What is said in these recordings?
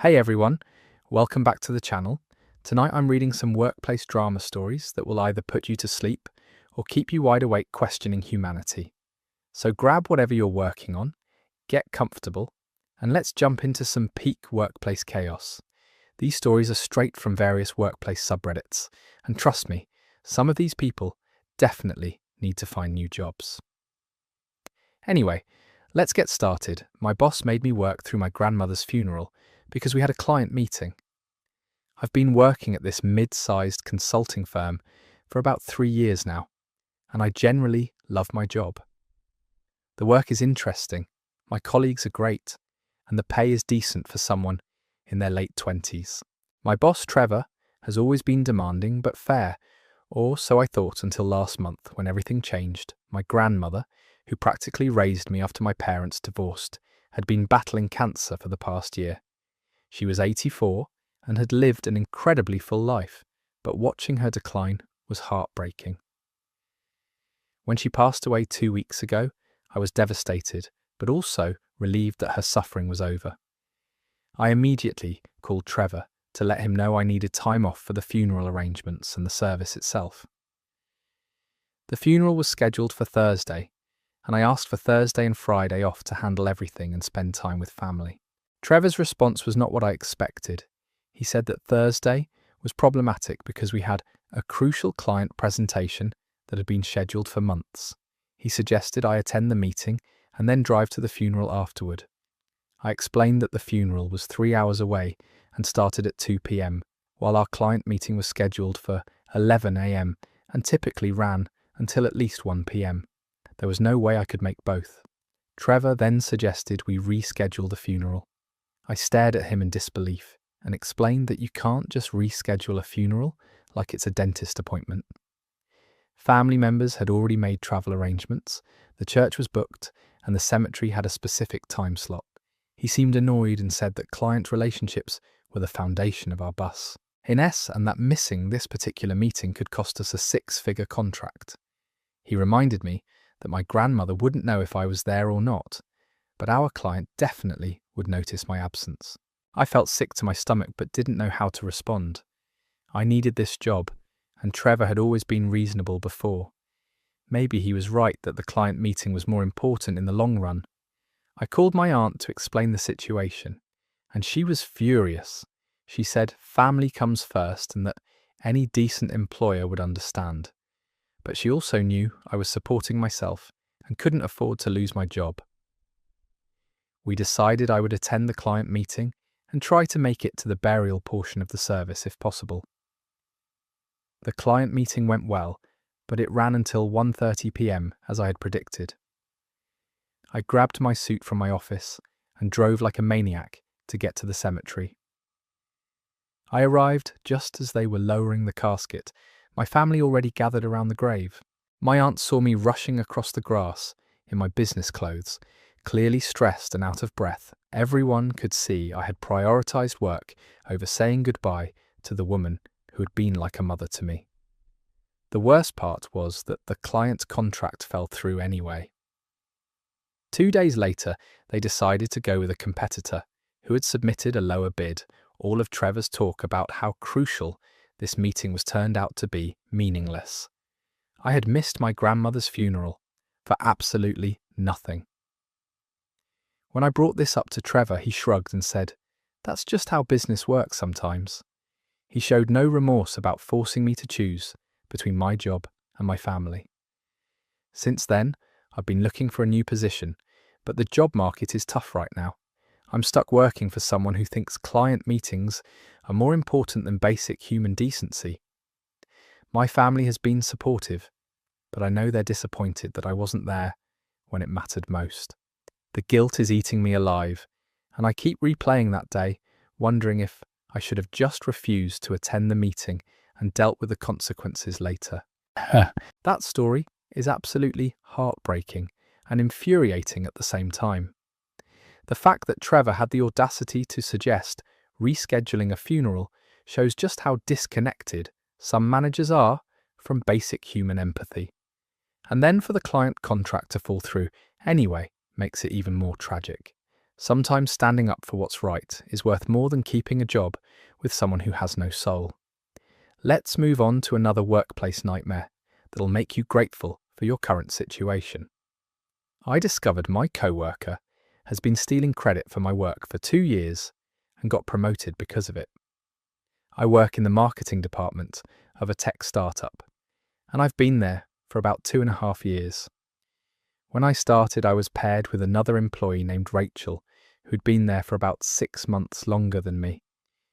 Hey everyone, welcome back to the channel. Tonight I'm reading some workplace drama stories that will either put you to sleep or keep you wide awake questioning humanity. So grab whatever you're working on, get comfortable, and let's jump into some peak workplace chaos. These stories are straight from various workplace subreddits, and trust me, some of these people definitely need to find new jobs. Anyway, let's get started. My boss made me work through my grandmother's funeral because we had a client meeting. I've been working at this mid-sized consulting firm for about 3 years now, and I generally love my job. The work is interesting, my colleagues are great, and the pay is decent for someone in their late 20s. My boss, Trevor, has always been demanding but fair, or so I thought until last month when everything changed. My grandmother, who practically raised me after my parents divorced, had been battling cancer for the past year. She was 84 and had lived an incredibly full life, but watching her decline was heartbreaking. When she passed away 2 weeks ago, I was devastated, but also relieved that her suffering was over. I immediately called Trevor to let him know I needed time off for the funeral arrangements and the service itself. The funeral was scheduled for Thursday, and I asked for Thursday and Friday off to handle everything and spend time with family. Trevor's response was not what I expected. He said that Thursday was problematic because we had a crucial client presentation that had been scheduled for months. He suggested I attend the meeting and then drive to the funeral afterward. I explained that the funeral was 3 hours away and started at 2 p.m, while our client meeting was scheduled for 11 a.m. and typically ran until at least 1 p.m. There was no way I could make both. Trevor then suggested we reschedule the funeral. I stared at him in disbelief and explained that you can't just reschedule a funeral like it's a dentist appointment. Family members had already made travel arrangements, the church was booked, and the cemetery had a specific time slot. He seemed annoyed and said that client relationships were the foundation of our bus. And that missing this particular meeting could cost us a 6-figure contract. He reminded me that my grandmother wouldn't know if I was there or not, but our client definitely would notice my absence. I felt sick to my stomach but didn't know how to respond. I needed this job, and Trevor had always been reasonable before. Maybe he was right that the client meeting was more important in the long run. I called my aunt to explain the situation, and she was furious. She said family comes first and that any decent employer would understand. But she also knew I was supporting myself and couldn't afford to lose my job. We decided I would attend the client meeting and try to make it to the burial portion of the service if possible. The client meeting went well, but it ran until 1:30 p.m. as I had predicted. I grabbed my suit from my office and drove like a maniac to get to the cemetery. I arrived just as they were lowering the casket, my family already gathered around the grave. My aunt saw me rushing across the grass in my business clothes, clearly stressed and out of breath. Everyone could see I had prioritized work over saying goodbye to the woman who had been like a mother to me. The worst part was that the client contract fell through anyway. 2 days later, they decided to go with a competitor who had submitted a lower bid. All of Trevor's talk about how crucial this meeting was turned out to be meaningless. I had missed my grandmother's funeral for absolutely nothing. When I brought this up to Trevor, he shrugged and said, "That's just how business works sometimes." He showed no remorse about forcing me to choose between my job and my family. Since then, I've been looking for a new position, but the job market is tough right now. I'm stuck working for someone who thinks client meetings are more important than basic human decency. My family has been supportive, but I know they're disappointed that I wasn't there when it mattered most. The guilt is eating me alive, and I keep replaying that day, wondering if I should have just refused to attend the meeting and dealt with the consequences later. That story is absolutely heartbreaking and infuriating at the same time. The fact that Trevor had the audacity to suggest rescheduling a funeral shows just how disconnected some managers are from basic human empathy. And then for the client contract to fall through anyway makes it even more tragic. Sometimes standing up for what's right is worth more than keeping a job with someone who has no soul. Let's move on to another workplace nightmare that'll make you grateful for your current situation. I discovered my coworker has been stealing credit for my work for 2 years and got promoted because of it. I work in the marketing department of a tech startup, and I've been there for about 2.5 years. When I started, I was paired with another employee named Rachel, who'd been there for about 6 months longer than me.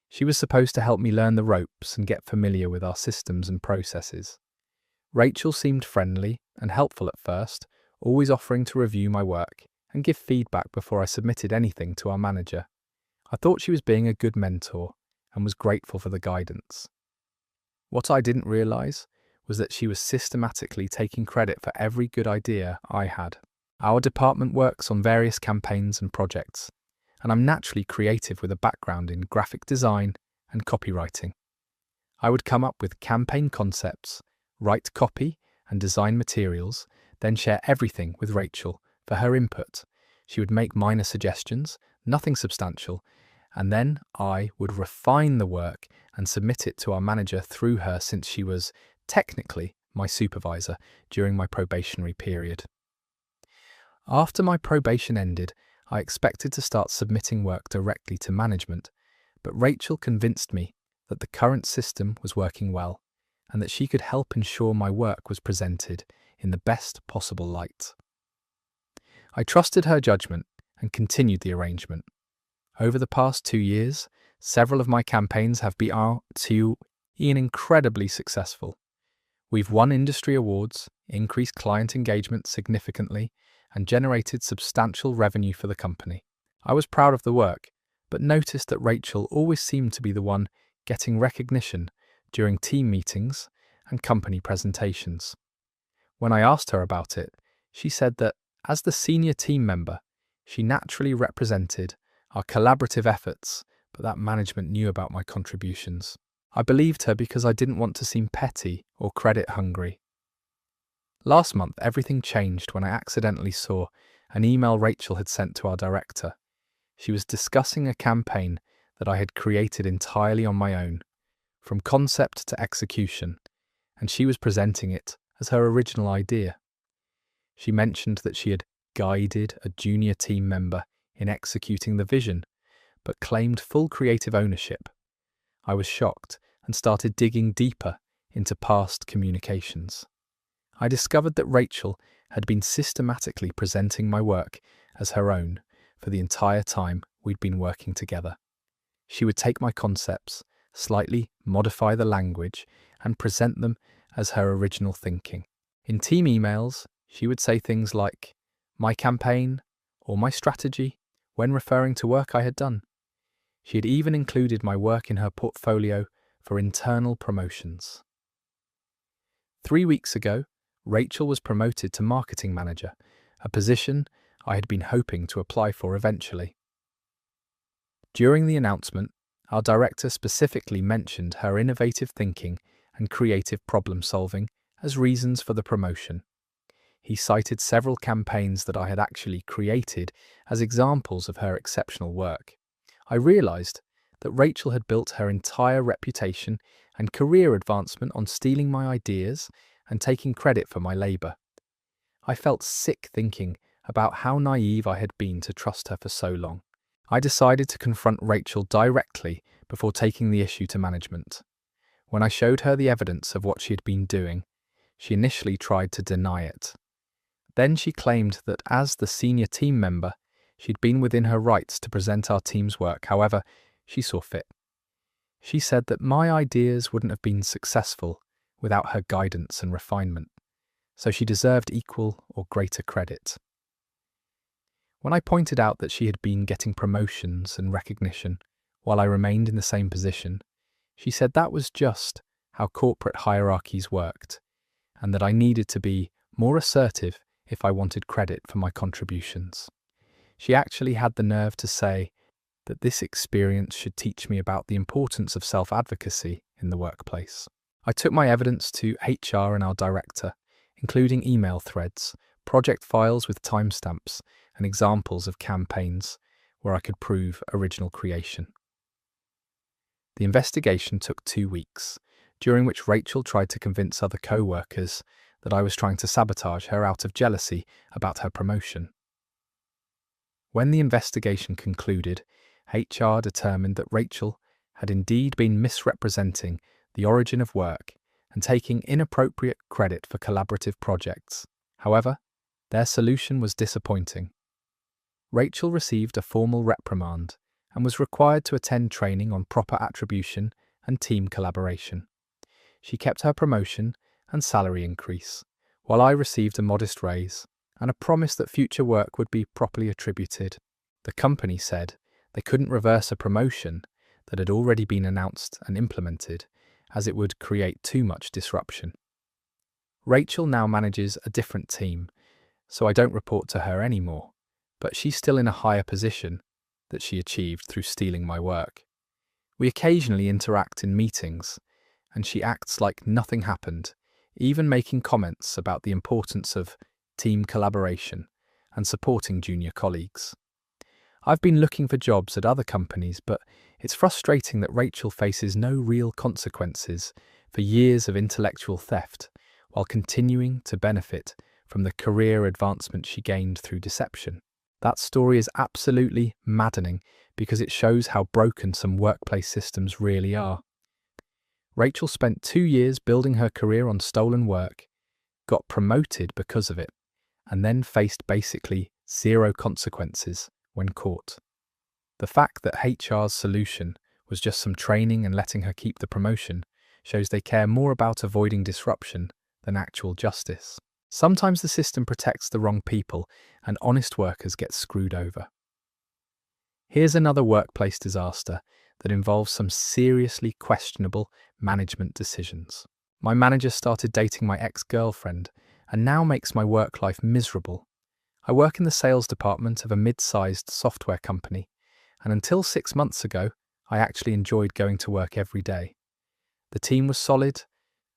She was supposed to help me learn the ropes and get familiar with our systems and processes. Rachel seemed friendly and helpful at first, always offering to review my work and give feedback before I submitted anything to our manager. I thought she was being a good mentor and was grateful for the guidance. What I didn't realize was that she was systematically taking credit for every good idea I had. Our department works on various campaigns and projects, and I'm naturally creative with a background in graphic design and copywriting. I would come up with campaign concepts, write copy and design materials, then share everything with Rachel for her input. She would make minor suggestions, nothing substantial, and then I would refine the work and submit it to our manager through her, since she was technically my supervisor during my probationary period. After my probation ended, I expected to start submitting work directly to management, but Rachel convinced me that the current system was working well and that she could help ensure my work was presented in the best possible light. I trusted her judgment and continued the arrangement. Over the past 2 years, several of my campaigns have been incredibly successful. We've won industry awards, increased client engagement significantly, and generated substantial revenue for the company. I was proud of the work, but noticed that Rachel always seemed to be the one getting recognition during team meetings and company presentations. When I asked her about it, she said that, as the senior team member, she naturally represented our collaborative efforts, but that management knew about my contributions. I believed her because I didn't want to seem petty or credit hungry. Last month, everything changed when I accidentally saw an email Rachel had sent to our director. She was discussing a campaign that I had created entirely on my own, from concept to execution, and she was presenting it as her original idea. She mentioned that she had guided a junior team member in executing the vision, but claimed full creative ownership. I was shocked and started digging deeper into past communications. I discovered that Rachel had been systematically presenting my work as her own for the entire time we'd been working together. She would take my concepts, slightly modify the language, and present them as her original thinking. In team emails, she would say things like, "my campaign," or "my strategy," when referring to work I had done. She had even included my work in her portfolio for internal promotions. 3 weeks ago, Rachel was promoted to marketing manager, a position I had been hoping to apply for eventually. During the announcement, our director specifically mentioned her innovative thinking and creative problem solving as reasons for the promotion. He cited several campaigns that I had actually created as examples of her exceptional work. I realized that Rachel had built her entire reputation and career advancement on stealing my ideas and taking credit for my labor. I felt sick thinking about how naive I had been to trust her for so long. I decided to confront Rachel directly before taking the issue to management. When I showed her the evidence of what she had been doing, she initially tried to deny it. Then she claimed that as the senior team member, she'd been within her rights to present our team's work however she saw fit. She said that my ideas wouldn't have been successful without her guidance and refinement, so she deserved equal or greater credit. When I pointed out that she had been getting promotions and recognition while I remained in the same position, she said that was just how corporate hierarchies worked, and that I needed to be more assertive if I wanted credit for my contributions. She actually had the nerve to say that this experience should teach me about the importance of self-advocacy in the workplace. I took my evidence to HR and our director, including email threads, project files with timestamps, and examples of campaigns where I could prove original creation. The investigation took 2 weeks, during which Rachel tried to convince other co-workers that I was trying to sabotage her out of jealousy about her promotion. When the investigation concluded, HR determined that Rachel had indeed been misrepresenting the origin of work and taking inappropriate credit for collaborative projects. However, their solution was disappointing. Rachel received a formal reprimand and was required to attend training on proper attribution and team collaboration. She kept her promotion and salary increase, while I received a modest raise and a promise that future work would be properly attributed. The company said they couldn't reverse a promotion that had already been announced and implemented, as it would create too much disruption. Rachel now manages a different team, so I don't report to her anymore, but she's still in a higher position that she achieved through stealing my work. We occasionally interact in meetings, and she acts like nothing happened, even making comments about the importance of team collaboration and supporting junior colleagues. I've been looking for jobs at other companies, but it's frustrating that Rachel faces no real consequences for years of intellectual theft, while continuing to benefit from the career advancement she gained through deception. That story is absolutely maddening because it shows how broken some workplace systems really are. Rachel spent 2 years building her career on stolen work, got promoted because of it, and then faced basically zero consequences when caught. The fact that HR's solution was just some training and letting her keep the promotion shows they care more about avoiding disruption than actual justice. Sometimes the system protects the wrong people and honest workers get screwed over. Here's another workplace disaster that involves some seriously questionable management decisions. My manager started dating my ex-girlfriend and now makes my work life miserable. I work in the sales department of a mid-sized software company, and until 6 months ago, I actually enjoyed going to work every day. The team was solid,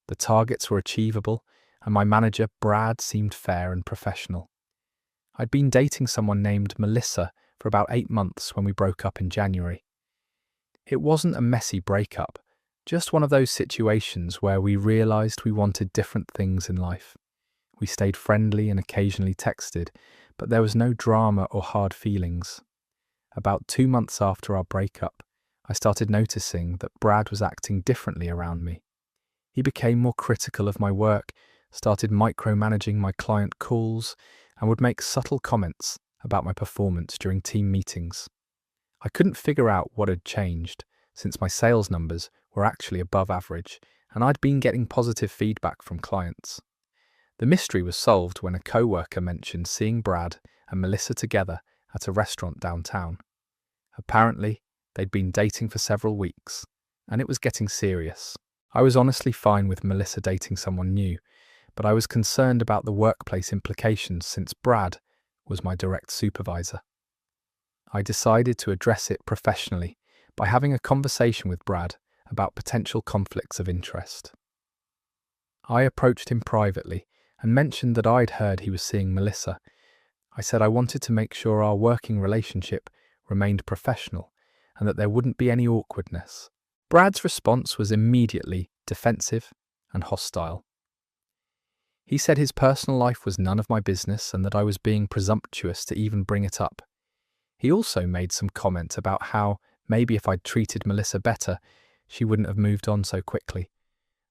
the targets were achievable, and my manager, Brad, seemed fair and professional. I'd been dating someone named Melissa for about 8 months when we broke up in January. It wasn't a messy breakup, just one of those situations where we realized we wanted different things in life. We stayed friendly and occasionally texted, but there was no drama or hard feelings. About 2 months after our breakup, I started noticing that Brad was acting differently around me. He became more critical of my work, started micromanaging my client calls, and would make subtle comments about my performance during team meetings. I couldn't figure out what had changed, since my sales numbers were actually above average, and I'd been getting positive feedback from clients. The mystery was solved when a co-worker mentioned seeing Brad and Melissa together at a restaurant downtown. Apparently, they'd been dating for several weeks, and it was getting serious. I was honestly fine with Melissa dating someone new, but I was concerned about the workplace implications since Brad was my direct supervisor. I decided to address it professionally by having a conversation with Brad about potential conflicts of interest. I approached him privately and mentioned that I'd heard he was seeing Melissa. I said I wanted to make sure our working relationship remained professional and that there wouldn't be any awkwardness. Brad's response was immediately defensive and hostile. He said his personal life was none of my business and that I was being presumptuous to even bring it up. He also made some comment about how maybe if I'd treated Melissa better, she wouldn't have moved on so quickly.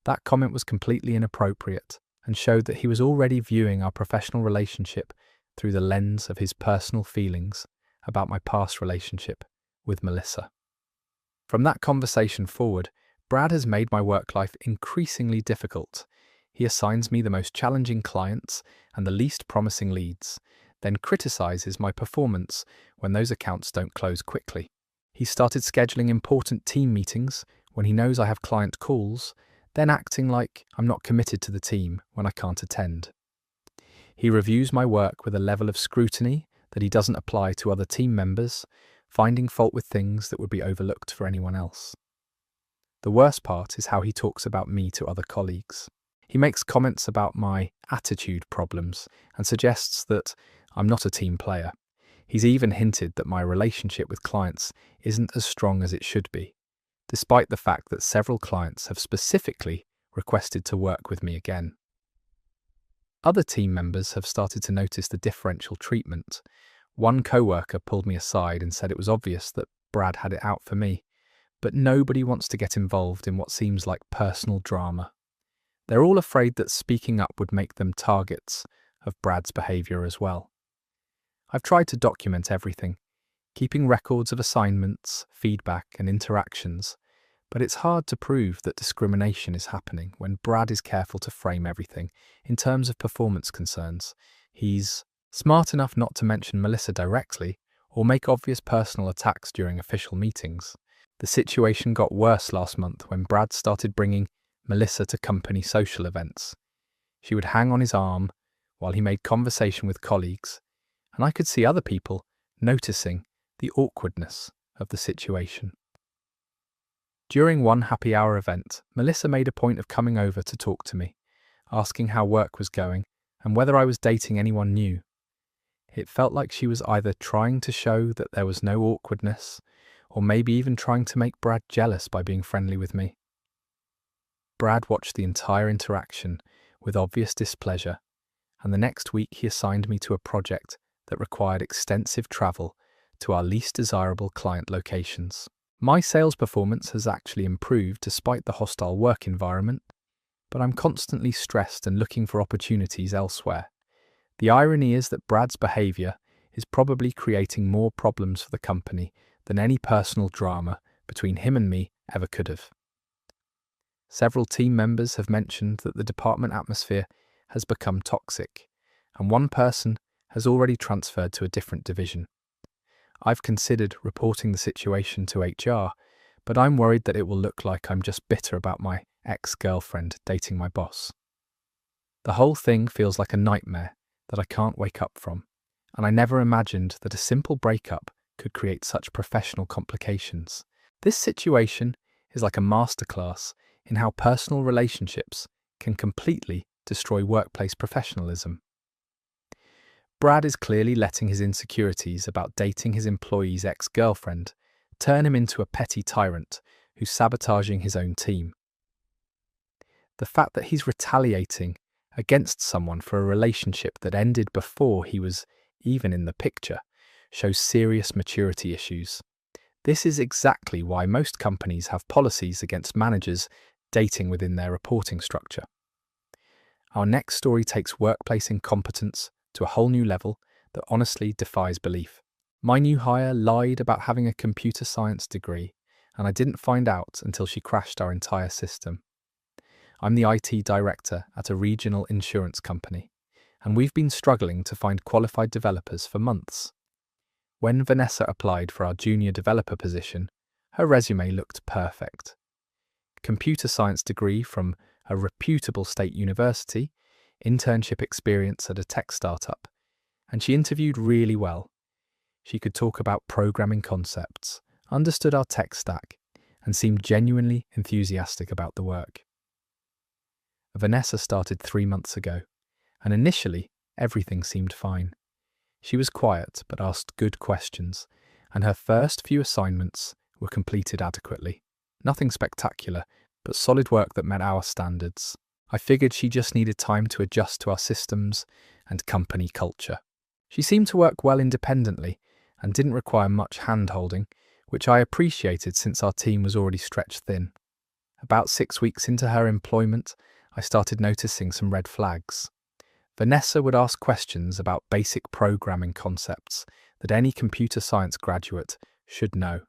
That comment was completely inappropriate and showed that he was already viewing our professional relationship through the lens of his personal feelings about my past relationship with Melissa. From that conversation forward, Brad has made my work life increasingly difficult. He assigns me the most challenging clients and the least promising leads, then criticizes my performance when those accounts don't close quickly. He started scheduling important team meetings when he knows I have client calls, then acting like I'm not committed to the team when I can't attend. He reviews my work with a level of scrutiny that he doesn't apply to other team members, finding fault with things that would be overlooked for anyone else. The worst part is how he talks about me to other colleagues. He makes comments about my attitude problems and suggests that I'm not a team player. He's even hinted that my relationship with clients isn't as strong as it should be, despite the fact that several clients have specifically requested to work with me again. Other team members have started to notice the differential treatment. One coworker pulled me aside and said it was obvious that Brad had it out for me, but nobody wants to get involved in what seems like personal drama. They're all afraid that speaking up would make them targets of Brad's behaviour as well. I've tried to document everything, keeping records of assignments, feedback and interactions, but it's hard to prove that discrimination is happening when Brad is careful to frame everything in terms of performance concerns. He's smart enough not to mention Melissa directly or make obvious personal attacks during official meetings. The situation got worse last month when Brad started bringing Melissa to company social events. She would hang on his arm while he made conversation with colleagues, and I could see other people noticing the awkwardness of the situation. During one happy hour event, Melissa made a point of coming over to talk to me, asking how work was going and whether I was dating anyone new. It felt like she was either trying to show that there was no awkwardness, or maybe even trying to make Brad jealous by being friendly with me. Brad watched the entire interaction with obvious displeasure, and the next week he assigned me to a project that required extensive travel to our least desirable client locations. My sales performance has actually improved despite the hostile work environment, but I'm constantly stressed and looking for opportunities elsewhere. The irony is that Brad's behaviour is probably creating more problems for the company than any personal drama between him and me ever could have. Several team members have mentioned that the department atmosphere has become toxic, and one person has already transferred to a different division. I've considered reporting the situation to HR, but I'm worried that it will look like I'm just bitter about my ex-girlfriend dating my boss. The whole thing feels like a nightmare that I can't wake up from, and I never imagined that a simple breakup could create such professional complications. This situation is like a masterclass in how personal relationships can completely destroy workplace professionalism. Brad is clearly letting his insecurities about dating his employee's ex-girlfriend turn him into a petty tyrant who's sabotaging his own team. The fact that he's retaliating against someone for a relationship that ended before he was even in the picture shows serious maturity issues. This is exactly why most companies have policies against managers dating within their reporting structure. Our next story takes workplace incompetence to a whole new level that honestly defies belief. My new hire lied about having a computer science degree, and I didn't find out until she crashed our entire system. I'm the IT director at a regional insurance company, and we've been struggling to find qualified developers for months. When Vanessa applied for our junior developer position, her resume looked perfect. Computer science degree from a reputable state university, internship experience at a tech startup, and she interviewed really well. She could talk about programming concepts, understood our tech stack, and seemed genuinely enthusiastic about the work. Vanessa started 3 months ago, and initially everything seemed fine. She was quiet but asked good questions, and her first few assignments were completed adequately. Nothing spectacular, but solid work that met our standards. I figured she just needed time to adjust to our systems and company culture. She seemed to work well independently and didn't require much hand-holding, which I appreciated since our team was already stretched thin. About 6 weeks into her employment, I started noticing some red flags. Vanessa would ask questions about basic programming concepts that any computer science graduate should know.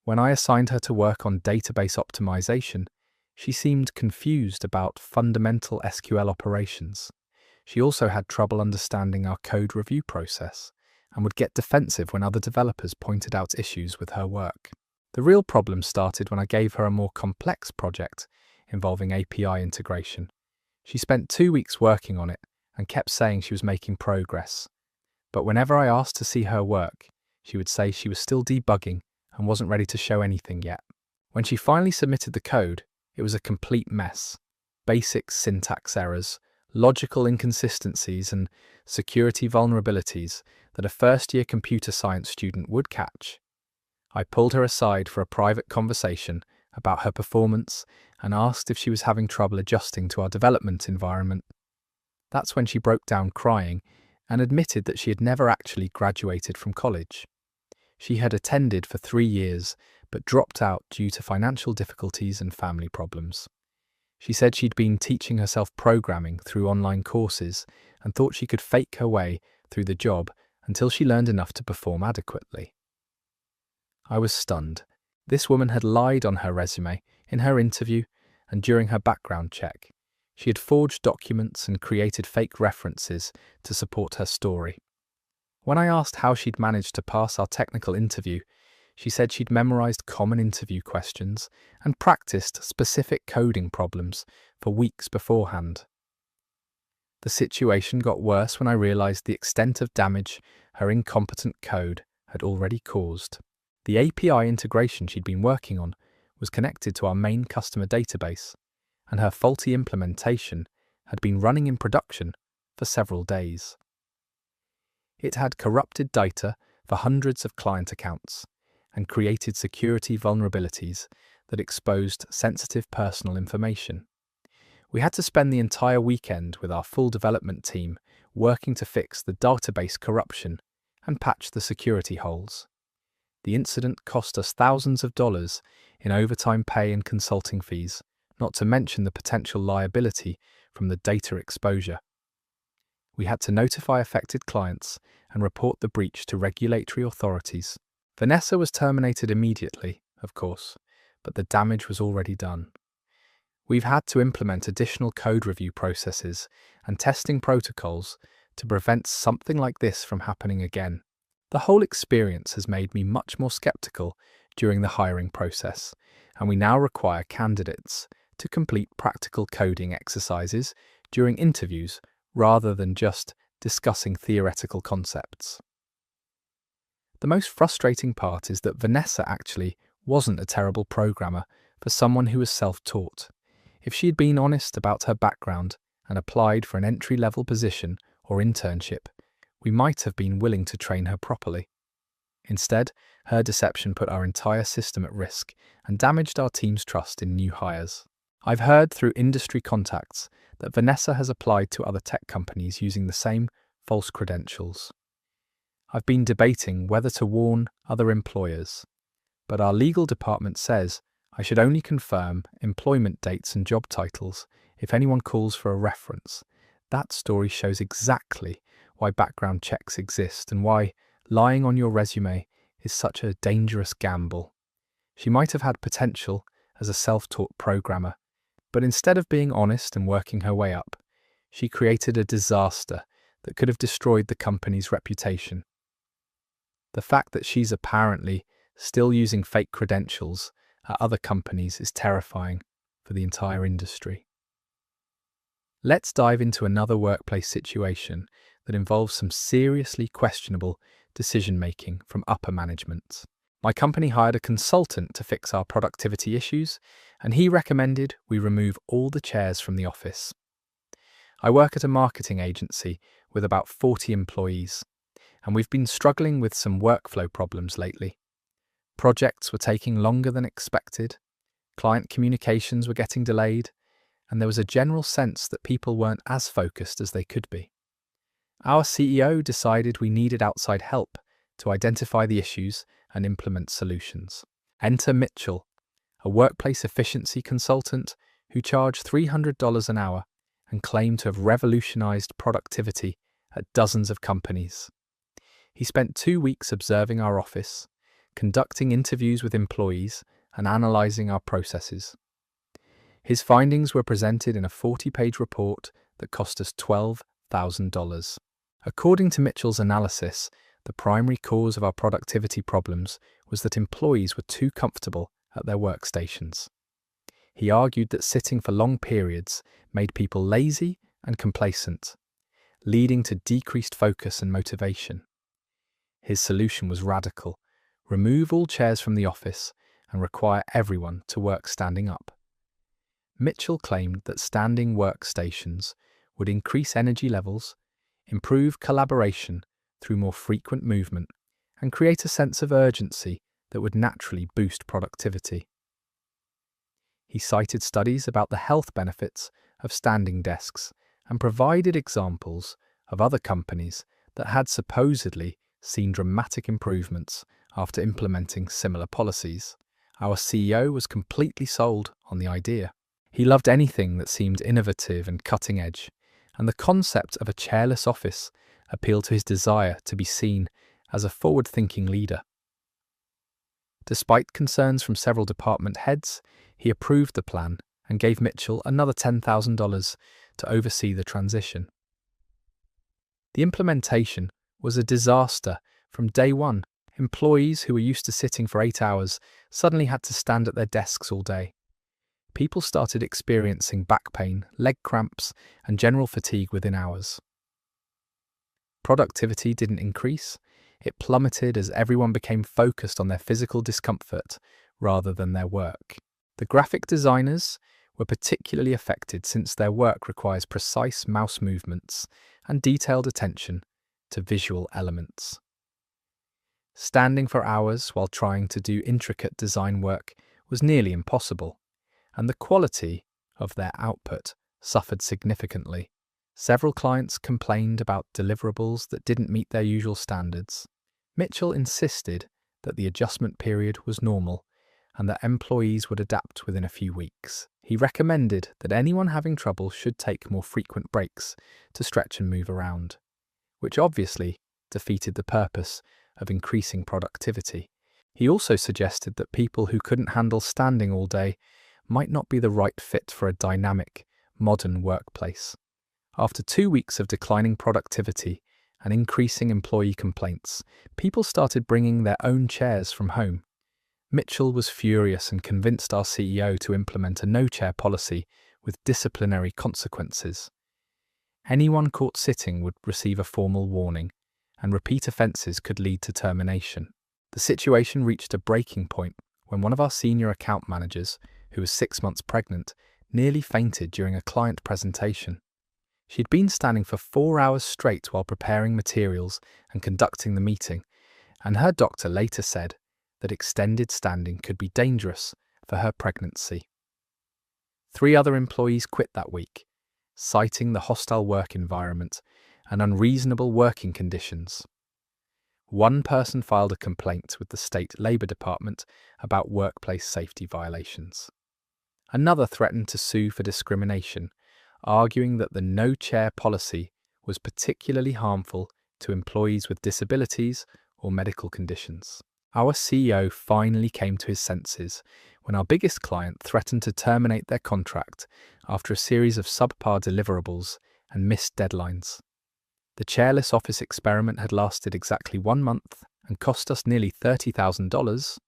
When I assigned her to work on database optimization, she seemed confused about fundamental SQL operations. She also had trouble understanding our code review process and would get defensive when other developers pointed out issues with her work. The real problem started when I gave her a more complex project involving API integration. She spent 2 weeks working on it and kept saying she was making progress. But whenever I asked to see her work, she would say she was still debugging and wasn't ready to show anything yet. When she finally submitted the code, it was a complete mess. Basic syntax errors, logical inconsistencies, and security vulnerabilities that a first-year computer science student would catch. I pulled her aside for a private conversation about her performance and asked if she was having trouble adjusting to our development environment. That's when she broke down crying and admitted that she had never actually graduated from college. She had attended for 3 years, but dropped out due to financial difficulties and family problems. She said she'd been teaching herself programming through online courses and thought she could fake her way through the job until she learned enough to perform adequately. I was stunned. This woman had lied on her resume, in her interview, and during her background check. She had forged documents and created fake references to support her story. When I asked how she'd managed to pass our technical interview, she said she'd memorized common interview questions and practiced specific coding problems for weeks beforehand. The situation got worse when I realized the extent of damage her incompetent code had already caused. The API integration she'd been working on was connected to our main customer database, and her faulty implementation had been running in production for several days. It had corrupted data for hundreds of client accounts and created security vulnerabilities that exposed sensitive personal information. We had to spend the entire weekend with our full development team working to fix the database corruption and patch the security holes. The incident cost us thousands of dollars in overtime pay and consulting fees, not to mention the potential liability from the data exposure. We had to notify affected clients and report the breach to regulatory authorities. Vanessa was terminated immediately, of course, but the damage was already done. We've had to implement additional code review processes and testing protocols to prevent something like this from happening again. The whole experience has made me much more skeptical during the hiring process, and we now require candidates to complete practical coding exercises during interviews rather than just discussing theoretical concepts. The most frustrating part is that Vanessa actually wasn't a terrible programmer for someone who was self-taught. If she had been honest about her background and applied for an entry-level position or internship, we might have been willing to train her properly. Instead, her deception put our entire system at risk and damaged our team's trust in new hires. I've heard through industry contacts that Vanessa has applied to other tech companies using the same false credentials. I've been debating whether to warn other employers, but our legal department says I should only confirm employment dates and job titles if anyone calls for a reference. That story shows exactly why background checks exist and why lying on your resume is such a dangerous gamble. She might have had potential as a self-taught programmer, but instead of being honest and working her way up, she created a disaster that could have destroyed the company's reputation. The fact that she's apparently still using fake credentials at other companies is terrifying for the entire industry. Let's dive into another workplace situation that involves some seriously questionable decision-making from upper management. My company hired a consultant to fix our productivity issues, and he recommended we remove all the chairs from the office. I work at a marketing agency with about 40 employees, and we've been struggling with some workflow problems lately. Projects were taking longer than expected, client communications were getting delayed, and there was a general sense that people weren't as focused as they could be. Our CEO decided we needed outside help to identify the issues and implement solutions. Enter Mitchell, a workplace efficiency consultant who charged $300 an hour and claimed to have revolutionized productivity at dozens of companies. He spent 2 weeks observing our office, conducting interviews with employees, and analyzing our processes. His findings were presented in a 40-page report that cost us $12,000. According to Mitchell's analysis, the primary cause of our productivity problems was that employees were too comfortable at their workstations. He argued that sitting for long periods made people lazy and complacent, leading to decreased focus and motivation. His solution was radical: remove all chairs from the office and require everyone to work standing up. Mitchell claimed that standing workstations would increase energy levels, improve collaboration through more frequent movement, and create a sense of urgency that would naturally boost productivity. He cited studies about the health benefits of standing desks and provided examples of other companies that had supposedly seen dramatic improvements after implementing similar policies. Our CEO was completely sold on the idea. He loved anything that seemed innovative and cutting edge, and the concept of a chairless office appealed to his desire to be seen as a forward-thinking leader. Despite concerns from several department heads, he approved the plan and gave Mitchell another $10,000 to oversee the transition. The implementation was a disaster from day one. Employees who were used to sitting for 8 hours suddenly had to stand at their desks all day. People started experiencing back pain, leg cramps, and general fatigue within hours. Productivity didn't increase. It plummeted as everyone became focused on their physical discomfort rather than their work. The graphic designers were particularly affected since their work requires precise mouse movements and detailed attention to visual elements. Standing for hours while trying to do intricate design work was nearly impossible, and the quality of their output suffered significantly. Several clients complained about deliverables that didn't meet their usual standards. Mitchell insisted that the adjustment period was normal and that employees would adapt within a few weeks. He recommended that anyone having trouble should take more frequent breaks to stretch and move around, which obviously defeated the purpose of increasing productivity. He also suggested that people who couldn't handle standing all day might not be the right fit for a dynamic, modern workplace. After 2 weeks of declining productivity and increasing employee complaints, people started bringing their own chairs from home. Mitchell was furious and convinced our CEO to implement a no-chair policy with disciplinary consequences. Anyone caught sitting would receive a formal warning, and repeat offences could lead to termination. The situation reached a breaking point when one of our senior account managers, who was 6 months pregnant, nearly fainted during a client presentation. She'd been standing for 4 hours straight while preparing materials and conducting the meeting, and her doctor later said that extended standing could be dangerous for her pregnancy. 3 other employees quit that week, citing the hostile work environment and unreasonable working conditions. One person filed a complaint with the state Labour Department about workplace safety violations. Another threatened to sue for discrimination, arguing that the no-chair policy was particularly harmful to employees with disabilities or medical conditions. Our CEO finally came to his senses when our biggest client threatened to terminate their contract after a series of subpar deliverables and missed deadlines. The chairless office experiment had lasted exactly 1 month and cost us nearly $30,000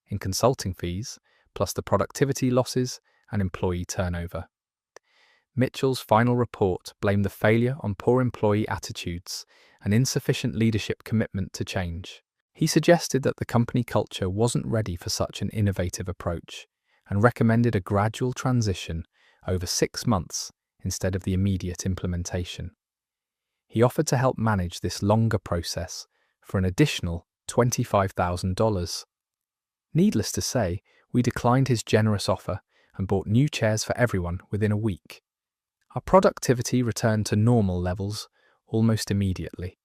in consulting fees, plus the productivity losses and employee turnover. Mitchell's final report blamed the failure on poor employee attitudes and insufficient leadership commitment to change. He suggested that the company culture wasn't ready for such an innovative approach and recommended a gradual transition over 6 months instead of the immediate implementation. He offered to help manage this longer process for an additional $25,000. Needless to say, we declined his generous offer and bought new chairs for everyone within a week. Our productivity returned to normal levels almost immediately,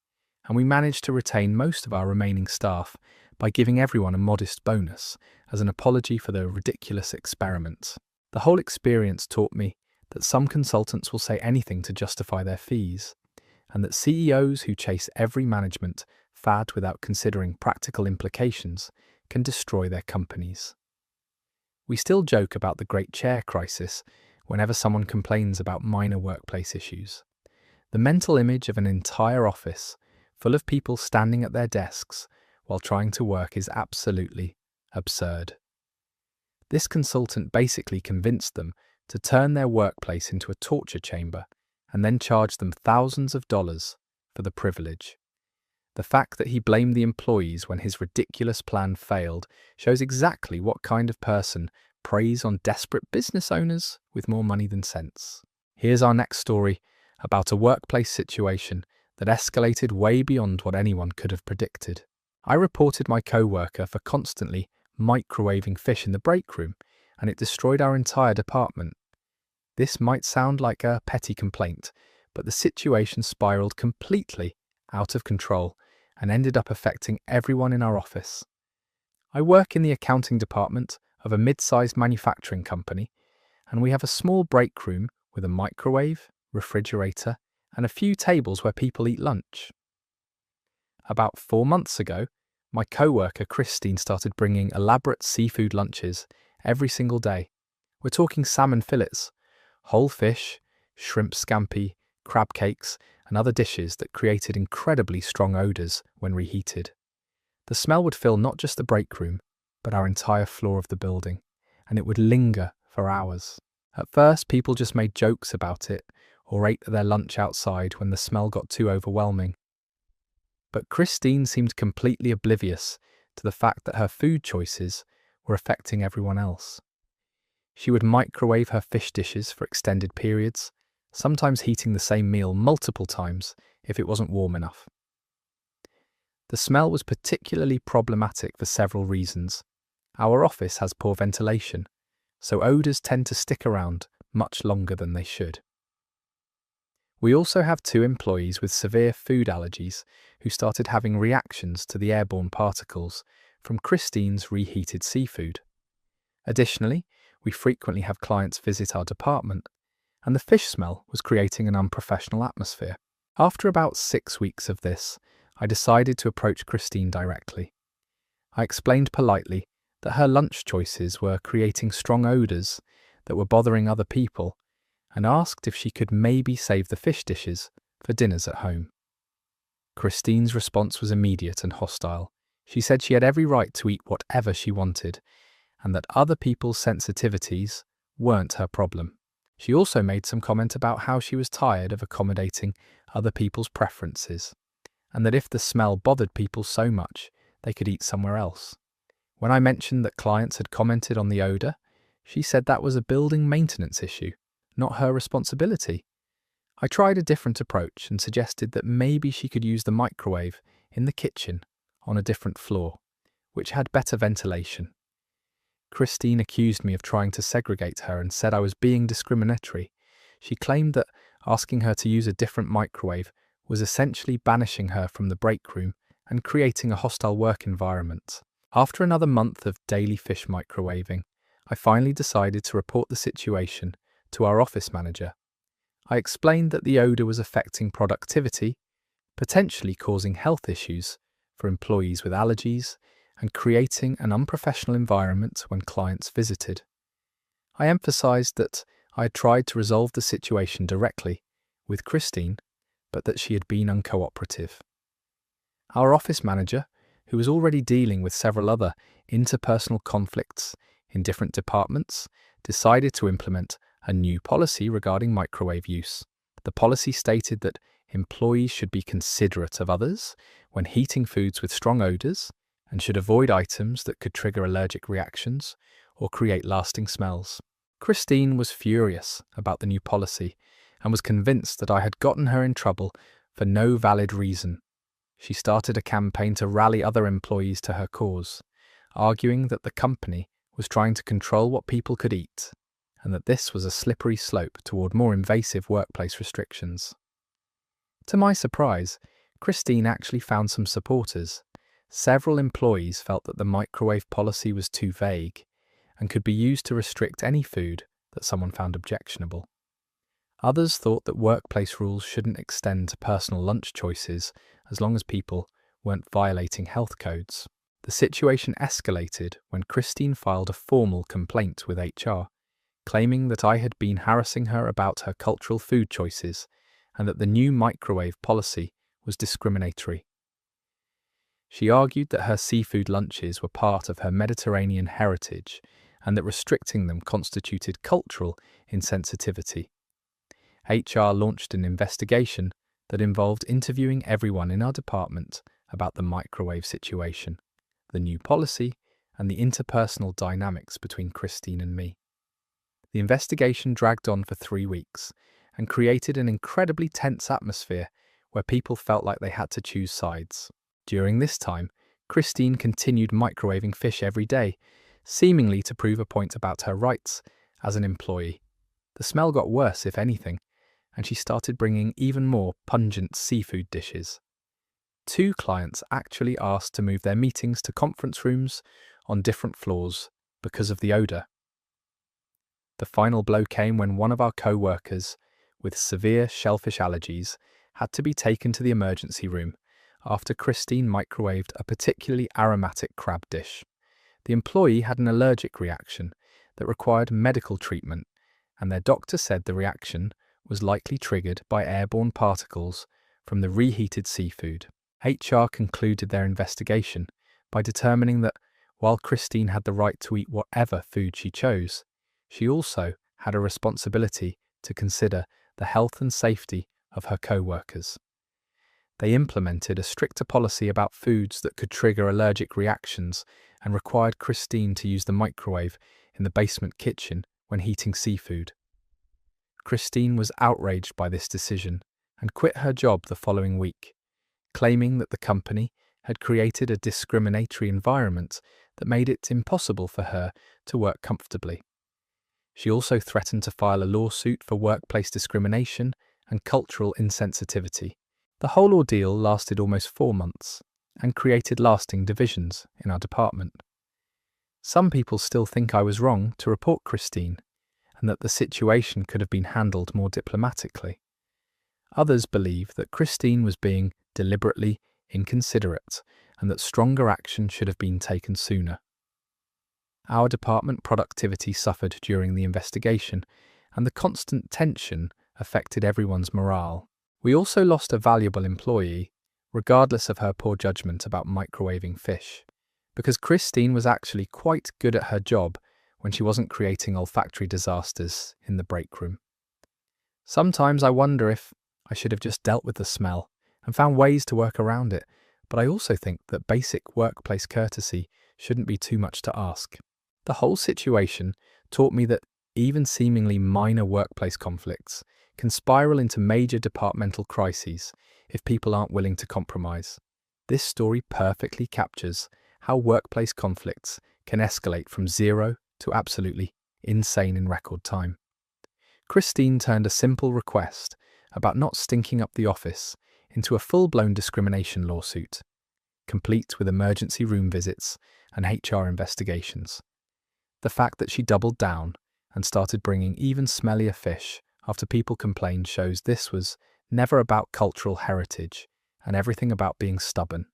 and we managed to retain most of our remaining staff by giving everyone a modest bonus as an apology for the ridiculous experiment. The whole experience taught me that some consultants will say anything to justify their fees, and that CEOs who chase every management fad without considering practical implications can destroy their companies. We still joke about the great chair crisis whenever someone complains about minor workplace issues. The mental image of an entire office full of people standing at their desks while trying to work is absolutely absurd. This consultant basically convinced them to turn their workplace into a torture chamber and then charged them thousands of dollars for the privilege. The fact that he blamed the employees when his ridiculous plan failed shows exactly what kind of person preys on desperate business owners with more money than sense. Here's our next story about a workplace situation that escalated way beyond what anyone could have predicted. I reported my co-worker for constantly microwaving fish in the break room, and it destroyed our entire department. This might sound like a petty complaint, but the situation spiraled completely out of control and ended up affecting everyone in our office. I work in the accounting department of a mid-sized manufacturing company, and we have a small break room with a microwave, refrigerator, and a few tables where people eat lunch. About 4 months ago, my co-worker Christine started bringing elaborate seafood lunches every single day. We're talking salmon fillets, whole fish, shrimp scampi, crab cakes, and other dishes that created incredibly strong odours when reheated. The smell would fill not just the break room, but our entire floor of the building, and it would linger for hours. At first, people just made jokes about it or ate their lunch outside when the smell got too overwhelming. But Christine seemed completely oblivious to the fact that her food choices were affecting everyone else. She would microwave her fish dishes for extended periods, sometimes heating the same meal multiple times if it wasn't warm enough. The smell was particularly problematic for several reasons. Our office has poor ventilation, so odours tend to stick around much longer than they should. We also have 2 employees with severe food allergies who started having reactions to the airborne particles from Christine's reheated seafood. Additionally, we frequently have clients visit our department, and the fish smell was creating an unprofessional atmosphere. After about 6 weeks of this, I decided to approach Christine directly. I explained politely that her lunch choices were creating strong odours that were bothering other people, and asked if she could maybe save the fish dishes for dinners at home. Christine's response was immediate and hostile. She said she had every right to eat whatever she wanted, and that other people's sensitivities weren't her problem. She also made some comment about how she was tired of accommodating other people's preferences, and that if the smell bothered people so much, they could eat somewhere else. When I mentioned that clients had commented on the odour, she said that was a building maintenance issue, not her responsibility. I tried a different approach and suggested that maybe she could use the microwave in the kitchen on a different floor, which had better ventilation. Christine accused me of trying to segregate her and said I was being discriminatory. She claimed that asking her to use a different microwave was essentially banishing her from the break room and creating a hostile work environment. After another month of daily fish microwaving, I finally decided to report the situation to our office manager. I explained that the odour was affecting productivity, potentially causing health issues for employees with allergies, and creating an unprofessional environment when clients visited. I emphasised that I had tried to resolve the situation directly with Christine, but that she had been uncooperative. Our office manager, who was already dealing with several other interpersonal conflicts in different departments, decided to implement a new policy regarding microwave use. The policy stated that employees should be considerate of others when heating foods with strong odours and should avoid items that could trigger allergic reactions or create lasting smells. Christine was furious about the new policy and was convinced that I had gotten her in trouble for no valid reason. She started a campaign to rally other employees to her cause, arguing that the company was trying to control what people could eat, and that this was a slippery slope toward more invasive workplace restrictions. To my surprise, Christine actually found some supporters. Several employees felt that the microwave policy was too vague and could be used to restrict any food that someone found objectionable. Others thought that workplace rules shouldn't extend to personal lunch choices as long as people weren't violating health codes. The situation escalated when Christine filed a formal complaint with HR, claiming that I had been harassing her about her cultural food choices and that the new microwave policy was discriminatory. She argued that her seafood lunches were part of her Mediterranean heritage and that restricting them constituted cultural insensitivity. HR launched an investigation that involved interviewing everyone in our department about the microwave situation, the new policy, and the interpersonal dynamics between Christine and me. The investigation dragged on for 3 weeks, and created an incredibly tense atmosphere where people felt like they had to choose sides. During this time, Christine continued microwaving fish every day, seemingly to prove a point about her rights as an employee. The smell got worse, if anything, and she started bringing even more pungent seafood dishes. 2 clients actually asked to move their meetings to conference rooms on different floors because of the odour. The final blow came when one of our co-workers with severe shellfish allergies had to be taken to the emergency room after Christine microwaved a particularly aromatic crab dish. The employee had an allergic reaction that required medical treatment, and their doctor said the reaction was likely triggered by airborne particles from the reheated seafood. HR concluded their investigation by determining that while Christine had the right to eat whatever food she chose, she also had a responsibility to consider the health and safety of her co-workers. They implemented a stricter policy about foods that could trigger allergic reactions and required Christine to use the microwave in the basement kitchen when heating seafood. Christine was outraged by this decision and quit her job the following week, claiming that the company had created a discriminatory environment that made it impossible for her to work comfortably. She also threatened to file a lawsuit for workplace discrimination and cultural insensitivity. The whole ordeal lasted almost 4 months and created lasting divisions in our department. Some people still think I was wrong to report Christine and that the situation could have been handled more diplomatically. Others believe that Christine was being deliberately inconsiderate and that stronger action should have been taken sooner. Our department productivity suffered during the investigation, and the constant tension affected everyone's morale. We also lost a valuable employee, regardless of her poor judgment about microwaving fish, because Christine was actually quite good at her job when she wasn't creating olfactory disasters in the break room. Sometimes I wonder if I should have just dealt with the smell and found ways to work around it, but I also think that basic workplace courtesy shouldn't be too much to ask. The whole situation taught me that even seemingly minor workplace conflicts can spiral into major departmental crises if people aren't willing to compromise. This story perfectly captures how workplace conflicts can escalate from zero to absolutely insane in record time. Christine turned a simple request about not stinking up the office into a full-blown discrimination lawsuit, complete with emergency room visits and HR investigations. The fact that she doubled down and started bringing even smellier fish after people complained shows this was never about cultural heritage and everything about being stubborn.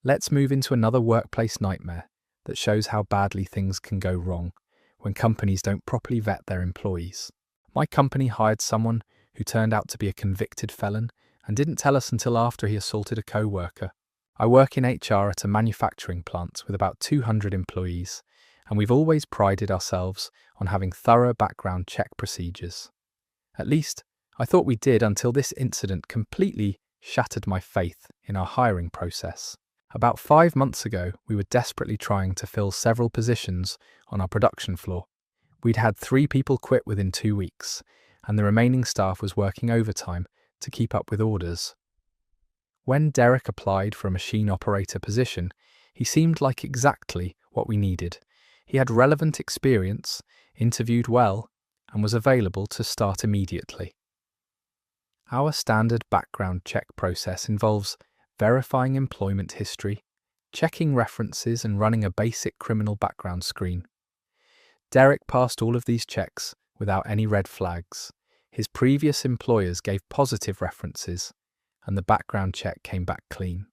Let's move into another workplace nightmare that shows how badly things can go wrong when companies don't properly vet their employees. My company hired someone who turned out to be a convicted felon and didn't tell us until after he assaulted a co-worker. I work in HR at a manufacturing plant with about 200 employees, and we've always prided ourselves on having thorough background check procedures. At least, I thought we did until this incident completely shattered my faith in our hiring process. About 5 months ago, we were desperately trying to fill several positions on our production floor. We'd had 3 people quit within 2 weeks, and the remaining staff was working overtime to keep up with orders. When Derek applied for a machine operator position, he seemed like exactly what we needed. He had relevant experience, interviewed well, and was available to start immediately. Our standard background check process involves verifying employment history, checking references, and running a basic criminal background screen. Derek passed all of these checks without any red flags. His previous employers gave positive references, and the background check came back clean.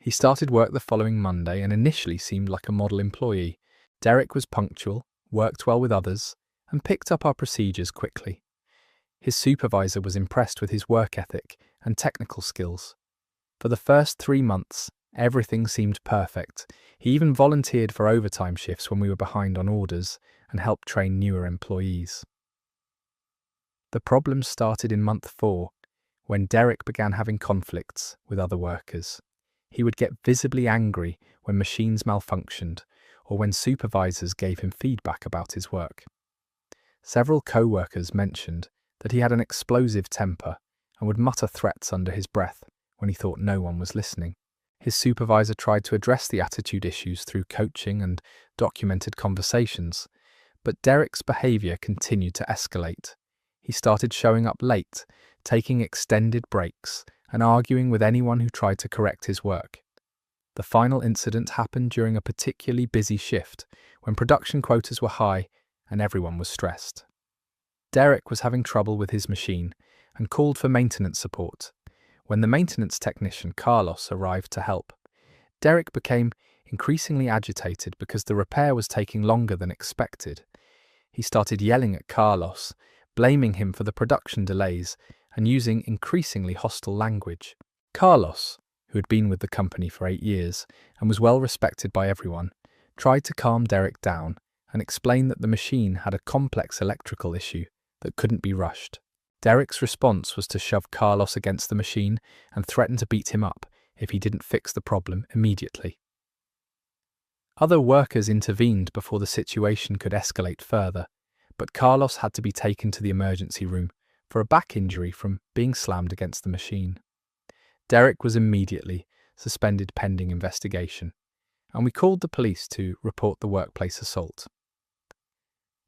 He started work the following Monday and initially seemed like a model employee. Derek was punctual, worked well with others, and picked up our procedures quickly. His supervisor was impressed with his work ethic and technical skills. For the first 3 months, everything seemed perfect. He even volunteered for overtime shifts when we were behind on orders and helped train newer employees. The problems started in month 4, when Derek began having conflicts with other workers. He would get visibly angry when machines malfunctioned or when supervisors gave him feedback about his work. Several co-workers mentioned that he had an explosive temper and would mutter threats under his breath when he thought no one was listening. His supervisor tried to address the attitude issues through coaching and documented conversations, but Derek's behavior continued to escalate. He started showing up late, taking extended breaks, and arguing with anyone who tried to correct his work. The final incident happened during a particularly busy shift, when production quotas were high and everyone was stressed. Derek was having trouble with his machine and called for maintenance support. When the maintenance technician, Carlos, arrived to help, Derek became increasingly agitated because the repair was taking longer than expected. He started yelling at Carlos, blaming him for the production delays and using increasingly hostile language. Carlos, who had been with the company for 8 years and was well respected by everyone, tried to calm Derek down and explain that the machine had a complex electrical issue that couldn't be rushed. Derek's response was to shove Carlos against the machine and threaten to beat him up if he didn't fix the problem immediately. Other workers intervened before the situation could escalate further, but Carlos had to be taken to the emergency room for a back injury from being slammed against the machine. Derek was immediately suspended pending investigation, and we called the police to report the workplace assault.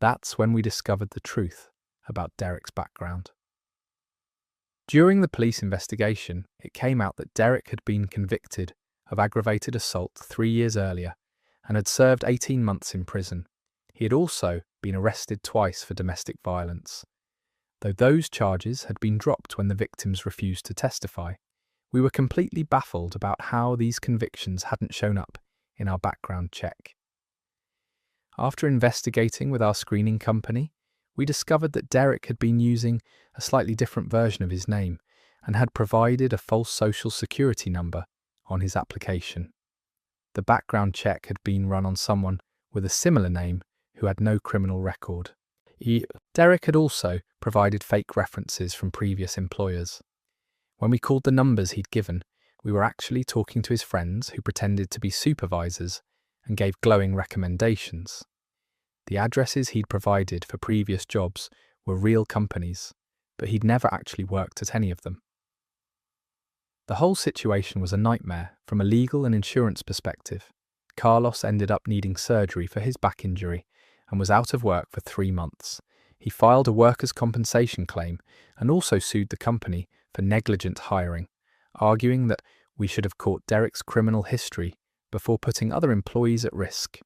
That's when we discovered the truth about Derek's background. During the police investigation, it came out that Derek had been convicted of aggravated assault 3 years earlier and had served 18 months in prison. He had also been arrested twice for domestic violence. Though those charges had been dropped when the victims refused to testify, we were completely baffled about how these convictions hadn't shown up in our background check. After investigating with our screening company, we discovered that Derek had been using a slightly different version of his name and had provided a false social security number on his application. The background check had been run on someone with a similar name who had no criminal record. Derek had also provided fake references from previous employers. When we called the numbers he'd given, we were actually talking to his friends who pretended to be supervisors and gave glowing recommendations. The addresses he'd provided for previous jobs were real companies, but he'd never actually worked at any of them. The whole situation was a nightmare from a legal and insurance perspective. Carlos ended up needing surgery for his back injury and was out of work for 3 months. He filed a workers' compensation claim and also sued the company for negligent hiring, arguing that we should have caught Derek's criminal history before putting other employees at risk.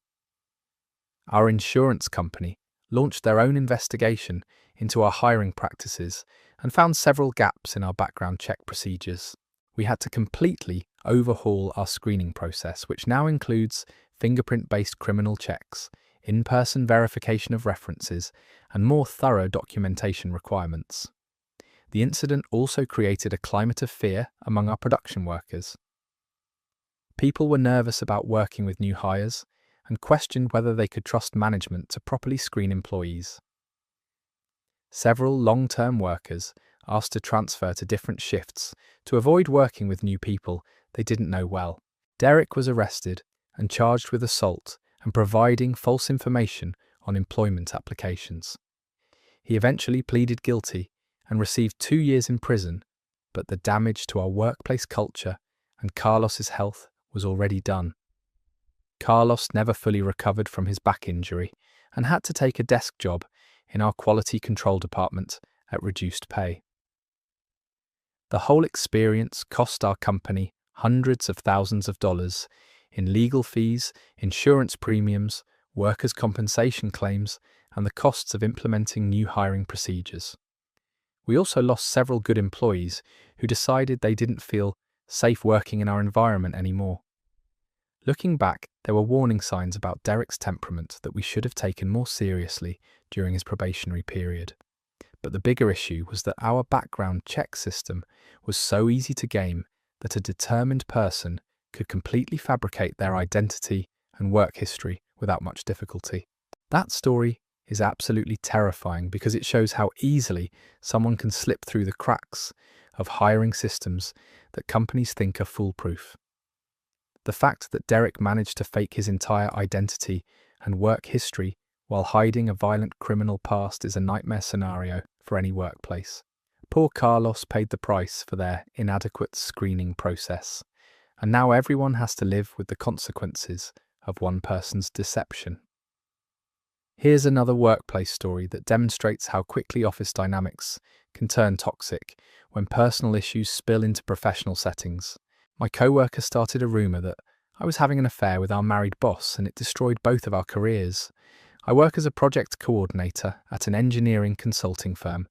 Our insurance company launched their own investigation into our hiring practices and found several gaps in our background check procedures. We had to completely overhaul our screening process, which now includes fingerprint-based criminal checks, in-person verification of references, and more thorough documentation requirements. The incident also created a climate of fear among our production workers. People were nervous about working with new hires and questioned whether they could trust management to properly screen employees. Several long-term workers asked to transfer to different shifts to avoid working with new people they didn't know well. Derek was arrested and charged with assault and providing false information on employment applications. He eventually pleaded guilty and received 2 years in prison, but the damage to our workplace culture and Carlos's health was already done. Carlos never fully recovered from his back injury and had to take a desk job in our quality control department at reduced pay. The whole experience cost our company hundreds of thousands of dollars in legal fees, insurance premiums, workers' compensation claims, and the costs of implementing new hiring procedures. We also lost several good employees who decided they didn't feel safe working in our environment anymore. Looking back, there were warning signs about Derek's temperament that we should have taken more seriously during his probationary period. But the bigger issue was that our background check system was so easy to game that a determined person could completely fabricate their identity and work history without much difficulty. That story is absolutely terrifying because it shows how easily someone can slip through the cracks of hiring systems that companies think are foolproof. The fact that Derek managed to fake his entire identity and work history while hiding a violent criminal past is a nightmare scenario for any workplace. Poor Carlos paid the price for their inadequate screening process, and now everyone has to live with the consequences of one person's deception. Here's another workplace story that demonstrates how quickly office dynamics can turn toxic when personal issues spill into professional settings. My coworker started a rumor that I was having an affair with our married boss, and it destroyed both of our careers. I work as a project coordinator at an engineering consulting firm,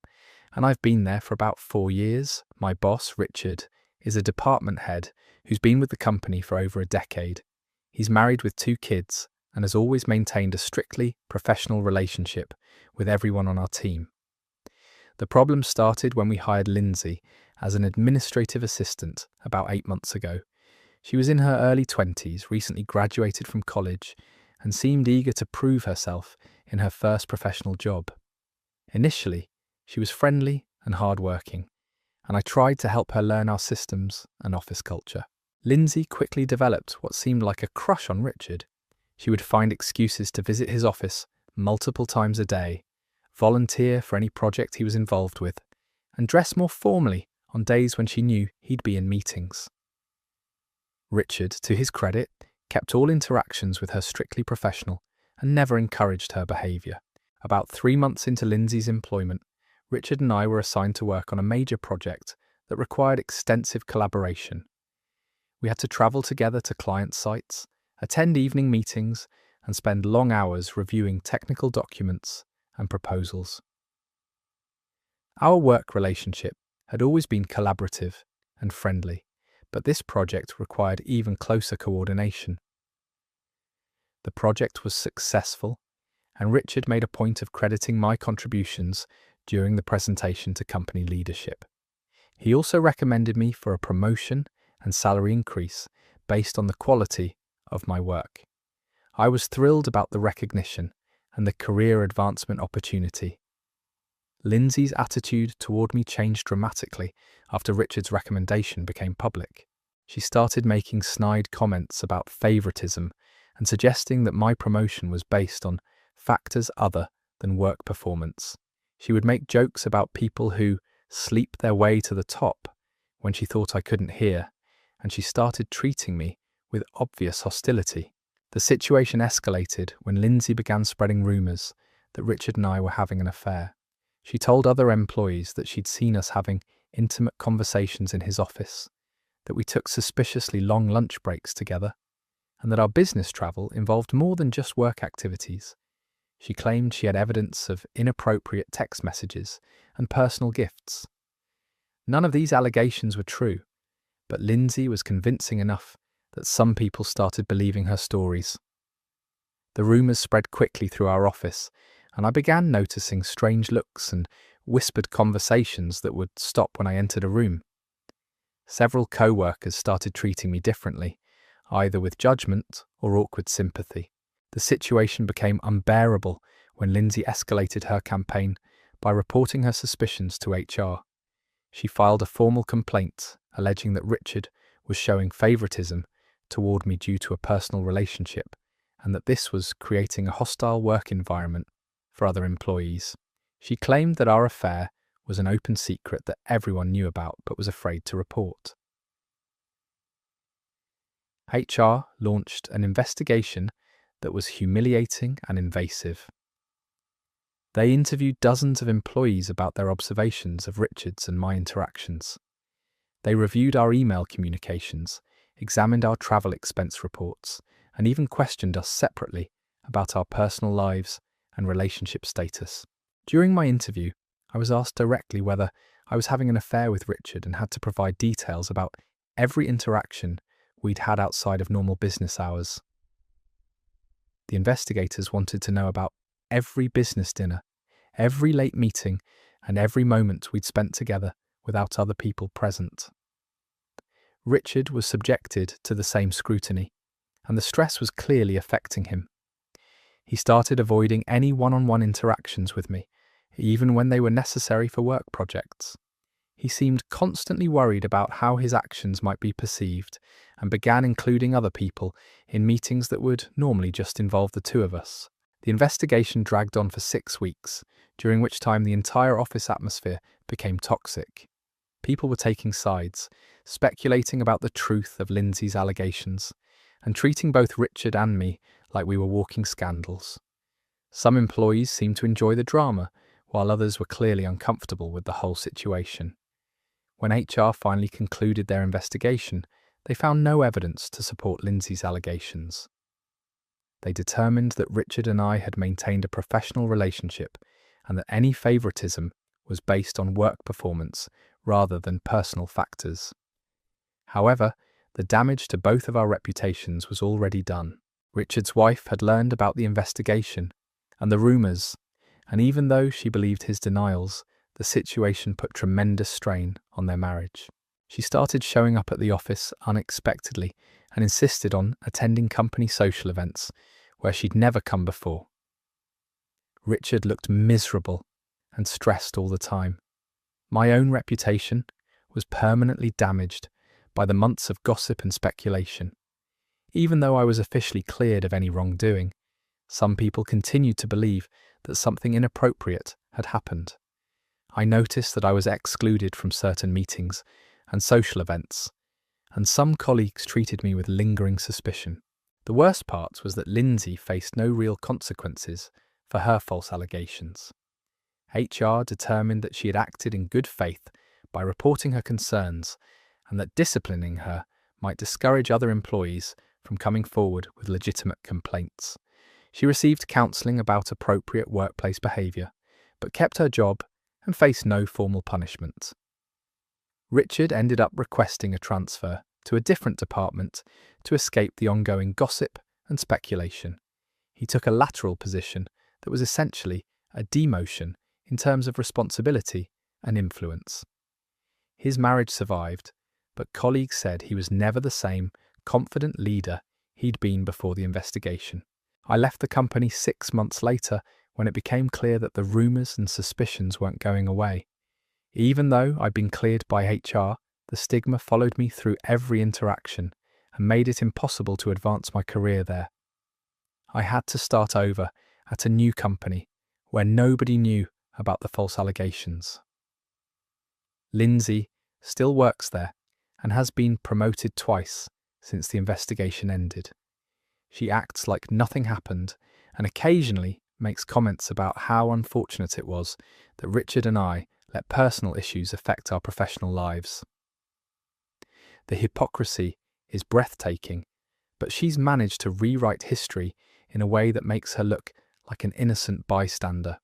and I've been there for about 4 years. My boss, Richard, is a department head who's been with the company for over a decade. He's married with 2 kids and has always maintained a strictly professional relationship with everyone on our team. The problem started when we hired Lindsay as an administrative assistant about 8 months ago. She was in her early 20s, recently graduated from college, and seemed eager to prove herself in her first professional job. Initially, she was friendly and hardworking, and I tried to help her learn our systems and office culture. Lindsay quickly developed what seemed like a crush on Richard. She would find excuses to visit his office multiple times a day, volunteer for any project he was involved with, and dress more formally on days when she knew he'd be in meetings. Richard, to his credit, kept all interactions with her strictly professional and never encouraged her behaviour. About 3 months into Lindsay's employment, Richard and I were assigned to work on a major project that required extensive collaboration. We had to travel together to client sites, attend evening meetings, and spend long hours reviewing technical documents and proposals. Our work relationship had always been collaborative and friendly, but this project required even closer coordination. The project was successful, and Richard made a point of crediting my contributions during the presentation to company leadership. He also recommended me for a promotion and salary increase based on the quality of my work. I was thrilled about the recognition and the career advancement opportunity. Lindsay's attitude toward me changed dramatically after Richard's recommendation became public. She started making snide comments about favoritism and suggesting that my promotion was based on factors other than work performance. She would make jokes about people who sleep their way to the top when she thought I couldn't hear, and she started treating me with obvious hostility. The situation escalated when Lindsay began spreading rumours that Richard and I were having an affair. She told other employees that she'd seen us having intimate conversations in his office, that we took suspiciously long lunch breaks together, and that our business travel involved more than just work activities. She claimed she had evidence of inappropriate text messages and personal gifts. None of these allegations were true, but Lindsay was convincing enough that some people started believing her stories. The rumours spread quickly through our office, and I began noticing strange looks and whispered conversations that would stop when I entered a room. Several co-workers started treating me differently, either with judgment or awkward sympathy. The situation became unbearable when Lindsay escalated her campaign by reporting her suspicions to HR. She filed a formal complaint alleging that Richard was showing favouritism toward me due to a personal relationship, and that this was creating a hostile work environment for other employees. She claimed that our affair was an open secret that everyone knew about but was afraid to report. HR launched an investigation that was humiliating and invasive. They interviewed dozens of employees about their observations of Richard's and my interactions. They reviewed our email communications, examined our travel expense reports, and even questioned us separately about our personal lives and relationship status. During my interview, I was asked directly whether I was having an affair with Richard and had to provide details about every interaction we'd had outside of normal business hours. The investigators wanted to know about every business dinner, every late meeting, and every moment we'd spent together without other people present. Richard was subjected to the same scrutiny, and the stress was clearly affecting him. He started avoiding any one-on-one interactions with me, even when they were necessary for work projects. He seemed constantly worried about how his actions might be perceived, and began including other people in meetings that would normally just involve the two of us. The investigation dragged on for 6 weeks, during which time the entire office atmosphere became toxic. People were taking sides, speculating about the truth of Lindsay's allegations, and treating both Richard and me like we were walking scandals. Some employees seemed to enjoy the drama, while others were clearly uncomfortable with the whole situation. When HR finally concluded their investigation, they found no evidence to support Lindsay's allegations. They determined that Richard and I had maintained a professional relationship and that any favouritism was based on work performance rather than personal factors. However, the damage to both of our reputations was already done. Richard's wife had learned about the investigation and the rumours, and even though she believed his denials, the situation put tremendous strain on their marriage. She started showing up at the office unexpectedly and insisted on attending company social events where she'd never come before. Richard looked miserable and stressed all the time. My own reputation was permanently damaged by the months of gossip and speculation. Even though I was officially cleared of any wrongdoing, some people continued to believe that something inappropriate had happened. I noticed that I was excluded from certain meetings and social events, and some colleagues treated me with lingering suspicion. The worst part was that Lindsay faced no real consequences for her false allegations. HR determined that she had acted in good faith by reporting her concerns and that disciplining her might discourage other employees from coming forward with legitimate complaints. She received counselling about appropriate workplace behaviour, but kept her job and faced no formal punishment. Richard ended up requesting a transfer to a different department to escape the ongoing gossip and speculation. He took a lateral position that was essentially a demotion in terms of responsibility and influence. His marriage survived, but colleagues said he was never the same confident leader he'd been before the investigation. I left the company 6 months later when it became clear that the rumours and suspicions weren't going away. Even though I'd been cleared by HR, the stigma followed me through every interaction and made it impossible to advance my career there. I had to start over at a new company where nobody knew about the false allegations. Lindsay still works there and has been promoted twice since the investigation ended. She acts like nothing happened and occasionally makes comments about how unfortunate it was that Richard and I let personal issues affect our professional lives. The hypocrisy is breathtaking, but she's managed to rewrite history in a way that makes her look like an innocent bystander.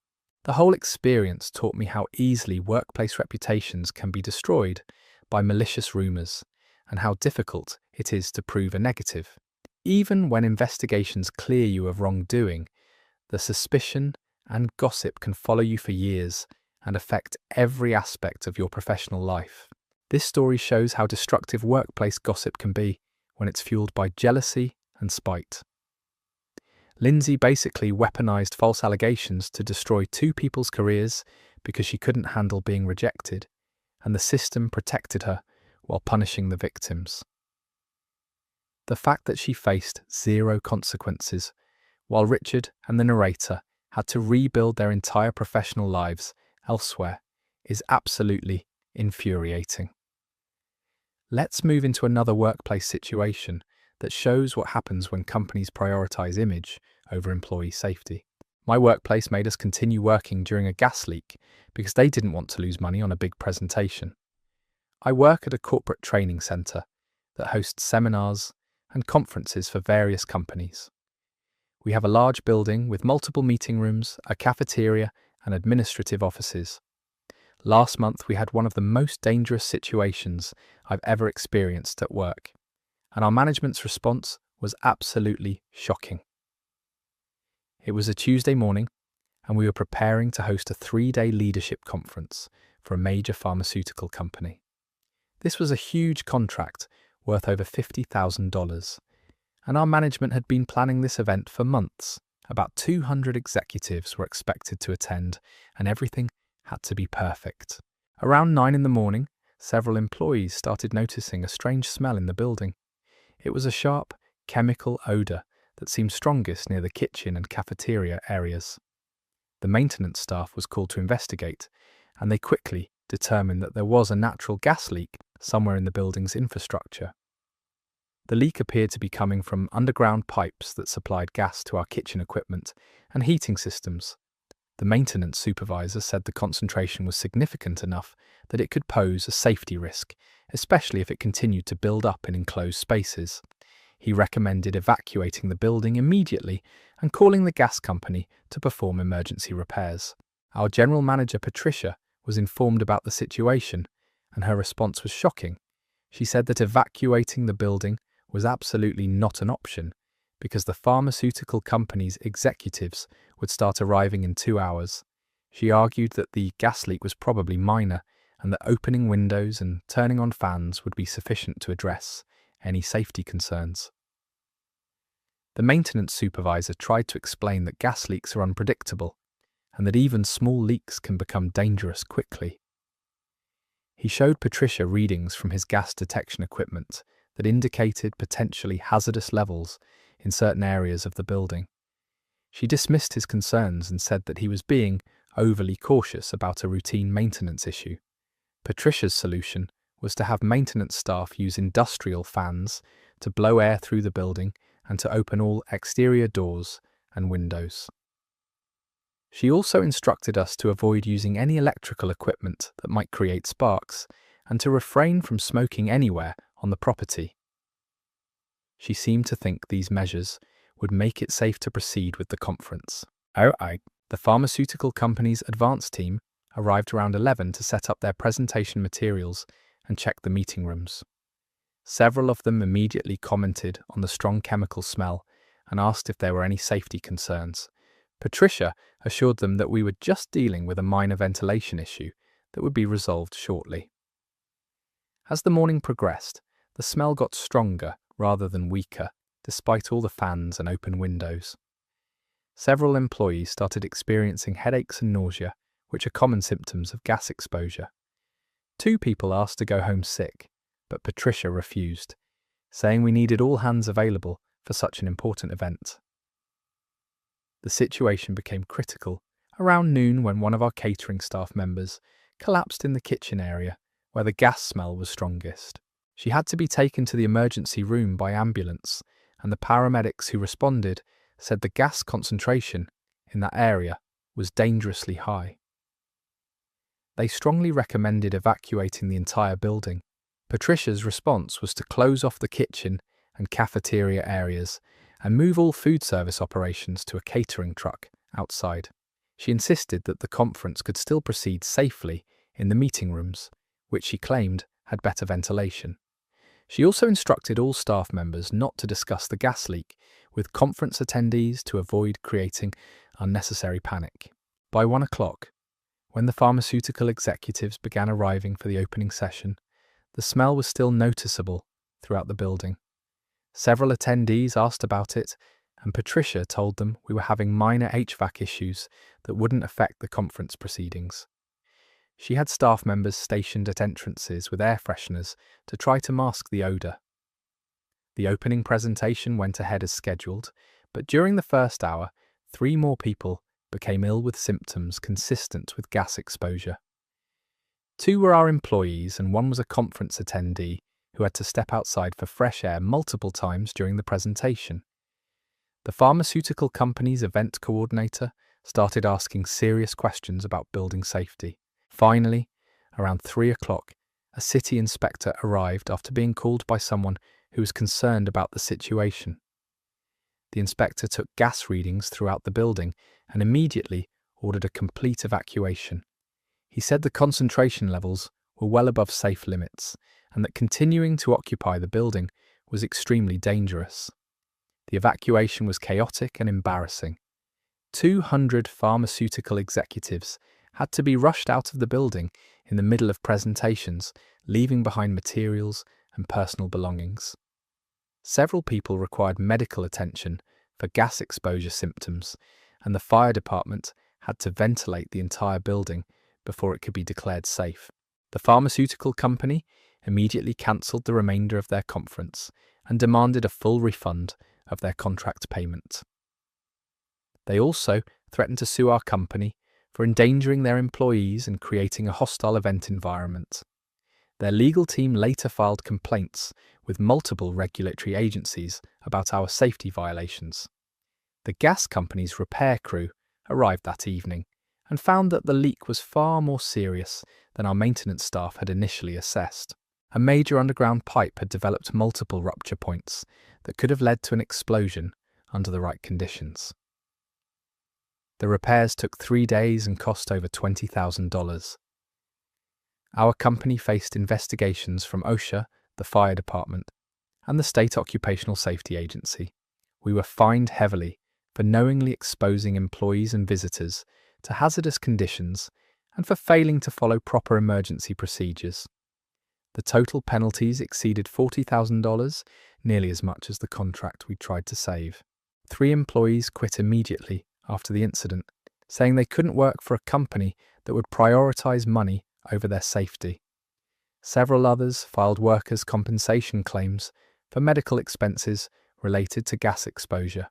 The whole experience taught me how easily workplace reputations can be destroyed by malicious rumours and how difficult it is to prove a negative. Even when investigations clear you of wrongdoing, the suspicion and gossip can follow you for years and affect every aspect of your professional life. This story shows how destructive workplace gossip can be when it's fueled by jealousy and spite. Lindsay basically weaponized false allegations to destroy 2 people's careers because she couldn't handle being rejected, and the system protected her while punishing the victims. The fact that she faced 0 consequences, while Richard and the narrator had to rebuild their entire professional lives elsewhere, is absolutely infuriating. Let's move into another workplace situation that shows what happens when companies prioritize image over employee safety. My workplace made us continue working during a gas leak because they didn't want to lose money on a big presentation. I work at a corporate training centre that hosts seminars and conferences for various companies. We have a large building with multiple meeting rooms, a cafeteria, and administrative offices. Last month we had one of the most dangerous situations I've ever experienced at work, and our management's response was absolutely shocking. It was a Tuesday morning, and we were preparing to host a 3-day leadership conference for a major pharmaceutical company. This was a huge contract worth over $50,000, and our management had been planning this event for months. About 200 executives were expected to attend, and everything had to be perfect. Around 9 in the morning, several employees started noticing a strange smell in the building. It was a sharp, chemical odour that seemed strongest near the kitchen and cafeteria areas. The maintenance staff was called to investigate, and they quickly determined that there was a natural gas leak somewhere in the building's infrastructure. The leak appeared to be coming from underground pipes that supplied gas to our kitchen equipment and heating systems. The maintenance supervisor said the concentration was significant enough that it could pose a safety risk, especially if it continued to build up in enclosed spaces. He recommended evacuating the building immediately and calling the gas company to perform emergency repairs. Our general manager, Patricia, was informed about the situation, and her response was shocking. She said that evacuating the building was absolutely not an option because the pharmaceutical company's executives would start arriving in 2 hours. She argued that the gas leak was probably minor and that opening windows and turning on fans would be sufficient to address any safety concerns. The maintenance supervisor tried to explain that gas leaks are unpredictable and that even small leaks can become dangerous quickly. He showed Patricia readings from his gas detection equipment that indicated potentially hazardous levels in certain areas of the building. She dismissed his concerns and said that he was being overly cautious about a routine maintenance issue. Patricia's solution was to have maintenance staff use industrial fans to blow air through the building and to open all exterior doors and windows. She also instructed us to avoid using any electrical equipment that might create sparks and to refrain from smoking anywhere on the property. She seemed to think these measures would make it safe to proceed with the conference. The pharmaceutical company's advance team arrived around 11 to set up their presentation materials and check the meeting rooms. Several of them immediately commented on the strong chemical smell and asked if there were any safety concerns. Patricia assured them that we were just dealing with a minor ventilation issue that would be resolved shortly. As the morning progressed, the smell got stronger rather than weaker, despite all the fans and open windows. Several employees started experiencing headaches and nausea, which are common symptoms of gas exposure. 2 people asked to go home sick, but Patricia refused, saying we needed all hands available for such an important event. The situation became critical around noon when one of our catering staff members collapsed in the kitchen area where the gas smell was strongest. She had to be taken to the emergency room by ambulance, and the paramedics who responded said the gas concentration in that area was dangerously high. They strongly recommended evacuating the entire building. Patricia's response was to close off the kitchen and cafeteria areas and move all food service operations to a catering truck outside. She insisted that the conference could still proceed safely in the meeting rooms, which she claimed had better ventilation. She also instructed all staff members not to discuss the gas leak with conference attendees to avoid creating unnecessary panic. By 1 o'clock, when the pharmaceutical executives began arriving for the opening session, the smell was still noticeable throughout the building. Several attendees asked about it, and Patricia told them we were having minor HVAC issues that wouldn't affect the conference proceedings. She had staff members stationed at entrances with air fresheners to try to mask the odour. The opening presentation went ahead as scheduled, but during the first hour, 3 more people became ill with symptoms consistent with gas exposure. 2 were our employees and 1 was a conference attendee who had to step outside for fresh air multiple times during the presentation. The pharmaceutical company's event coordinator started asking serious questions about building safety. Finally, around 3 o'clock, a city inspector arrived after being called by someone who was concerned about the situation. The inspector took gas readings throughout the building and immediately ordered a complete evacuation. He said the concentration levels were well above safe limits and that continuing to occupy the building was extremely dangerous. The evacuation was chaotic and embarrassing. 200 pharmaceutical executives had to be rushed out of the building in the middle of presentations, leaving behind materials and personal belongings. Several people required medical attention for gas exposure symptoms, and the fire department had to ventilate the entire building before it could be declared safe. The pharmaceutical company immediately cancelled the remainder of their conference and demanded a full refund of their contract payment. They also threatened to sue our company for endangering their employees and creating a hostile event environment. Their legal team later filed complaints with multiple regulatory agencies about our safety violations. The gas company's repair crew arrived that evening and found that the leak was far more serious than our maintenance staff had initially assessed. A major underground pipe had developed multiple rupture points that could have led to an explosion under the right conditions. The repairs took 3 days and cost over $20,000. Our company faced investigations from OSHA, the fire department, and the State Occupational Safety Agency. We were fined heavily for knowingly exposing employees and visitors to hazardous conditions and for failing to follow proper emergency procedures. The total penalties exceeded $40,000, nearly as much as the contract we tried to save. 3 employees quit immediately after the incident, saying they couldn't work for a company that would prioritize money over their safety. Several others filed workers' compensation claims for medical expenses related to gas exposure.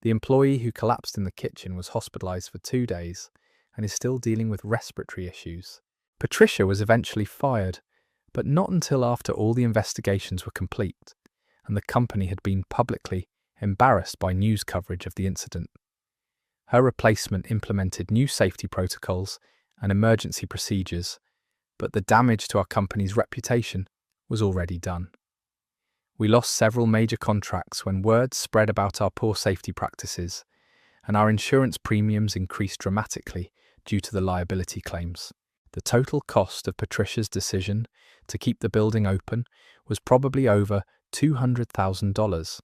The employee who collapsed in the kitchen was hospitalized for 2 days and is still dealing with respiratory issues. Patricia was eventually fired, but not until after all the investigations were complete and the company had been publicly embarrassed by news coverage of the incident. Her replacement implemented new safety protocols and emergency procedures, but the damage to our company's reputation was already done. We lost several major contracts when word spread about our poor safety practices, and our insurance premiums increased dramatically due to the liability claims. The total cost of Patricia's decision to keep the building open was probably over $200,000,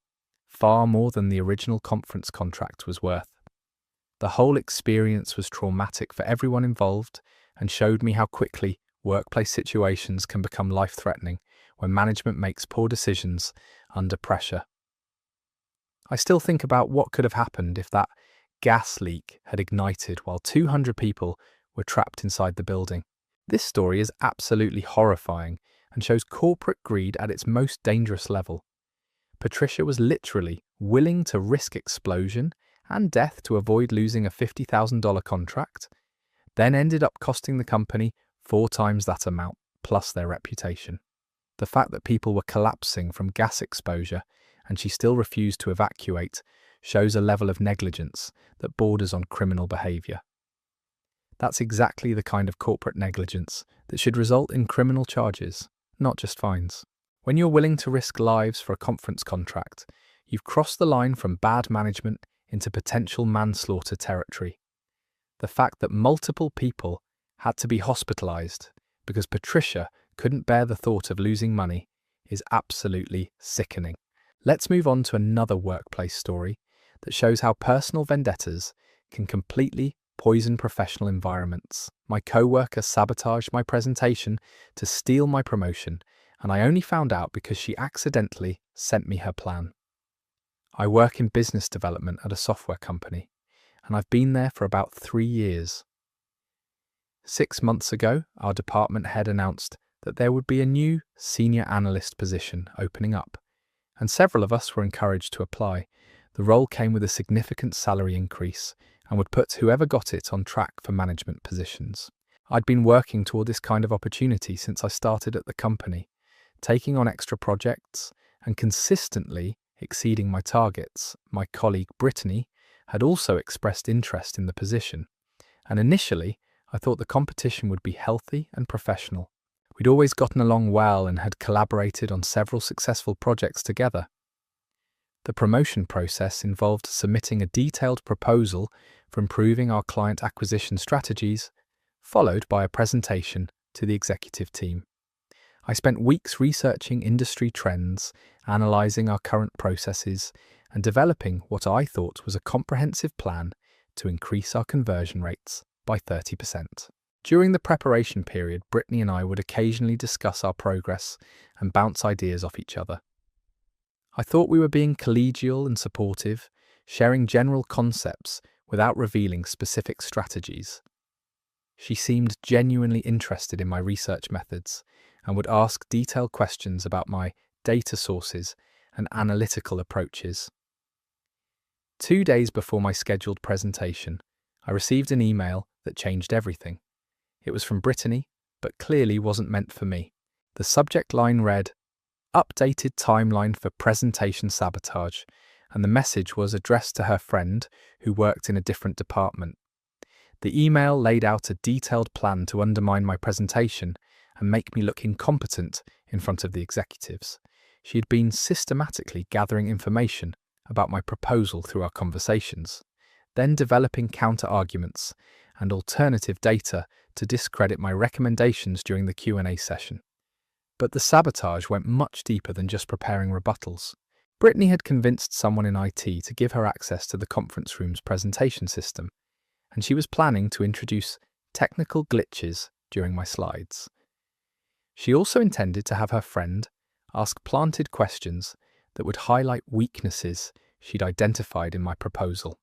far more than the original conference contract was worth. The whole experience was traumatic for everyone involved and showed me how quickly workplace situations can become life-threatening when management makes poor decisions under pressure. I still think about what could have happened if that gas leak had ignited while 200 people were trapped inside the building. This story is absolutely horrifying and shows corporate greed at its most dangerous level. Patricia was literally willing to risk explosion and death to avoid losing a $50,000 contract, then ended up costing the company 4 times that amount, plus their reputation. The fact that people were collapsing from gas exposure and she still refused to evacuate shows a level of negligence that borders on criminal behaviour. That's exactly the kind of corporate negligence that should result in criminal charges, not just fines. When you're willing to risk lives for a conference contract, you've crossed the line from bad management into potential manslaughter territory. The fact that multiple people had to be hospitalized because Patricia couldn't bear the thought of losing money is absolutely sickening. Let's move on to another workplace story that shows how personal vendettas can completely poison professional environments. My co-worker sabotaged my presentation to steal my promotion, and I only found out because she accidentally sent me her plan. I work in business development at a software company, and I've been there for about 3 years. 6 months ago, our department head announced that there would be a new senior analyst position opening up, and several of us were encouraged to apply. The role came with a significant salary increase and would put whoever got it on track for management positions. I'd been working toward this kind of opportunity since I started at the company, taking on extra projects and consistently exceeding my targets. My colleague Brittany had also expressed interest in the position, and initially I thought the competition would be healthy and professional. We'd always gotten along well and had collaborated on several successful projects together. The promotion process involved submitting a detailed proposal for improving our client acquisition strategies, followed by a presentation to the executive team. I spent weeks researching industry trends, analysing our current processes, and developing what I thought was a comprehensive plan to increase our conversion rates by 30%. During the preparation period, Brittany and I would occasionally discuss our progress and bounce ideas off each other. I thought we were being collegial and supportive, sharing general concepts without revealing specific strategies. She seemed genuinely interested in my research methods and would ask detailed questions about my data sources and analytical approaches. 2 days before my scheduled presentation, I received an email that changed everything. It was from Brittany, but clearly wasn't meant for me. The subject line read, "Updated timeline for presentation sabotage," and the message was addressed to her friend who worked in a different department. The email laid out a detailed plan to undermine my presentation and make me look incompetent in front of the executives. She had been systematically gathering information about my proposal through our conversations, then developing counter-arguments and alternative data to discredit my recommendations during the Q&A session. But the sabotage went much deeper than just preparing rebuttals. Brittany had convinced someone in IT to give her access to the conference room's presentation system, and she was planning to introduce technical glitches during my slides. She also intended to have her friend ask planted questions that would highlight weaknesses she'd identified in my proposal.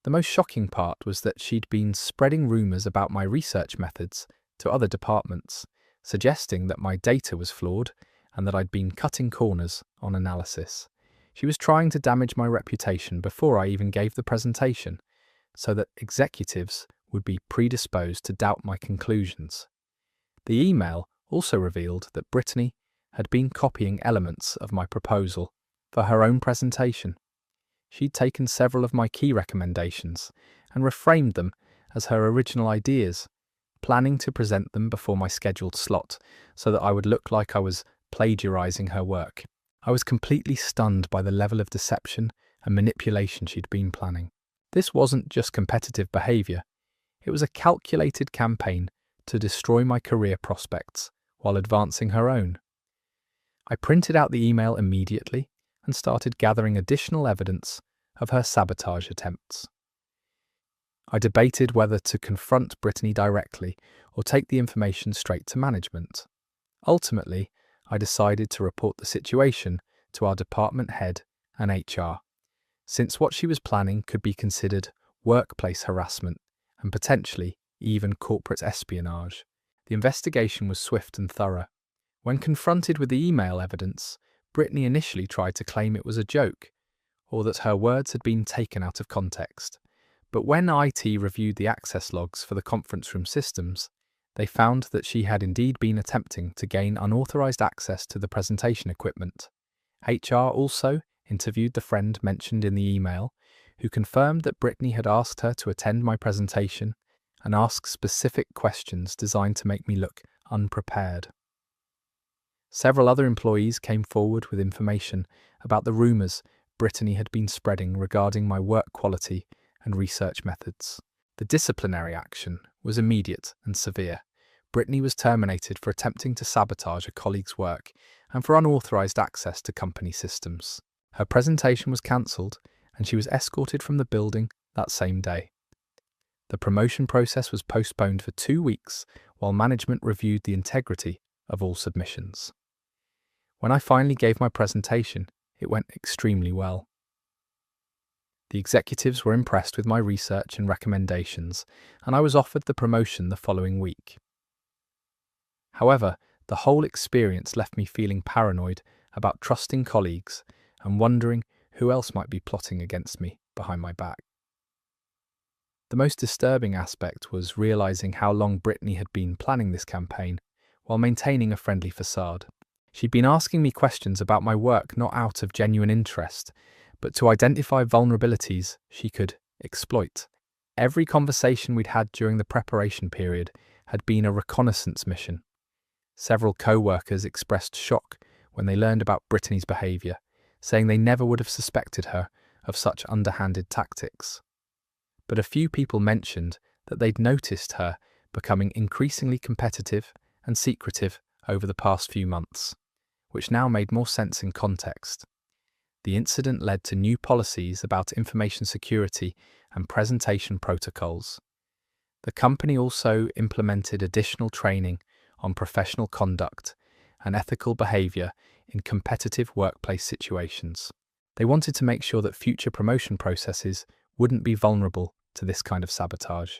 The most shocking part was that she'd been spreading rumours about my research methods to other departments, suggesting that my data was flawed and that I'd been cutting corners on analysis. She was trying to damage my reputation before I even gave the presentation, so that executives would be predisposed to doubt my conclusions. The email also revealed that Brittany had been copying elements of my proposal for her own presentation. She'd taken several of my key recommendations and reframed them as her original ideas, planning to present them before my scheduled slot so that I would look like I was plagiarizing her work. I was completely stunned by the level of deception and manipulation she'd been planning. This wasn't just competitive behavior, it was a calculated campaign to destroy my career prospects while advancing her own. I printed out the email immediately and started gathering additional evidence of her sabotage attempts. I debated whether to confront Brittany directly or take the information straight to management. Ultimately, I decided to report the situation to our department head and HR, since what she was planning could be considered workplace harassment and potentially even corporate espionage. The investigation was swift and thorough. When confronted with the email evidence, Brittany initially tried to claim it was a joke, or that her words had been taken out of context. But when IT reviewed the access logs for the conference room systems, they found that she had indeed been attempting to gain unauthorized access to the presentation equipment. HR also interviewed the friend mentioned in the email, who confirmed that Brittany had asked her to attend my presentation and ask specific questions designed to make me look unprepared. Several other employees came forward with information about the rumours Brittany had been spreading regarding my work quality and research methods. The disciplinary action was immediate and severe. Brittany was terminated for attempting to sabotage a colleague's work and for unauthorised access to company systems. Her presentation was cancelled and she was escorted from the building that same day. The promotion process was postponed for 2 weeks while management reviewed the integrity of all submissions. When I finally gave my presentation, it went extremely well. The executives were impressed with my research and recommendations, and I was offered the promotion the following week. However, the whole experience left me feeling paranoid about trusting colleagues and wondering who else might be plotting against me behind my back. The most disturbing aspect was realizing how long Brittany had been planning this campaign while maintaining a friendly facade. She'd been asking me questions about my work not out of genuine interest, but to identify vulnerabilities she could exploit. Every conversation we'd had during the preparation period had been a reconnaissance mission. Several co-workers expressed shock when they learned about Brittany's behaviour, saying they never would have suspected her of such underhanded tactics. But a few people mentioned that they'd noticed her becoming increasingly competitive and secretive over the past few months, which now made more sense in context. The incident led to new policies about information security and presentation protocols. The company also implemented additional training on professional conduct and ethical behaviour in competitive workplace situations. They wanted to make sure that future promotion processes wouldn't be vulnerable to this kind of sabotage.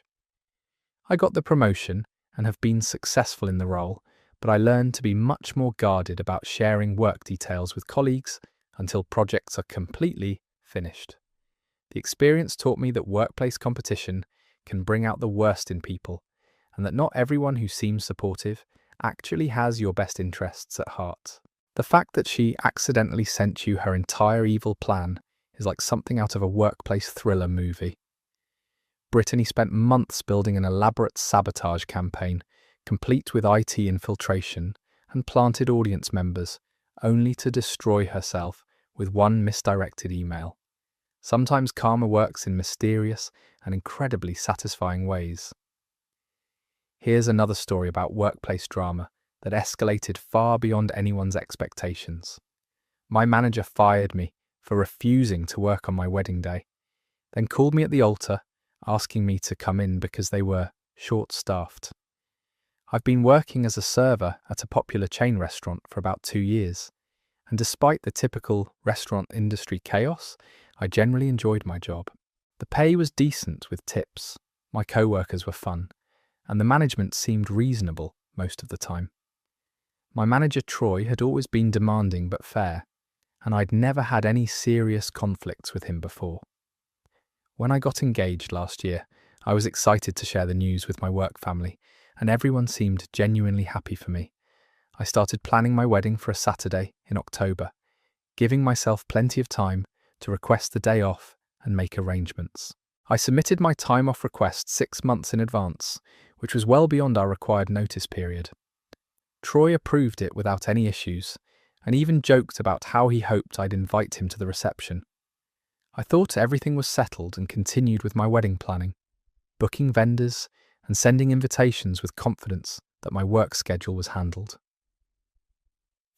I got the promotion and have been successful in the role, but I learned to be much more guarded about sharing work details with colleagues until projects are completely finished. The experience taught me that workplace competition can bring out the worst in people, and that not everyone who seems supportive actually has your best interests at heart. The fact that she accidentally sent you her entire evil plan is like something out of a workplace thriller movie. Brittany spent months building an elaborate sabotage campaign, complete with IT infiltration, and planted audience members, only to destroy herself with one misdirected email. Sometimes karma works in mysterious and incredibly satisfying ways. Here's another story about workplace drama that escalated far beyond anyone's expectations. My manager fired me for refusing to work on my wedding day, then called me at the altar, asking me to come in because they were short-staffed. I've been working as a server at a popular chain restaurant for about 2 years, and despite the typical restaurant industry chaos, I generally enjoyed my job. The pay was decent with tips, my co-workers were fun, and the management seemed reasonable most of the time. My manager Troy had always been demanding but fair, and I'd never had any serious conflicts with him before. When I got engaged last year, I was excited to share the news with my work family, and everyone seemed genuinely happy for me. I started planning my wedding for a Saturday in October, giving myself plenty of time to request the day off and make arrangements. I submitted my time off request 6 months in advance, which was well beyond our required notice period. Troy approved it without any issues, and even joked about how he hoped I'd invite him to the reception. I thought everything was settled and continued with my wedding planning, booking vendors and sending invitations with confidence that my work schedule was handled.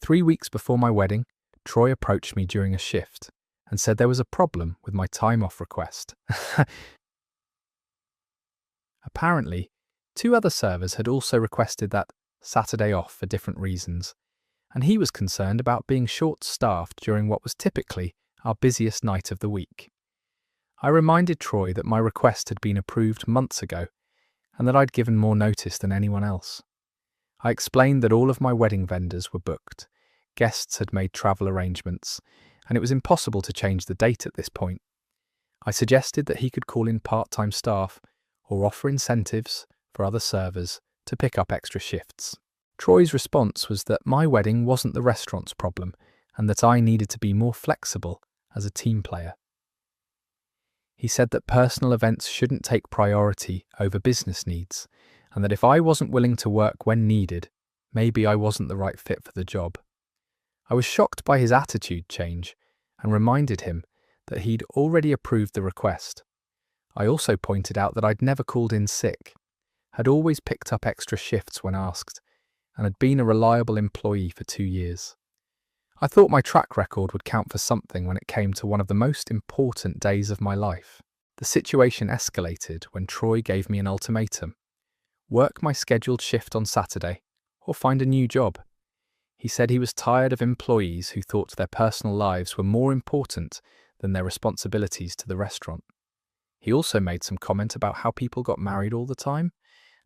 3 weeks before my wedding, Troy approached me during a shift and said there was a problem with my time off request. Apparently, 2 other servers had also requested that Saturday off for different reasons, and he was concerned about being short-staffed during what was typically our busiest night of the week. I reminded Troy that my request had been approved months ago and that I'd given more notice than anyone else. I explained that all of my wedding vendors were booked, guests had made travel arrangements, and it was impossible to change the date at this point. I suggested that he could call in part-time staff or offer incentives for other servers to pick up extra shifts. Troy's response was that my wedding wasn't the restaurant's problem and that I needed to be more flexible as a team player. He said that personal events shouldn't take priority over business needs, and that if I wasn't willing to work when needed, maybe I wasn't the right fit for the job. I was shocked by his attitude change and reminded him that he'd already approved the request. I also pointed out that I'd never called in sick, had always picked up extra shifts when asked, and had been a reliable employee for 2 years. I thought my track record would count for something when it came to one of the most important days of my life. The situation escalated when Troy gave me an ultimatum: work my scheduled shift on Saturday or find a new job. He said he was tired of employees who thought their personal lives were more important than their responsibilities to the restaurant. He also made some comment about how people got married all the time,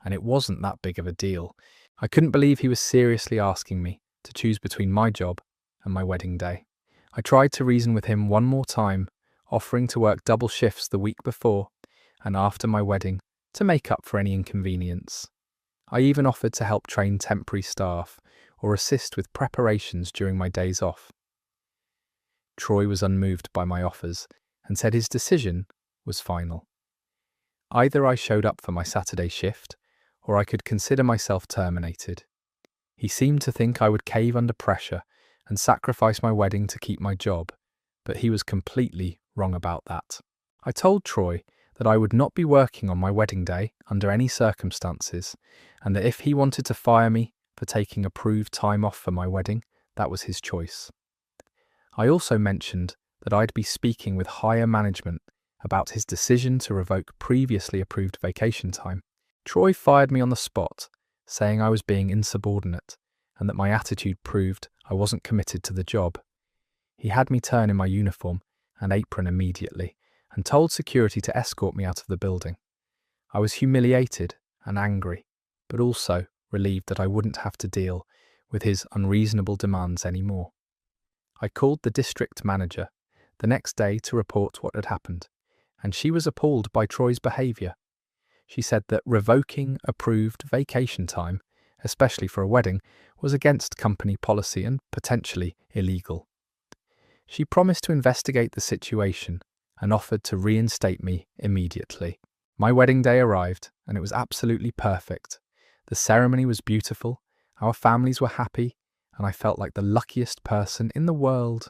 and it wasn't that big of a deal. I couldn't believe he was seriously asking me to choose between my job and my wedding day. I tried to reason with him one more time, offering to work double shifts the week before and after my wedding to make up for any inconvenience. I even offered to help train temporary staff or assist with preparations during my days off. Troy was unmoved by my offers and said his decision was final. Either I showed up for my Saturday shift, or I could consider myself terminated. He seemed to think I would cave under pressure and sacrifice my wedding to keep my job, but he was completely wrong about that. I told Troy that I would not be working on my wedding day under any circumstances, and that if he wanted to fire me for taking approved time off for my wedding, that was his choice. I also mentioned that I'd be speaking with higher management about his decision to revoke previously approved vacation time. Troy fired me on the spot, saying I was being insubordinate and that my attitude proved I wasn't committed to the job. He had me turn in my uniform and apron immediately and told security to escort me out of the building. I was humiliated and angry, but also relieved that I wouldn't have to deal with his unreasonable demands anymore. I called the district manager the next day to report what had happened, and she was appalled by Troy's behaviour. She said that revoking approved vacation time, especially for a wedding, was against company policy and potentially illegal. She promised to investigate the situation and offered to reinstate me immediately. My wedding day arrived, and it was absolutely perfect. The ceremony was beautiful, our families were happy, and I felt like the luckiest person in the world.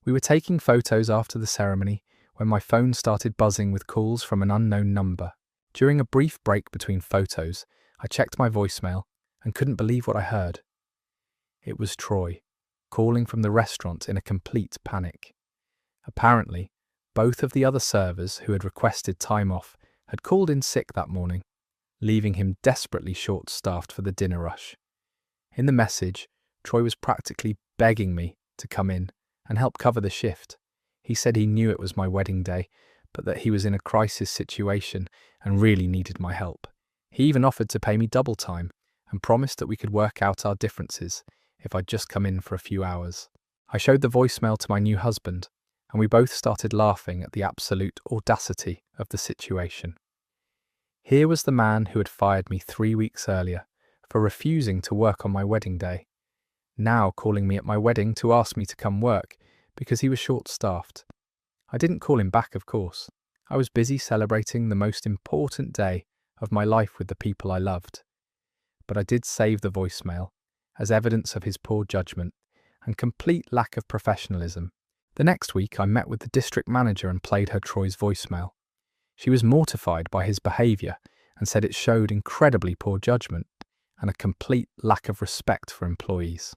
We were taking photos after the ceremony when my phone started buzzing with calls from an unknown number. During a brief break between photos, I checked my voicemail and couldn't believe what I heard. It was Troy, calling from the restaurant in a complete panic. Apparently, both of the other servers who had requested time off had called in sick that morning, leaving him desperately short-staffed for the dinner rush. In the message, Troy was practically begging me to come in and help cover the shift. He said he knew it was my wedding day, but that he was in a crisis situation and really needed my help. He even offered to pay me double time and promised that we could work out our differences if I'd just come in for a few hours. I showed the voicemail to my new husband, and we both started laughing at the absolute audacity of the situation. Here was the man who had fired me 3 weeks earlier for refusing to work on my wedding day, now calling me at my wedding to ask me to come work because he was short-staffed. I didn't call him back, of course. I was busy celebrating the most important day of my life with the people I loved. But I did save the voicemail as evidence of his poor judgment and complete lack of professionalism. The next week, I met with the district manager and played her Troy's voicemail. She was mortified by his behaviour and said it showed incredibly poor judgment and a complete lack of respect for employees.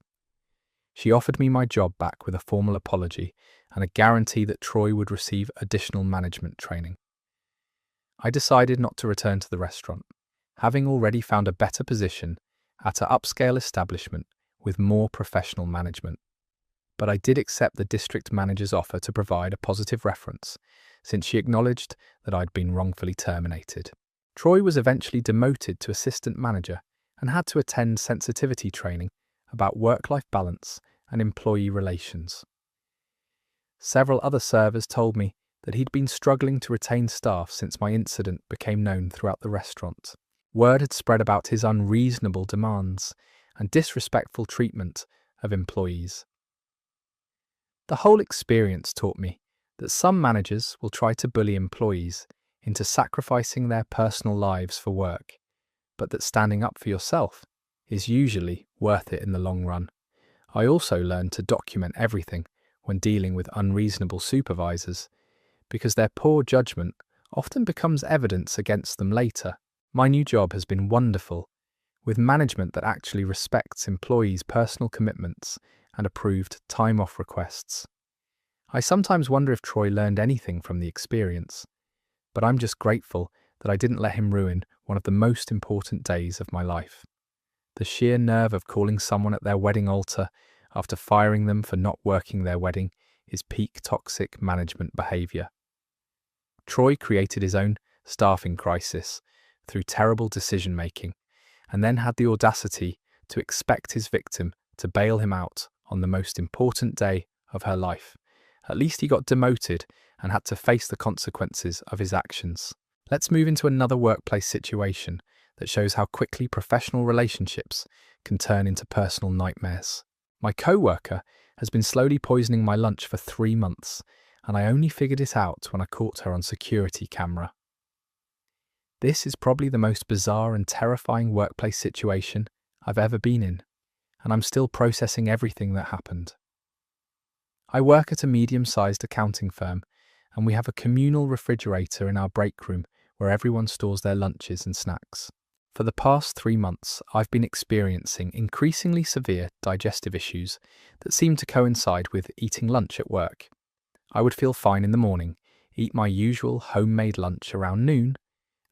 She offered me my job back with a formal apology and a guarantee that Troy would receive additional management training. I decided not to return to the restaurant, having already found a better position at an upscale establishment with more professional management. But I did accept the district manager's offer to provide a positive reference, since she acknowledged that I'd been wrongfully terminated. Troy was eventually demoted to assistant manager and had to attend sensitivity training about work-life balance and employee relations. Several other servers told me that he'd been struggling to retain staff since my incident became known throughout the restaurant. Word had spread about his unreasonable demands and disrespectful treatment of employees. The whole experience taught me that some managers will try to bully employees into sacrificing their personal lives for work, but that standing up for yourself is usually worth it in the long run. I also learned to document everything when dealing with unreasonable supervisors, because their poor judgment often becomes evidence against them later. My new job has been wonderful, with management that actually respects employees' personal commitments and approved time-off requests. I sometimes wonder if Troy learned anything from the experience, but I'm just grateful that I didn't let him ruin one of the most important days of my life. The sheer nerve of calling someone at their wedding altar after firing them for not working their wedding is peak toxic management behaviour. Troy created his own staffing crisis through terrible decision-making, and then had the audacity to expect his victim to bail him out on the most important day of her life. At least he got demoted and had to face the consequences of his actions. Let's move into another workplace situation that shows how quickly professional relationships can turn into personal nightmares. My co-worker has been slowly poisoning my lunch for 3 months, and I only figured it out when I caught her on security camera. This is probably the most bizarre and terrifying workplace situation I've ever been in, and I'm still processing everything that happened. I work at a medium-sized accounting firm, and we have a communal refrigerator in our break room where everyone stores their lunches and snacks. For the past 3 months, I've been experiencing increasingly severe digestive issues that seem to coincide with eating lunch at work. I would feel fine in the morning, eat my usual homemade lunch around noon,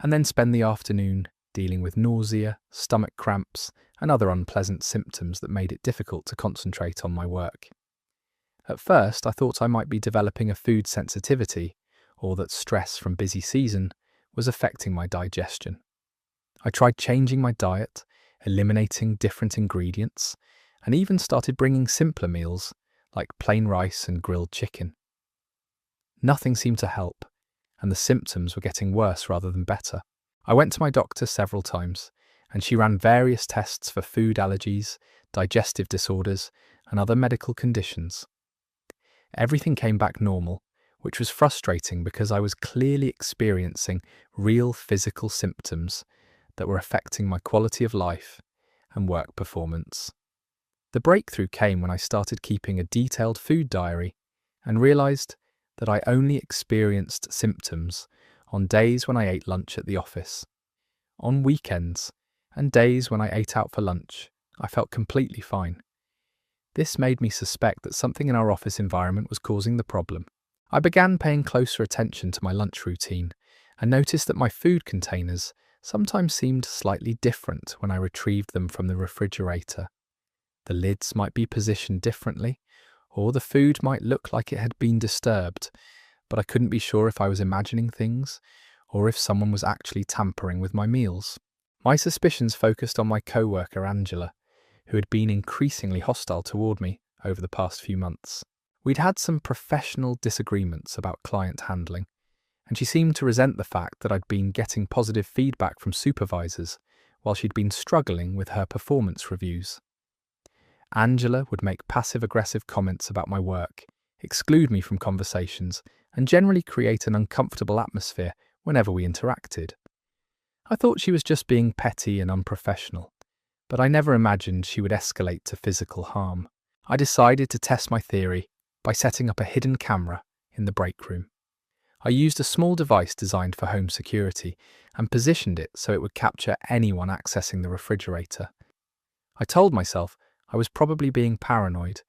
and then spend the afternoon dealing with nausea, stomach cramps, and other unpleasant symptoms that made it difficult to concentrate on my work. At first, I thought I might be developing a food sensitivity, or that stress from busy season was affecting my digestion. I tried changing my diet, eliminating different ingredients, and even started bringing simpler meals like plain rice and grilled chicken. Nothing seemed to help, and the symptoms were getting worse rather than better. I went to my doctor several times, and she ran various tests for food allergies, digestive disorders, and other medical conditions. Everything came back normal, which was frustrating because I was clearly experiencing real physical symptoms that were affecting my quality of life and work performance. The breakthrough came when I started keeping a detailed food diary and realised that I only experienced symptoms on days when I ate lunch at the office. On weekends and days when I ate out for lunch, I felt completely fine. This made me suspect that something in our office environment was causing the problem. I began paying closer attention to my lunch routine and noticed that my food containers sometimes seemed slightly different when I retrieved them from the refrigerator. The lids might be positioned differently, or the food might look like it had been disturbed, but I couldn't be sure if I was imagining things or if someone was actually tampering with my meals. My suspicions focused on my co-worker Angela, who had been increasingly hostile toward me over the past few months. We'd had some professional disagreements about client handling, and she seemed to resent the fact that I'd been getting positive feedback from supervisors while she'd been struggling with her performance reviews. Angela would make passive-aggressive comments about my work, exclude me from conversations, and generally create an uncomfortable atmosphere whenever we interacted. I thought she was just being petty and unprofessional, but I never imagined she would escalate to physical harm. I decided to test my theory by setting up a hidden camera in the break room. I used a small device designed for home security and positioned it so it would capture anyone accessing the refrigerator. I told myself I was probably being paranoid,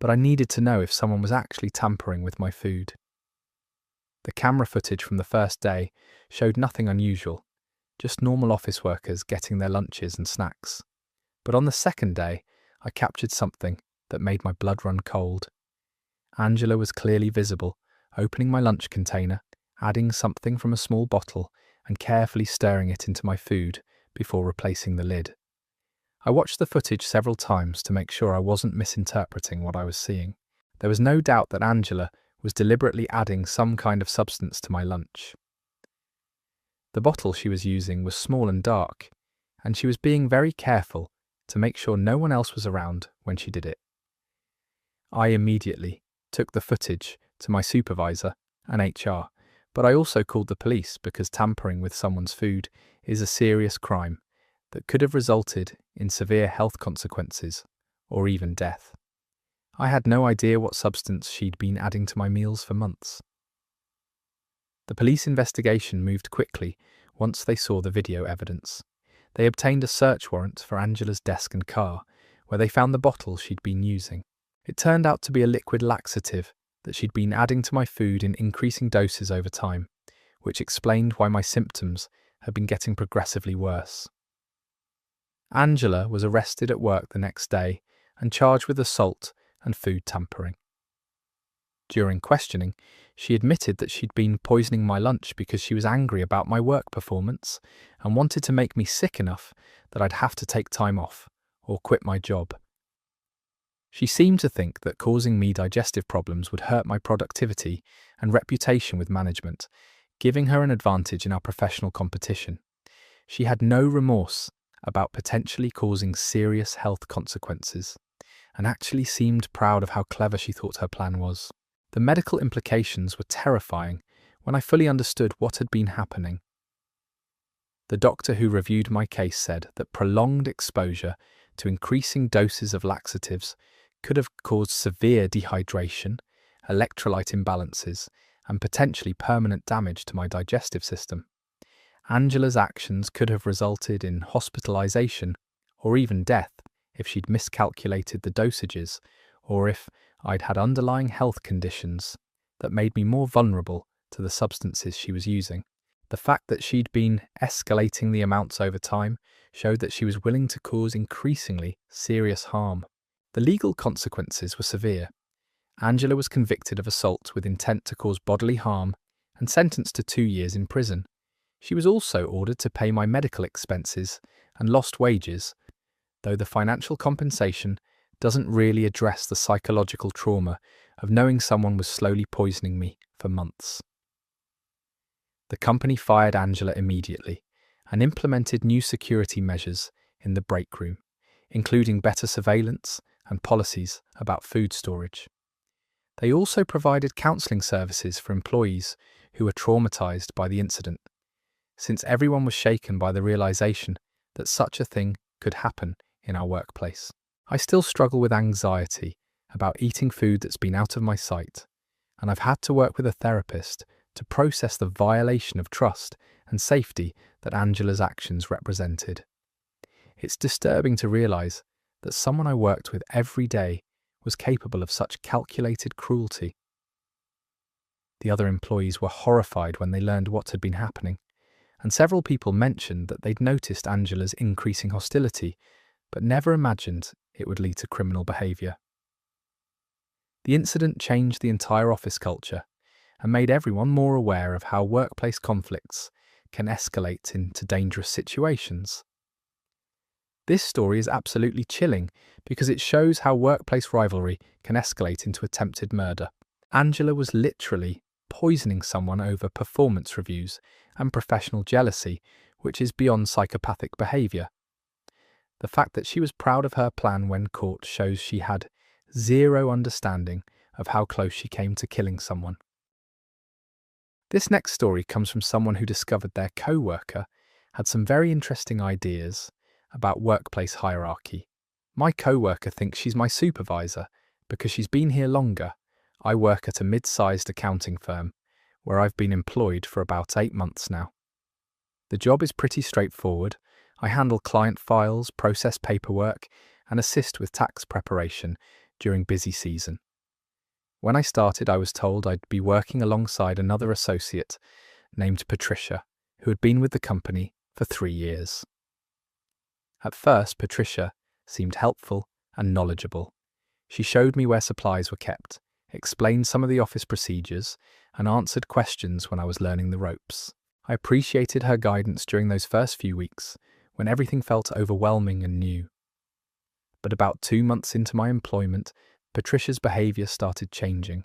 but I needed to know if someone was actually tampering with my food. The camera footage from the first day showed nothing unusual, just normal office workers getting their lunches and snacks. But on the second day, I captured something that made my blood run cold. Angela was clearly visible, opening my lunch container, adding something from a small bottle, and carefully stirring it into my food before replacing the lid. I watched the footage several times to make sure I wasn't misinterpreting what I was seeing. There was no doubt that Angela was deliberately adding some kind of substance to my lunch. The bottle she was using was small and dark, and she was being very careful to make sure no one else was around when she did it. I immediately took the footage to my supervisor and HR, but I also called the police because tampering with someone's food is a serious crime that could have resulted in severe health consequences or even death. I had no idea what substance she'd been adding to my meals for months. The police investigation moved quickly once they saw the video evidence. They obtained a search warrant for Angela's desk and car, where they found the bottle she'd been using. It turned out to be a liquid laxative that she'd been adding to my food in increasing doses over time, which explained why my symptoms had been getting progressively worse. Angela was arrested at work the next day and charged with assault and food tampering. During questioning, she admitted that she'd been poisoning my lunch because she was angry about my work performance and wanted to make me sick enough that I'd have to take time off or quit my job. She seemed to think that causing me digestive problems would hurt my productivity and reputation with management, giving her an advantage in our professional competition. She had no remorse about potentially causing serious health consequences, and actually seemed proud of how clever she thought her plan was. The medical implications were terrifying when I fully understood what had been happening. The doctor who reviewed my case said that prolonged exposure to increasing doses of laxatives could have caused severe dehydration, electrolyte imbalances, and potentially permanent damage to my digestive system. Angela's actions could have resulted in hospitalization or even death if she'd miscalculated the dosages, or if I'd had underlying health conditions that made me more vulnerable to the substances she was using. The fact that she'd been escalating the amounts over time showed that she was willing to cause increasingly serious harm. The legal consequences were severe. Angela was convicted of assault with intent to cause bodily harm and sentenced to 2 years in prison. She was also ordered to pay my medical expenses and lost wages, though the financial compensation doesn't really address the psychological trauma of knowing someone was slowly poisoning me for months. The company fired Angela immediately and implemented new security measures in the break room, including better surveillance and policies about food storage. They also provided counselling services for employees who were traumatised by the incident, since everyone was shaken by the realisation that such a thing could happen in our workplace. I still struggle with anxiety about eating food that's been out of my sight, and I've had to work with a therapist to process the violation of trust and safety that Angela's actions represented. It's disturbing to realise that someone I worked with every day was capable of such calculated cruelty. The other employees were horrified when they learned what had been happening, and several people mentioned that they'd noticed Angela's increasing hostility, but never imagined it would lead to criminal behaviour. The incident changed the entire office culture and made everyone more aware of how workplace conflicts can escalate into dangerous situations. This story is absolutely chilling because it shows how workplace rivalry can escalate into attempted murder. Angela was literally poisoning someone over performance reviews and professional jealousy, which is beyond psychopathic behaviour. The fact that she was proud of her plan when caught shows she had zero understanding of how close she came to killing someone. This next story comes from someone who discovered their co-worker had some very interesting ideas about workplace hierarchy. My co-worker thinks she's my supervisor because she's been here longer. I work at a mid-sized accounting firm where I've been employed for about 8 months now. The job is pretty straightforward. I handle client files, process paperwork, and assist with tax preparation during busy season. When I started, I was told I'd be working alongside another associate named Patricia, who had been with the company for 3 years. At first, Patricia seemed helpful and knowledgeable. She showed me where supplies were kept, explained some of the office procedures, and answered questions when I was learning the ropes. I appreciated her guidance during those first few weeks, when everything felt overwhelming and new. But about 2 months into my employment, Patricia's behaviour started changing.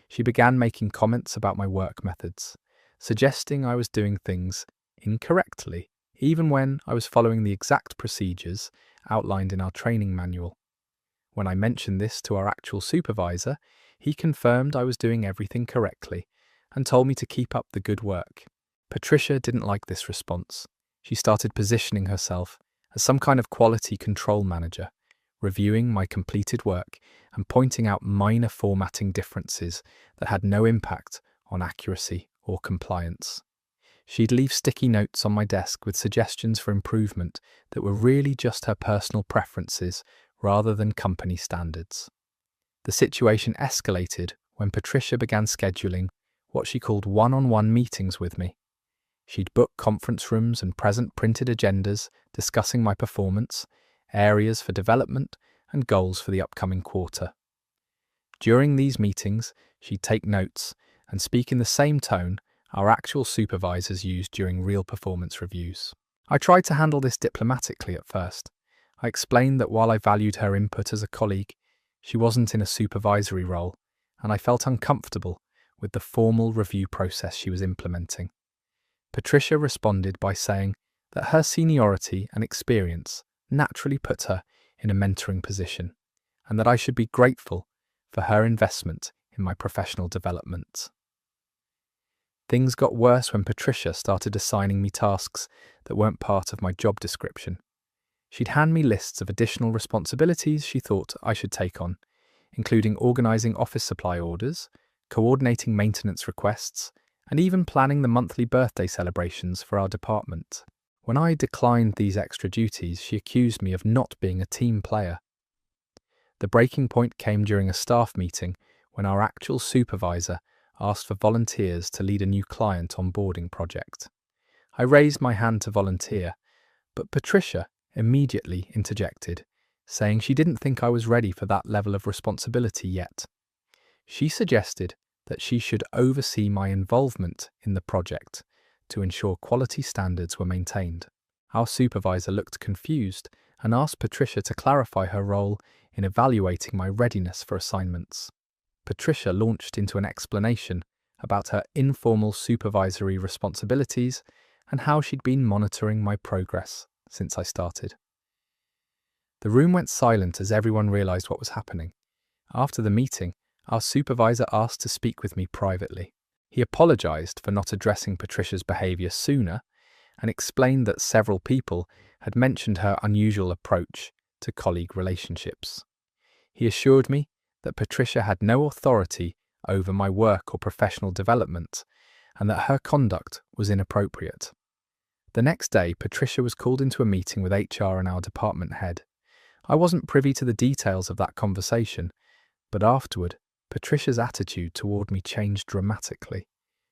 She began making comments about my work methods, suggesting I was doing things incorrectly, even when I was following the exact procedures outlined in our training manual. When I mentioned this to our actual supervisor, he confirmed I was doing everything correctly and told me to keep up the good work. Patricia didn't like this response. She started positioning herself as some kind of quality control manager, reviewing my completed work and pointing out minor formatting differences that had no impact on accuracy or compliance. She'd leave sticky notes on my desk with suggestions for improvement that were really just her personal preferences rather than company standards. The situation escalated when Patricia began scheduling what she called one-on-one meetings with me. She'd book conference rooms and present printed agendas discussing my performance, areas for development, and goals for the upcoming quarter. During these meetings, she'd take notes and speak in the same tone our actual supervisors used during real performance reviews. I tried to handle this diplomatically at first. I explained that while I valued her input as a colleague, she wasn't in a supervisory role, and I felt uncomfortable with the formal review process she was implementing. Patricia responded by saying that her seniority and experience naturally put her in a mentoring position, and that I should be grateful for her investment in my professional development. Things got worse when Patricia started assigning me tasks that weren't part of my job description. She'd hand me lists of additional responsibilities she thought I should take on, including organising office supply orders, coordinating maintenance requests, and even planning the monthly birthday celebrations for our department. When I declined these extra duties, she accused me of not being a team player. The breaking point came during a staff meeting when our actual supervisor asked for volunteers to lead a new client onboarding project. I raised my hand to volunteer, but Patricia immediately interjected, saying she didn't think I was ready for that level of responsibility yet. She suggested that she should oversee my involvement in the project to ensure quality standards were maintained. Our supervisor looked confused and asked Patricia to clarify her role in evaluating my readiness for assignments. Patricia launched into an explanation about her informal supervisory responsibilities and how she'd been monitoring my progress since I started. The room went silent as everyone realized what was happening. After the meeting, our supervisor asked to speak with me privately. He apologized for not addressing Patricia's behavior sooner and explained that several people had mentioned her unusual approach to colleague relationships. He assured me that Patricia had no authority over my work or professional development and that her conduct was inappropriate. The next day, Patricia was called into a meeting with HR and our department head. I wasn't privy to the details of that conversation, but afterward, Patricia's attitude toward me changed dramatically.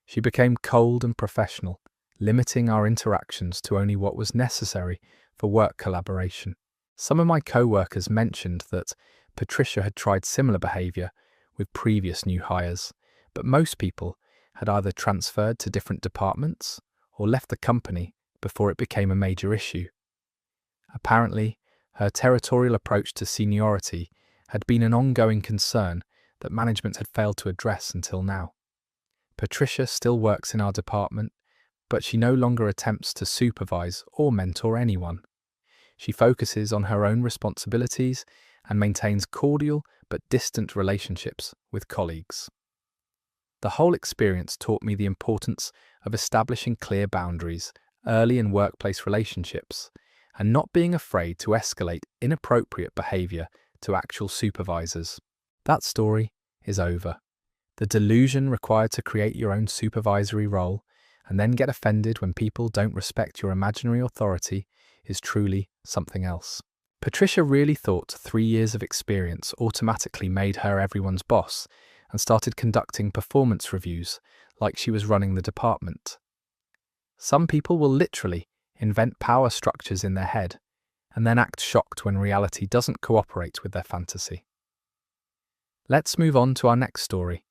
She became cold and professional, limiting our interactions to only what was necessary for work collaboration. Some of my co-workers mentioned that Patricia had tried similar behavior with previous new hires, but most people had either transferred to different departments or left the company before it became a major issue. Apparently, her territorial approach to seniority had been an ongoing concern that management had failed to address until now. Patricia still works in our department, but she no longer attempts to supervise or mentor anyone. She focuses on her own responsibilities and maintains cordial but distant relationships with colleagues. The whole experience taught me the importance of establishing clear boundaries early in workplace relationships and not being afraid to escalate inappropriate behavior to actual supervisors. That story is over. The delusion required to create your own supervisory role and then get offended when people don't respect your imaginary authority is truly something else. Patricia really thought 3 years of experience automatically made her everyone's boss and started conducting performance reviews like she was running the department. Some people will literally invent power structures in their head and then act shocked when reality doesn't cooperate with their fantasy. Let's move on to our next story,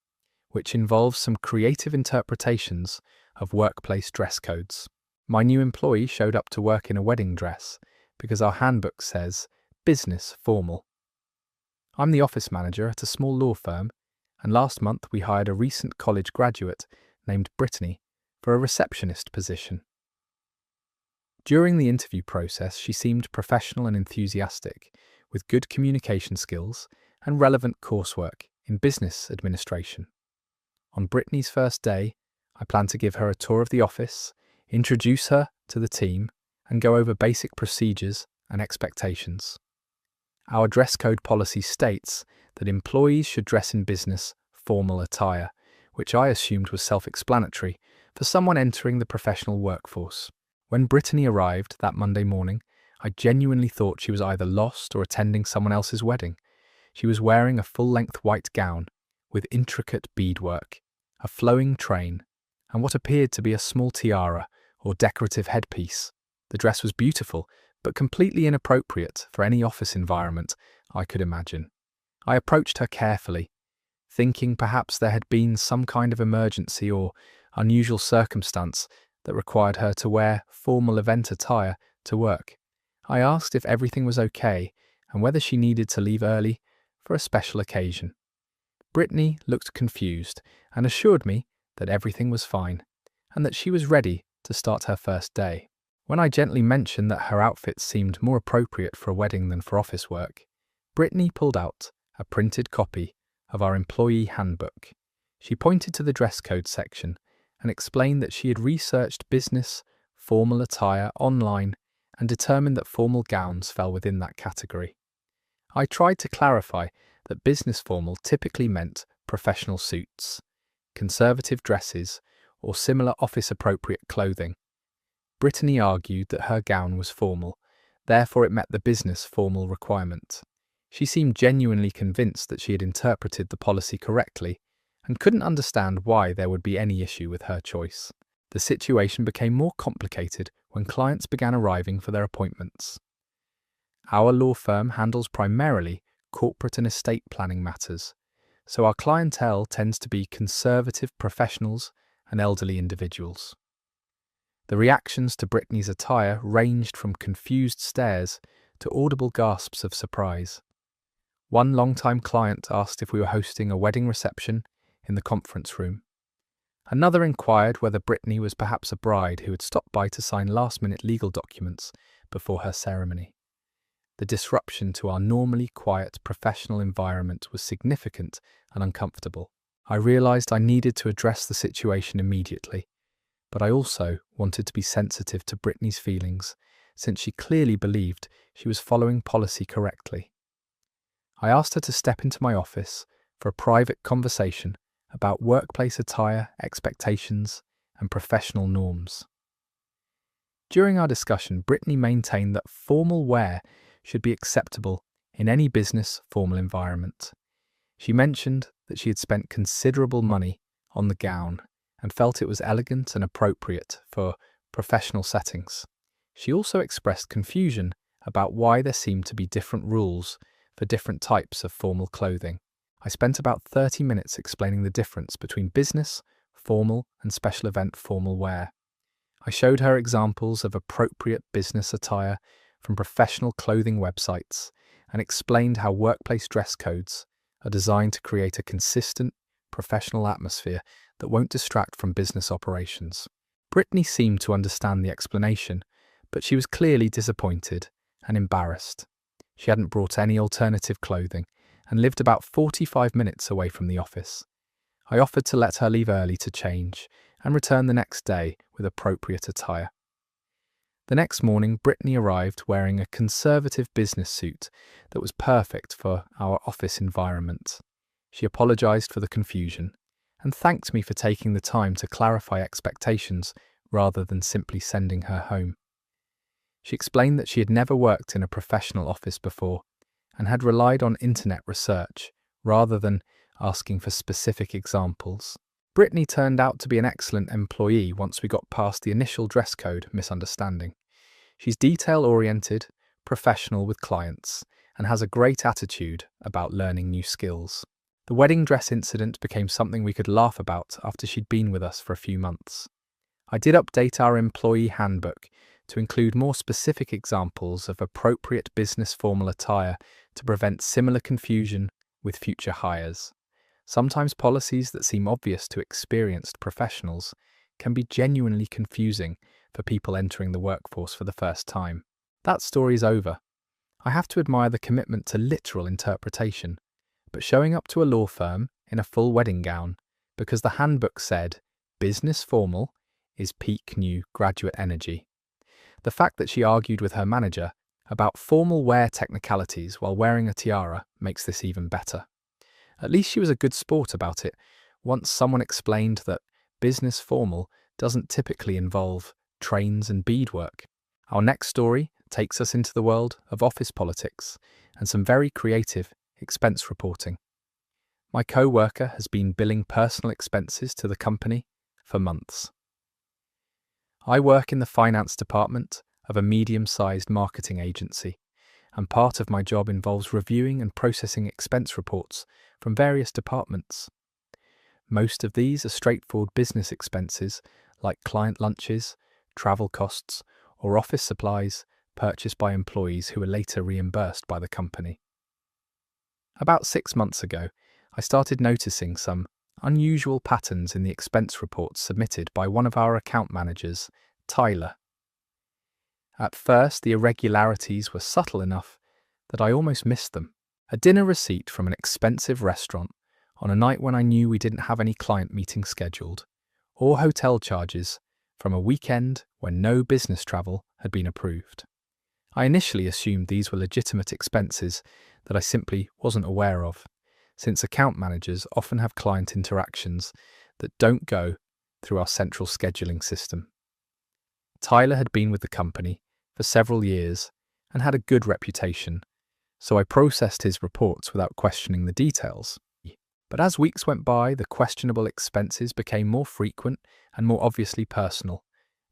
which involves some creative interpretations of workplace dress codes. My new employee showed up to work in a wedding dress because our handbook says business formal. I'm the office manager at a small law firm, and last month we hired a recent college graduate named Brittany for a receptionist position. During the interview process, she seemed professional and enthusiastic, with good communication skills and relevant coursework in business administration. On Brittany's first day, I plan to give her a tour of the office, introduce her to the team, and go over basic procedures and expectations. Our dress code policy states that employees should dress in business formal attire, which I assumed was self-explanatory for someone entering the professional workforce. When Brittany arrived that Monday morning, I genuinely thought she was either lost or attending someone else's wedding. She was wearing a full-length white gown with intricate beadwork, a flowing train, and what appeared to be a small tiara or decorative headpiece. The dress was beautiful, but completely inappropriate for any office environment I could imagine. I approached her carefully, thinking perhaps there had been some kind of emergency or unusual circumstance that required her to wear formal event attire to work. I asked if everything was okay and whether she needed to leave early for a special occasion. Brittany looked confused and assured me that everything was fine and that she was ready to start her first day. When I gently mentioned that her outfit seemed more appropriate for a wedding than for office work, Brittany pulled out a printed copy of our employee handbook. She pointed to the dress code section and explained that she had researched business formal attire online and determined that formal gowns fell within that category. I tried to clarify that business formal typically meant professional suits, conservative dresses, or similar office-appropriate clothing. Brittany argued that her gown was formal, therefore it met the business formal requirement. She seemed genuinely convinced that she had interpreted the policy correctly and couldn't understand why there would be any issue with her choice. The situation became more complicated when clients began arriving for their appointments. Our law firm handles primarily corporate and estate planning matters, so our clientele tends to be conservative professionals and elderly individuals. The reactions to Brittany's attire ranged from confused stares to audible gasps of surprise. One long-time client asked if we were hosting a wedding reception in the conference room. Another inquired whether Brittany was perhaps a bride who had stopped by to sign last-minute legal documents before her ceremony. The disruption to our normally quiet professional environment was significant and uncomfortable. I realized I needed to address the situation immediately, but I also wanted to be sensitive to Brittany's feelings, since she clearly believed she was following policy correctly. I asked her to step into my office for a private conversation about workplace attire, expectations, and professional norms. During our discussion, Brittany maintained that formal wear should be acceptable in any business formal environment. She mentioned that she had spent considerable money on the gown and felt it was elegant and appropriate for professional settings. She also expressed confusion about why there seemed to be different rules for different types of formal clothing. I spent about 30 minutes explaining the difference between business, formal, and special event formal wear. I showed her examples of appropriate business attire from professional clothing websites and explained how workplace dress codes are designed to create a consistent, professional atmosphere that won't distract from business operations. Brittany seemed to understand the explanation, but she was clearly disappointed and embarrassed. She hadn't brought any alternative clothing and lived about 45 minutes away from the office. I offered to let her leave early to change and return the next day with appropriate attire. The next morning, Brittany arrived wearing a conservative business suit that was perfect for our office environment. She apologized for the confusion and thanked me for taking the time to clarify expectations rather than simply sending her home. She explained that she had never worked in a professional office before and had relied on internet research rather than asking for specific examples. Brittany turned out to be an excellent employee once we got past the initial dress code misunderstanding. She's detail-oriented, professional with clients, and has a great attitude about learning new skills. The wedding dress incident became something we could laugh about after she'd been with us for a few months. I did update our employee handbook to include more specific examples of appropriate business formal attire to prevent similar confusion with future hires. Sometimes policies that seem obvious to experienced professionals can be genuinely confusing for people entering the workforce for the first time. That story's over. I have to admire the commitment to literal interpretation, but showing up to a law firm in a full wedding gown because the handbook said business formal is peak new graduate energy. The fact that she argued with her manager about formal wear technicalities while wearing a tiara makes this even better. At least she was a good sport about it once someone explained that business formal doesn't typically involve trains and beadwork. Our next story takes us into the world of office politics and some very creative expense reporting. My co-worker has been billing personal expenses to the company for months. I work in the finance department of a medium-sized marketing agency, and part of my job involves reviewing and processing expense reports from various departments. Most of these are straightforward business expenses like client lunches, travel costs, or office supplies purchased by employees who are later reimbursed by the company. About 6 months ago, I started noticing some unusual patterns in the expense reports submitted by one of our account managers, Tyler. At first, the irregularities were subtle enough that I almost missed them. A dinner receipt from an expensive restaurant on a night when I knew we didn't have any client meetings scheduled, or hotel charges from a weekend when no business travel had been approved. I initially assumed these were legitimate expenses that I simply wasn't aware of, since account managers often have client interactions that don't go through our central scheduling system. Tyler had been with the company for several years and had a good reputation, so I processed his reports without questioning the details. But as weeks went by, the questionable expenses became more frequent and more obviously personal.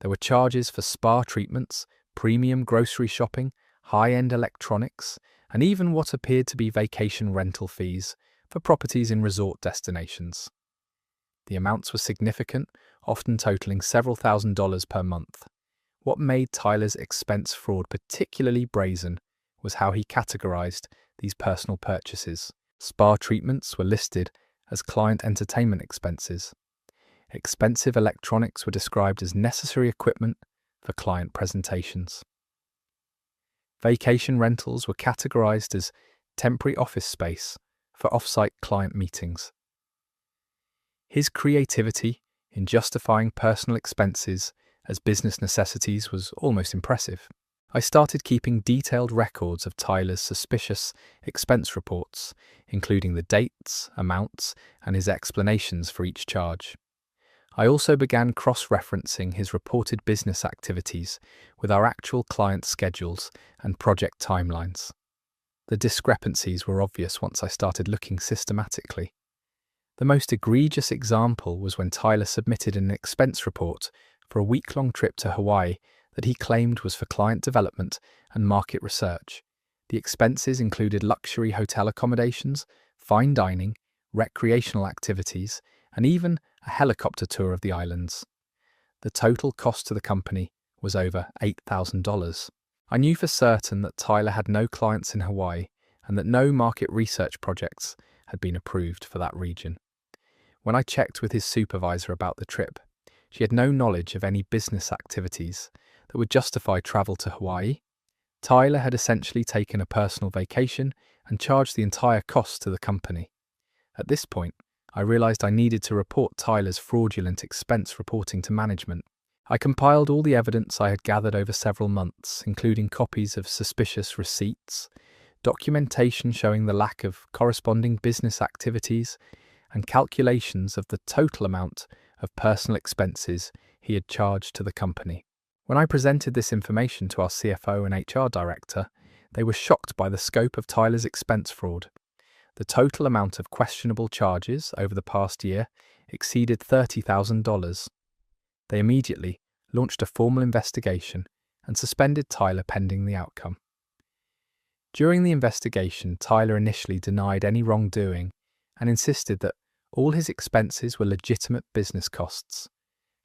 There were charges for spa treatments, premium grocery shopping, high-end electronics, and even what appeared to be vacation rental fees for properties in resort destinations. The amounts were significant, often totaling several $1,000s per month. What made Tyler's expense fraud particularly brazen was how he categorized these personal purchases. Spa treatments were listed as client entertainment expenses. Expensive electronics were described as necessary equipment for client presentations. Vacation rentals were categorized as temporary office space for off-site client meetings. His creativity in justifying personal expenses as business necessities was almost impressive. I started keeping detailed records of Tyler's suspicious expense reports, including the dates, amounts, and his explanations for each charge. I also began cross-referencing his reported business activities with our actual client schedules and project timelines. The discrepancies were obvious once I started looking systematically. The most egregious example was when Tyler submitted an expense report for a week-long trip to Hawaii that he claimed was for client development and market research. The expenses included luxury hotel accommodations, fine dining, recreational activities, and even a helicopter tour of the islands. The total cost to the company was over $8,000. I knew for certain that Tyler had no clients in Hawaii and that no market research projects had been approved for that region. When I checked with his supervisor about the trip, she had no knowledge of any business activities that would justify travel to Hawaii. Tyler had essentially taken a personal vacation and charged the entire cost to the company. At this point, I realized I needed to report Tyler's fraudulent expense reporting to management. I compiled all the evidence I had gathered over several months, including copies of suspicious receipts, documentation showing the lack of corresponding business activities, and calculations of the total amount of personal expenses he had charged to the company. When I presented this information to our CFO and HR director, they were shocked by the scope of Tyler's expense fraud. The total amount of questionable charges over the past year exceeded $30,000. They immediately launched a formal investigation and suspended Tyler pending the outcome. During the investigation, Tyler initially denied any wrongdoing and insisted that all his expenses were legitimate business costs.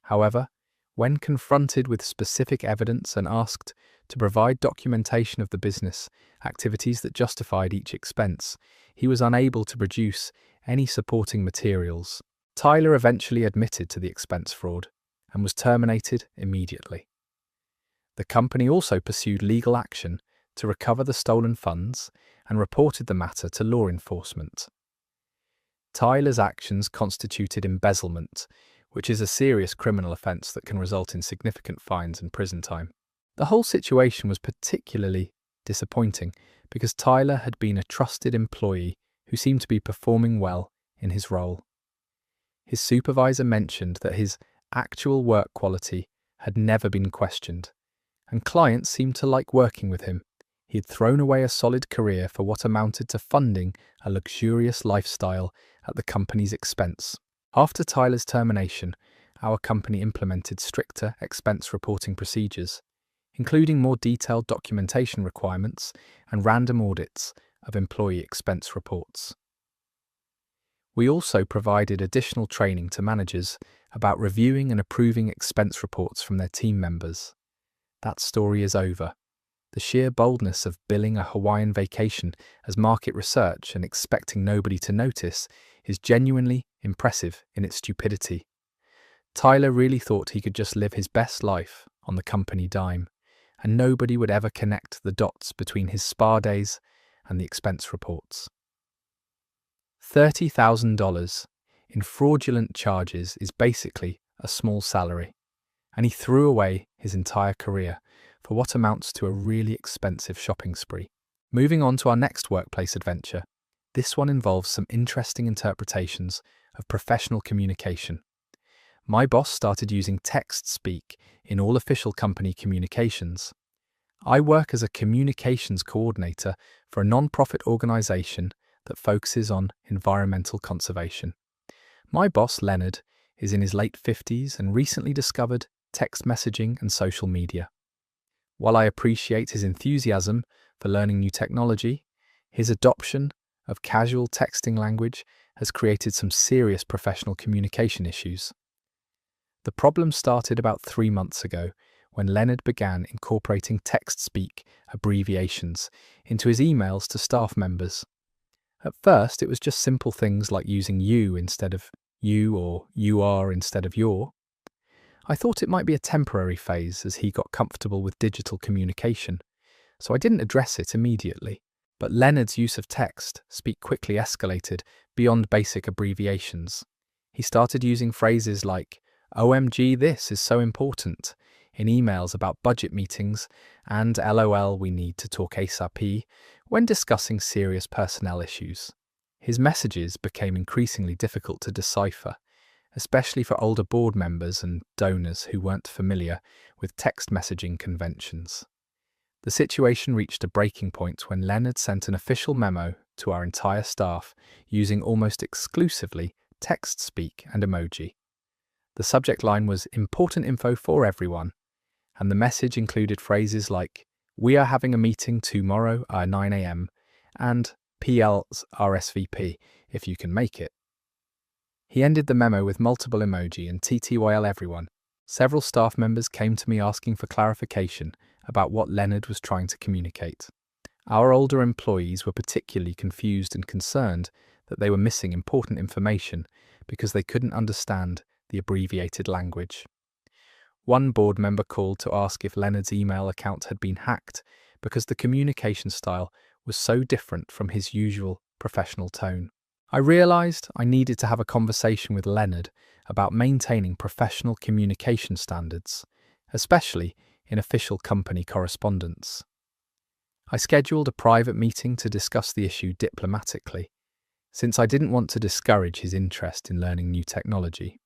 However, when confronted with specific evidence and asked to provide documentation of the business activities that justified each expense, he was unable to produce any supporting materials. Tyler eventually admitted to the expense fraud and was terminated immediately. The company also pursued legal action to recover the stolen funds and reported the matter to law enforcement. Tyler's actions constituted embezzlement, which is a serious criminal offence that can result in significant fines and prison time. The whole situation was particularly disappointing because Tyler had been a trusted employee who seemed to be performing well in his role. His supervisor mentioned that his actual work quality had never been questioned, and clients seemed to like working with him. He had thrown away a solid career for what amounted to funding a luxurious lifestyle at the company's expense. After Tyler's termination, our company implemented stricter expense reporting procedures, including more detailed documentation requirements and random audits of employee expense reports. We also provided additional training to managers about reviewing and approving expense reports from their team members. That story is over. The sheer boldness of billing a Hawaiian vacation as market research and expecting nobody to notice is genuinely impressive in its stupidity. Tyler really thought he could just live his best life on the company dime, and nobody would ever connect the dots between his spa days and the expense reports. $30,000 in fraudulent charges is basically a small salary, and he threw away his entire career for what amounts to a really expensive shopping spree. Moving on to our next workplace adventure, this one involves some interesting interpretations of professional communication. My boss started using text-speak in all official company communications. I work as a communications coordinator for a non-profit organization that focuses on environmental conservation. My boss, Leonard, is in his late 50s and recently discovered text messaging and social media. While I appreciate his enthusiasm for learning new technology, his adoption of casual texting language has created some serious professional communication issues. The problem started about 3 months ago when Leonard began incorporating text-speak abbreviations into his emails to staff members. At first, it was just simple things like using you instead of you or you are instead of your. I thought it might be a temporary phase as he got comfortable with digital communication, so I didn't address it immediately. But Leonard's use of text-speak quickly escalated beyond basic abbreviations. He started using phrases like, OMG, this is so important, in emails about budget meetings, and LOL, we need to talk ASAP, when discussing serious personnel issues. His messages became increasingly difficult to decipher, especially for older board members and donors who weren't familiar with text messaging conventions. The situation reached a breaking point when Leonard sent an official memo to our entire staff using almost exclusively text-speak and emoji. The subject line was important info for everyone, and the message included phrases like, we are having a meeting tomorrow at 9 a.m. and PL's RSVP if you can make it. He ended the memo with multiple emoji and TTYL everyone. Several staff members came to me asking for clarification about what Leonard was trying to communicate. Our older employees were particularly confused and concerned that they were missing important information because they couldn't understand the abbreviated language. One board member called to ask if Leonard's email account had been hacked because the communication style was so different from his usual professional tone. I realized I needed to have a conversation with Leonard about maintaining professional communication standards, especially in official company correspondence. I scheduled a private meeting to discuss the issue diplomatically, since I didn't want to discourage his interest in learning new technology.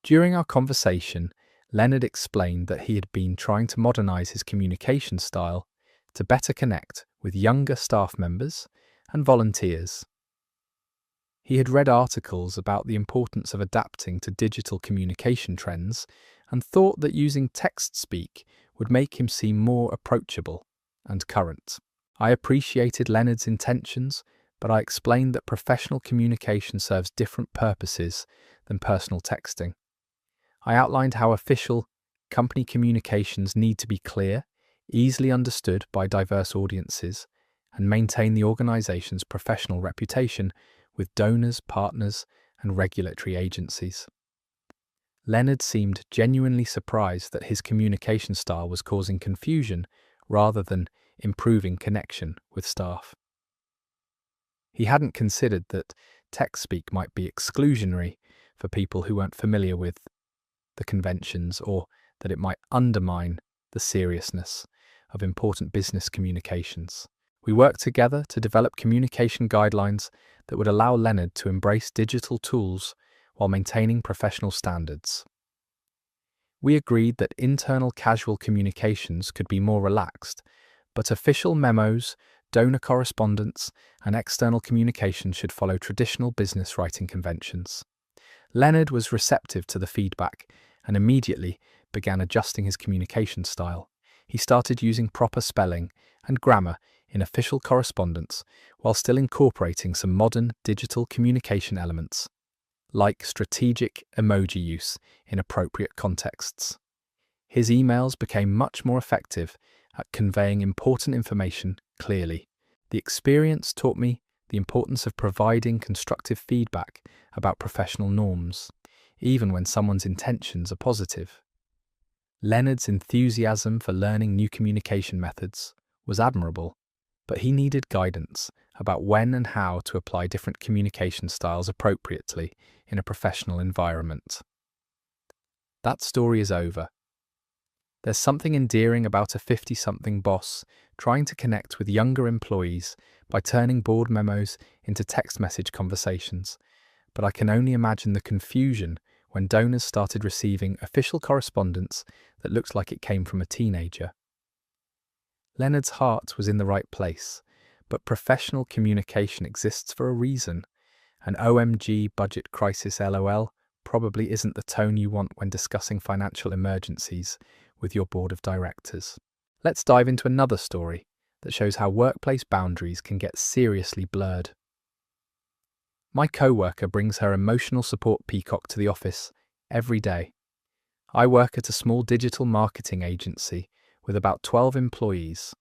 During our conversation, Leonard explained that he had been trying to modernize his communication style to better connect with younger staff members and volunteers. He had read articles about the importance of adapting to digital communication trends and thought that using text-speak would make him seem more approachable and current. I appreciated Leonard's intentions, but I explained that professional communication serves different purposes than personal texting. I outlined how official company communications need to be clear, easily understood by diverse audiences, and maintain the organization's professional reputation with donors, partners, and regulatory agencies. Leonard seemed genuinely surprised that his communication style was causing confusion rather than improving connection with staff. He hadn't considered that text-speak might be exclusionary for people who weren't familiar with the conventions, or that it might undermine the seriousness of important business communications. We worked together to develop communication guidelines that would allow Leonard to embrace digital tools while maintaining professional standards. We agreed that internal casual communications could be more relaxed, but official memos, donor correspondence, and external communication should follow traditional business writing conventions. Leonard was receptive to the feedback and immediately began adjusting his communication style. He started using proper spelling and grammar in official correspondence while still incorporating some modern digital communication elements, like strategic emoji use in appropriate contexts. His emails became much more effective at conveying important information clearly. The experience taught me the importance of providing constructive feedback about professional norms, even when someone's intentions are positive. Leonard's enthusiasm for learning new communication methods was admirable, but he needed guidance about when and how to apply different communication styles appropriately in a professional environment. That story is over. There's something endearing about a 50-something boss trying to connect with younger employees by turning board memos into text message conversations, but I can only imagine the confusion when donors started receiving official correspondence that looked like it came from a teenager. Leonard's heart was in the right place, but professional communication exists for a reason. An OMG budget crisis LOL probably isn't the tone you want when discussing financial emergencies with your board of directors. Let's dive into another story that shows how workplace boundaries can get seriously blurred. My co-worker brings her emotional support peacock to the office every day. I work at a small digital marketing agency with about 12 employees.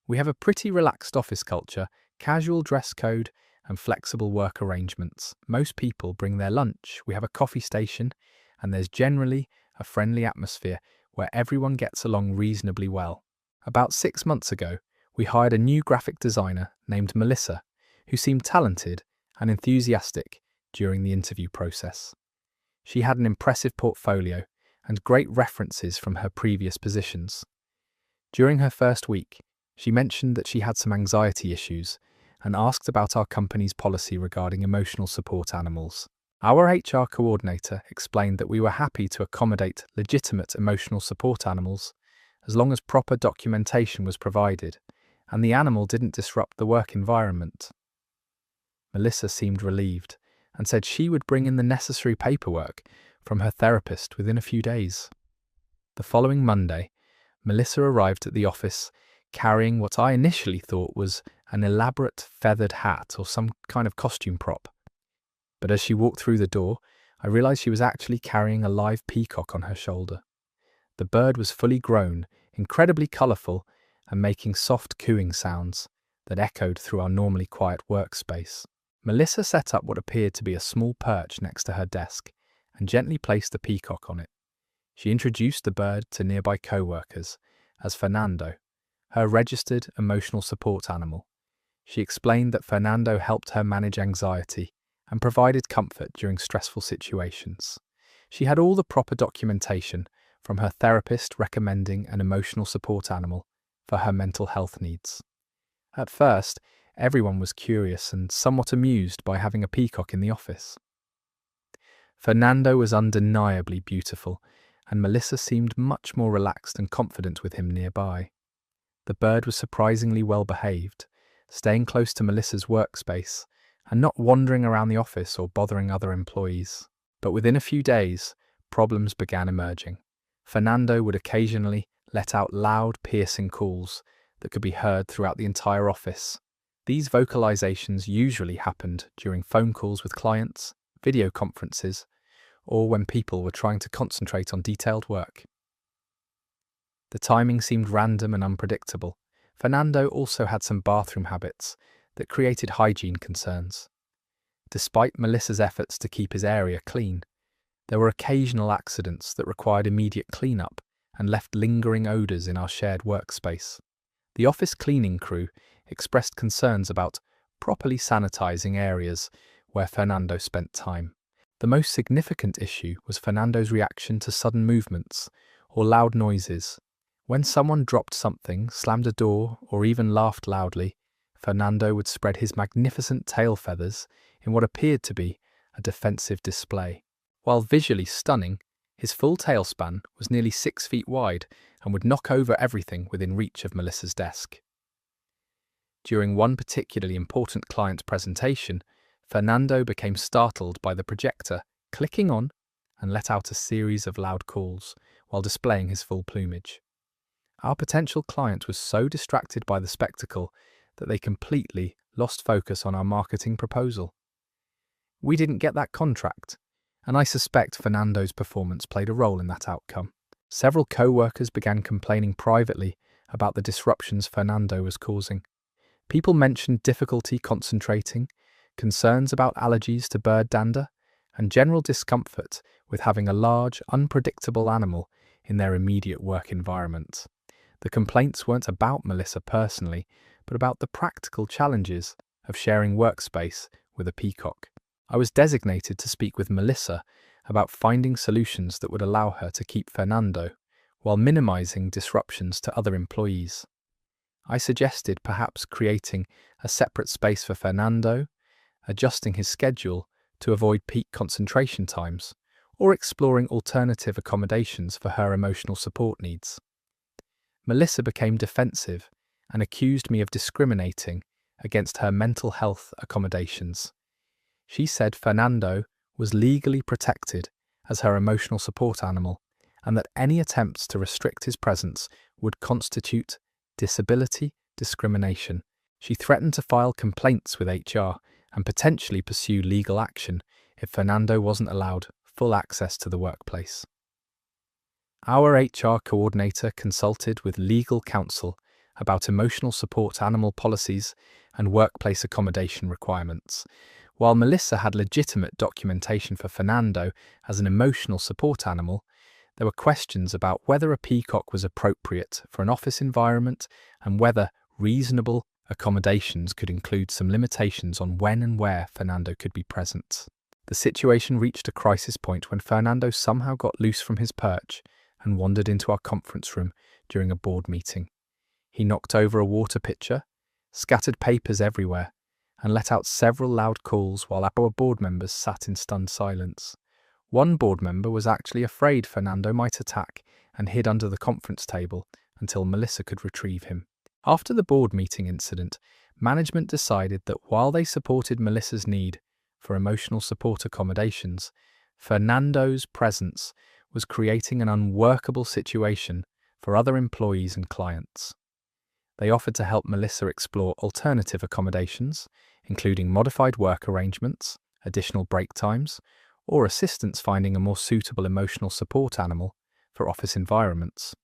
We have a pretty relaxed office culture, casual dress code, and flexible work arrangements. Most people bring their lunch, we have a coffee station, and there's generally a friendly atmosphere where everyone gets along reasonably well. About 6 months ago, we hired a new graphic designer named Melissa, who seemed talented and enthusiastic during the interview process. She had an impressive portfolio and great references from her previous positions. During her first week, she mentioned that she had some anxiety issues and asked about our company's policy regarding emotional support animals. Our HR coordinator explained that we were happy to accommodate legitimate emotional support animals as long as proper documentation was provided and the animal didn't disrupt the work environment. Melissa seemed relieved and said she would bring in the necessary paperwork from her therapist within a few days. The following Monday, Melissa arrived at the office carrying what I initially thought was an elaborate feathered hat or some kind of costume prop. But as she walked through the door, I realized she was actually carrying a live peacock on her shoulder. The bird was fully grown, incredibly colorful, and making soft cooing sounds that echoed through our normally quiet workspace. Melissa set up what appeared to be a small perch next to her desk and gently placed the peacock on it. She introduced the bird to nearby co-workers as Fernando, her registered emotional support animal. She explained that Fernando helped her manage anxiety and provided comfort during stressful situations. She had all the proper documentation from her therapist recommending an emotional support animal for her mental health needs. At first, everyone was curious and somewhat amused by having a peacock in the office. Fernando was undeniably beautiful, and Melissa seemed much more relaxed and confident with him nearby. The bird was surprisingly well behaved, staying close to Melissa's workspace and not wandering around the office or bothering other employees. But within a few days, problems began emerging. Fernando would occasionally let out loud, piercing calls that could be heard throughout the entire office. These vocalizations usually happened during phone calls with clients, video conferences, or when people were trying to concentrate on detailed work. The timing seemed random and unpredictable. Fernando also had some bathroom habits that created hygiene concerns. Despite Melissa's efforts to keep his area clean, there were occasional accidents that required immediate cleanup and left lingering odors in our shared workspace. The office cleaning crew expressed concerns about properly sanitizing areas where Fernando spent time. The most significant issue was Fernando's reaction to sudden movements or loud noises. When someone dropped something, slammed a door, or even laughed loudly, Fernando would spread his magnificent tail feathers in what appeared to be a defensive display. While visually stunning, his full tail span was nearly 6 feet wide and would knock over everything within reach of Melissa's desk. During one particularly important client presentation, Fernando became startled by the projector clicking on and let out a series of loud calls while displaying his full plumage. Our potential client was so distracted by the spectacle that they completely lost focus on our marketing proposal. We didn't get that contract, and I suspect Fernando's performance played a role in that outcome. Several co-workers began complaining privately about the disruptions Fernando was causing. People mentioned difficulty concentrating, concerns about allergies to bird dander, and general discomfort with having a large, unpredictable animal in their immediate work environment. The complaints weren't about Melissa personally, but about the practical challenges of sharing workspace with a peacock. I was designated to speak with Melissa about finding solutions that would allow her to keep Fernando while minimizing disruptions to other employees. I suggested perhaps creating a separate space for Fernando, adjusting his schedule to avoid peak concentration times, or exploring alternative accommodations for her emotional support needs. Melissa became defensive and accused me of discriminating against her mental health accommodations. She said Fernando was legally protected as her emotional support animal and that any attempts to restrict his presence would constitute disability discrimination. She threatened to file complaints with HR and potentially pursue legal action if Fernando wasn't allowed full access to the workplace. Our HR coordinator consulted with legal counsel about emotional support animal policies and workplace accommodation requirements, while Melissa had legitimate documentation for Fernando as an emotional support animal. There were questions about whether a peacock was appropriate for an office environment and whether reasonable accommodations could include some limitations on when and where Fernando could be present. The situation reached a crisis point when Fernando somehow got loose from his perch and wandered into our conference room during a board meeting. He knocked over a water pitcher, scattered papers everywhere, and let out several loud calls while our board members sat in stunned silence. One board member was actually afraid Fernando might attack and hid under the conference table until Melissa could retrieve him. After the board meeting incident, management decided that while they supported Melissa's need for emotional support accommodations, Fernando's presence was creating an unworkable situation for other employees and clients. They offered to help Melissa explore alternative accommodations, including modified work arrangements, additional break times, or assistance finding a more suitable emotional support animal for office environments.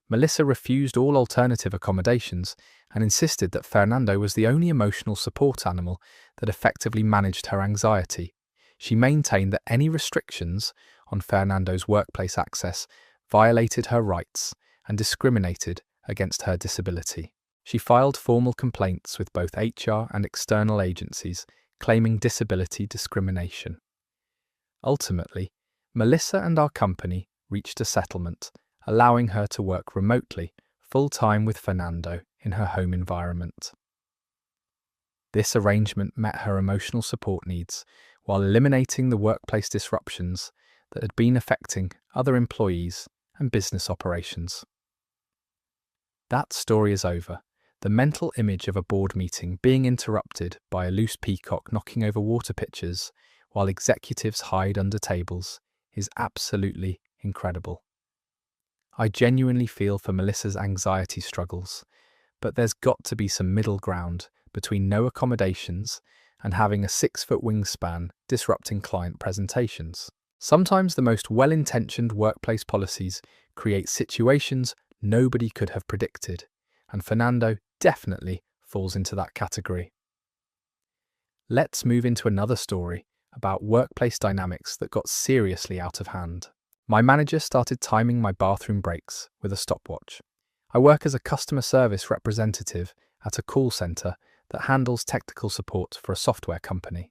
Melissa refused all alternative accommodations and insisted that Fernando was the only emotional support animal that effectively managed her anxiety. She maintained that any restrictions on Fernando's workplace access violated her rights and discriminated against her disability. She filed formal complaints with both HR and external agencies, claiming disability discrimination. Ultimately, Melissa and our company reached a settlement, allowing her to work remotely, full-time with Fernando in her home environment. This arrangement met her emotional support needs while eliminating the workplace disruptions that had been affecting other employees and business operations. That story is over. The mental image of a board meeting being interrupted by a loose peacock knocking over water pitchers while executives hide under tables is absolutely incredible. I genuinely feel for Melissa's anxiety struggles, but there's got to be some middle ground between no accommodations and having a 6-foot wingspan disrupting client presentations. Sometimes the most well-intentioned workplace policies create situations nobody could have predicted, and Fernando definitely falls into that category. Let's move into another story about workplace dynamics that got seriously out of hand. My manager started timing my bathroom breaks with a stopwatch. I work as a customer service representative at a call center that handles technical support for a software company.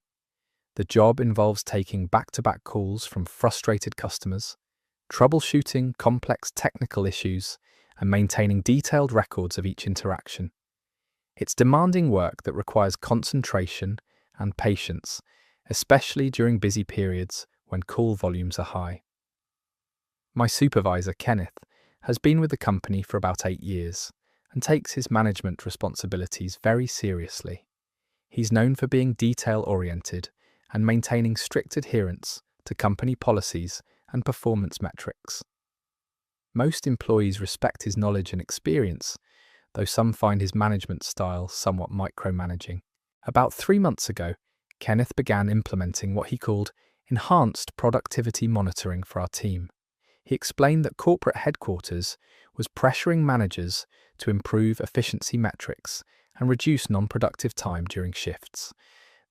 The job involves taking back-to-back calls from frustrated customers, troubleshooting complex technical issues, and maintaining detailed records of each interaction. It's demanding work that requires concentration and patience, especially during busy periods when call volumes are high. My supervisor, Kenneth, has been with the company for about 8 years and takes his management responsibilities very seriously. He's known for being detail-oriented and maintaining strict adherence to company policies and performance metrics. Most employees respect his knowledge and experience, though some find his management style somewhat micromanaging. About 3 months ago, Kenneth began implementing what he called enhanced productivity monitoring for our team. He explained that corporate headquarters was pressuring managers to improve efficiency metrics and reduce non-productive time during shifts.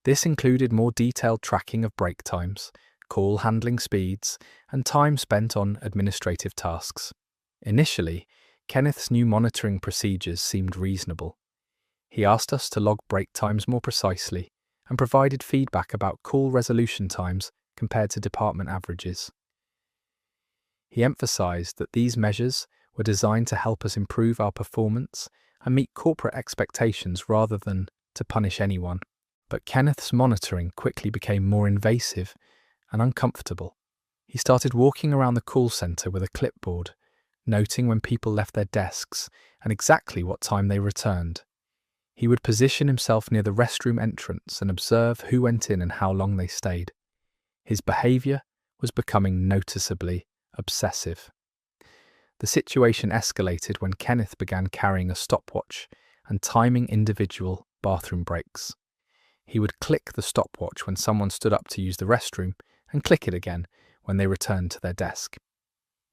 This included more detailed tracking of break times, call handling speeds, and time spent on administrative tasks. Initially, Kenneth's new monitoring procedures seemed reasonable. He asked us to log break times more precisely and provided feedback about call resolution times compared to department averages. He emphasized that these measures were designed to help us improve our performance and meet corporate expectations rather than to punish anyone. But Kenneth's monitoring quickly became more invasive and uncomfortable. He started walking around the call center with a clipboard, noting when people left their desks and exactly what time they returned. He would position himself near the restroom entrance and observe who went in and how long they stayed. His behavior was becoming noticeably obsessive. The situation escalated when Kenneth began carrying a stopwatch and timing individual bathroom breaks. He would click the stopwatch when someone stood up to use the restroom and click it again when they returned to their desk.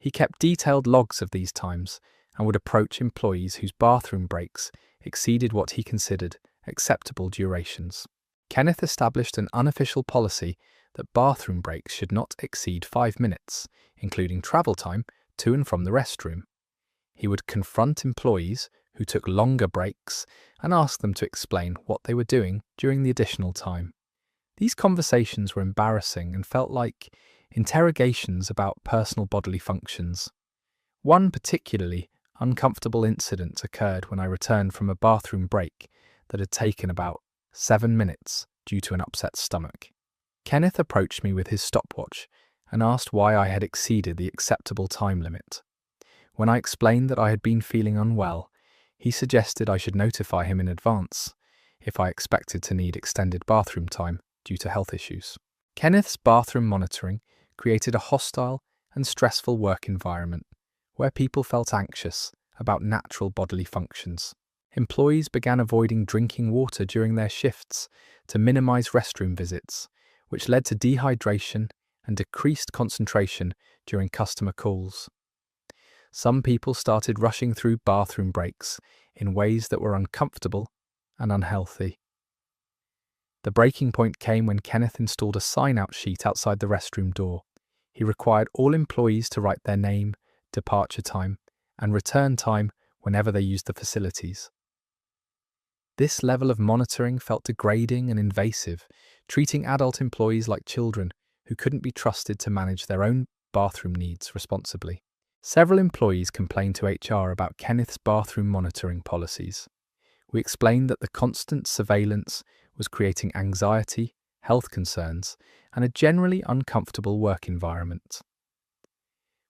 He kept detailed logs of these times and would approach employees whose bathroom breaks exceeded what he considered acceptable durations. Kenneth established an unofficial policy that bathroom breaks should not exceed 5 minutes, including travel time to and from the restroom. He would confront employees who took longer breaks and ask them to explain what they were doing during the additional time. These conversations were embarrassing and felt like interrogations about personal bodily functions. One particularly uncomfortable incident occurred when I returned from a bathroom break that had taken about 7 minutes due to an upset stomach. Kenneth approached me with his stopwatch and asked why I had exceeded the acceptable time limit. When I explained that I had been feeling unwell, he suggested I should notify him in advance if I expected to need extended bathroom time due to health issues. Kenneth's bathroom monitoring created a hostile and stressful work environment where people felt anxious about natural bodily functions. Employees began avoiding drinking water during their shifts to minimize restroom visits, which led to dehydration and decreased concentration during customer calls. Some people started rushing through bathroom breaks in ways that were uncomfortable and unhealthy. The breaking point came when Kenneth installed a sign-out sheet outside the restroom door. He required all employees to write their name, departure time, and return time whenever they used the facilities. This level of monitoring felt degrading and invasive, treating adult employees like children who couldn't be trusted to manage their own bathroom needs responsibly. Several employees complained to HR about Kenneth's bathroom monitoring policies. We explained that the constant surveillance was creating anxiety, health concerns, and a generally uncomfortable work environment.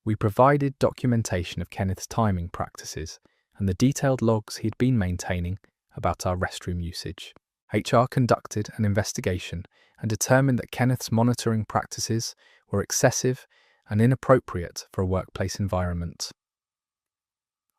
We provided documentation of Kenneth's timing practices and the detailed logs he'd been maintaining about our restroom usage. HR conducted an investigation and determined that Kenneth's monitoring practices were excessive and inappropriate for a workplace environment.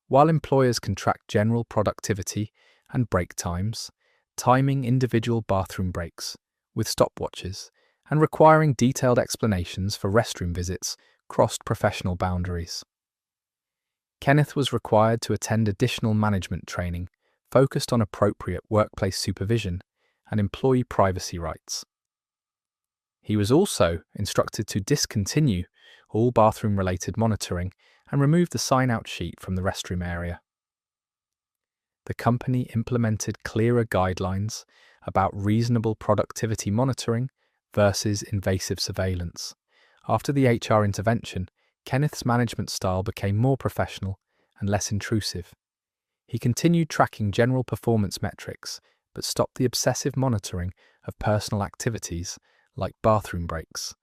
While employers can track general productivity and break times, timing individual bathroom breaks with stopwatches and requiring detailed explanations for restroom visits crossed professional boundaries. Kenneth was required to attend additional management training focused on appropriate workplace supervision and employee privacy rights. He was also instructed to discontinue all bathroom-related monitoring and remove the sign-out sheet from the restroom area. The company implemented clearer guidelines about reasonable productivity monitoring versus invasive surveillance. After the HR intervention, Kenneth's management style became more professional and less intrusive. He continued tracking general performance metrics, but stopped the obsessive monitoring of personal activities like bathroom breaks.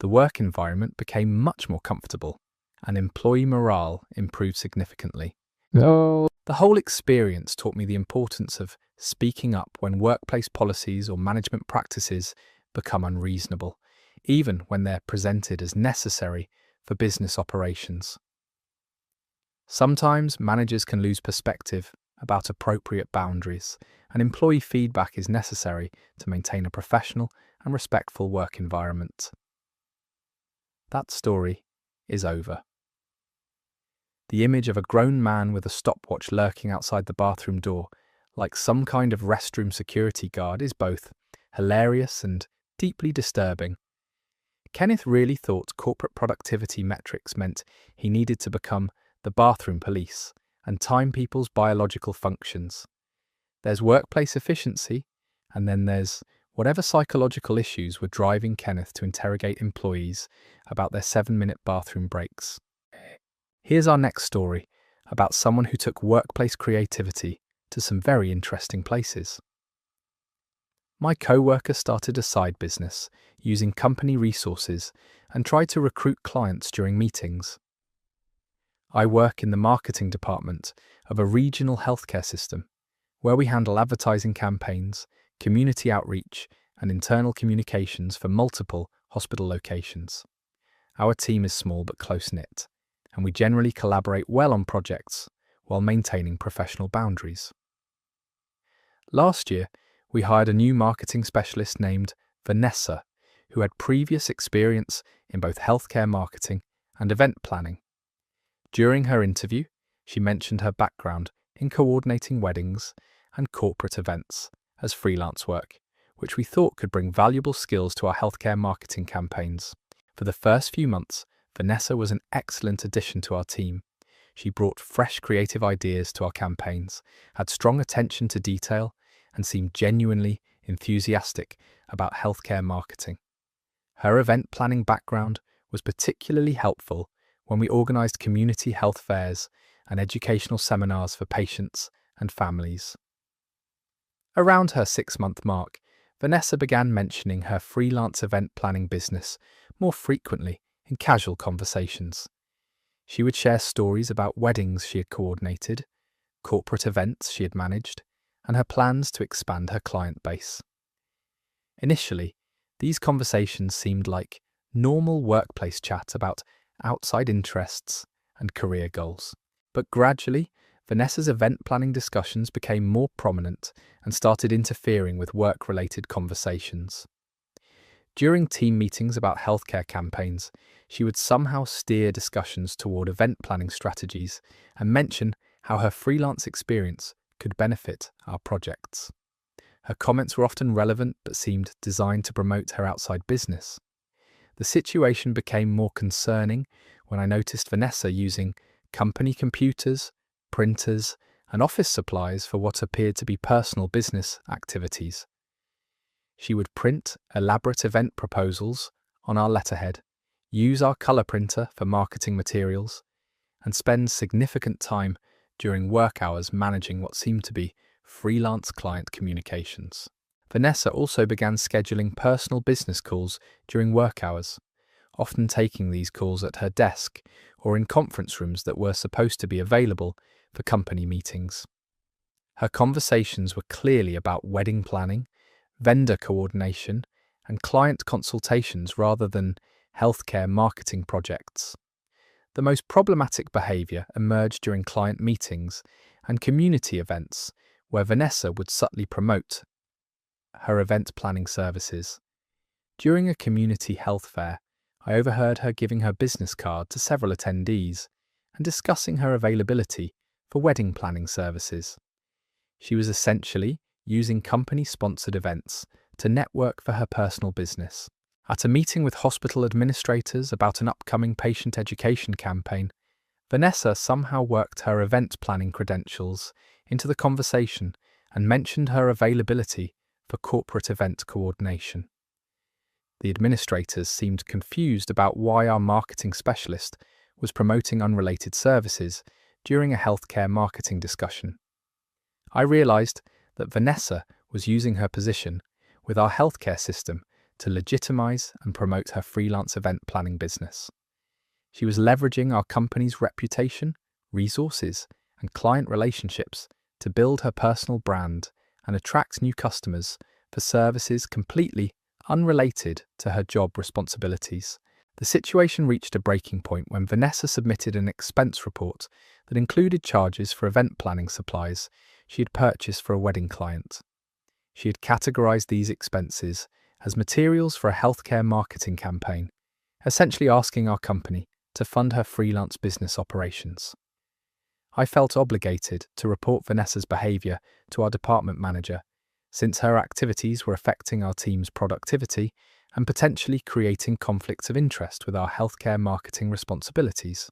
The work environment became much more comfortable, and employee morale improved significantly. The whole experience taught me the importance of speaking up when workplace policies or management practices become unreasonable, even when they're presented as necessary for business operations. Sometimes managers can lose perspective about appropriate boundaries, and employee feedback is necessary to maintain a professional and respectful work environment. That story is over. The image of a grown man with a stopwatch lurking outside the bathroom door, like some kind of restroom security guard, is both hilarious and deeply disturbing. Kenneth really thought corporate productivity metrics meant he needed to become the bathroom police and time people's biological functions. There's workplace efficiency, and then there's whatever psychological issues were driving Kenneth to interrogate employees about their 7-minute bathroom breaks. Here's our next story about someone who took workplace creativity to some very interesting places. My co-worker started a side business using company resources and tried to recruit clients during meetings. I work in the marketing department of a regional healthcare system where we handle advertising campaigns, community outreach, and internal communications for multiple hospital locations. Our team is small but close-knit, and we generally collaborate well on projects while maintaining professional boundaries. Last year, we hired a new marketing specialist named Vanessa, who had previous experience in both healthcare marketing and event planning. During her interview, she mentioned her background in coordinating weddings and corporate events as freelance work, which we thought could bring valuable skills to our healthcare marketing campaigns. For the first few months, Vanessa was an excellent addition to our team. She brought fresh creative ideas to our campaigns, had strong attention to detail, and seemed genuinely enthusiastic about healthcare marketing. Her event planning background was particularly helpful when we organised community health fairs and educational seminars for patients and families. Around her 6-month mark, Vanessa began mentioning her freelance event planning business more frequently in casual conversations. She would share stories about weddings she had coordinated, corporate events she had managed, and her plans to expand her client base. Initially, these conversations seemed like normal workplace chat about outside interests and career goals. But gradually, Vanessa's event planning discussions became more prominent and started interfering with work-related conversations. During team meetings about healthcare campaigns, she would somehow steer discussions toward event planning strategies and mention how her freelance experience could benefit our projects. Her comments were often relevant but seemed designed to promote her outside business. The situation became more concerning when I noticed Vanessa using company computers, printers, and office supplies for what appeared to be personal business activities. She would print elaborate event proposals on our letterhead, use our colour printer for marketing materials, and spend significant time during work hours managing what seemed to be freelance client communications. Vanessa also began scheduling personal business calls during work hours, often taking these calls at her desk or in conference rooms that were supposed to be available for company meetings. Her conversations were clearly about wedding planning, vendor coordination, and client consultations rather than healthcare marketing projects. The most problematic behaviour emerged during client meetings and community events, where Vanessa would subtly promote her event planning services. During a community health fair, I overheard her giving her business card to several attendees and discussing her availability for wedding planning services. She was essentially using company-sponsored events to network for her personal business. At a meeting with hospital administrators about an upcoming patient education campaign, Vanessa somehow worked her event planning credentials into the conversation and mentioned her availability for corporate event coordination. The administrators seemed confused about why our marketing specialist was promoting unrelated services during a healthcare marketing discussion. I realised that Vanessa was using her position with our healthcare system to legitimise and promote her freelance event planning business. She was leveraging our company's reputation, resources, and client relationships to build her personal brand and attract new customers for services completely unrelated to her job responsibilities. The situation reached a breaking point when Vanessa submitted an expense report that included charges for event planning supplies she had purchased for a wedding client. She had categorized these expenses as materials for a healthcare marketing campaign, essentially asking our company to fund her freelance business operations. I felt obligated to report Vanessa's behavior to our department manager, since her activities were affecting our team's productivity and potentially creating conflicts of interest with our healthcare marketing responsibilities.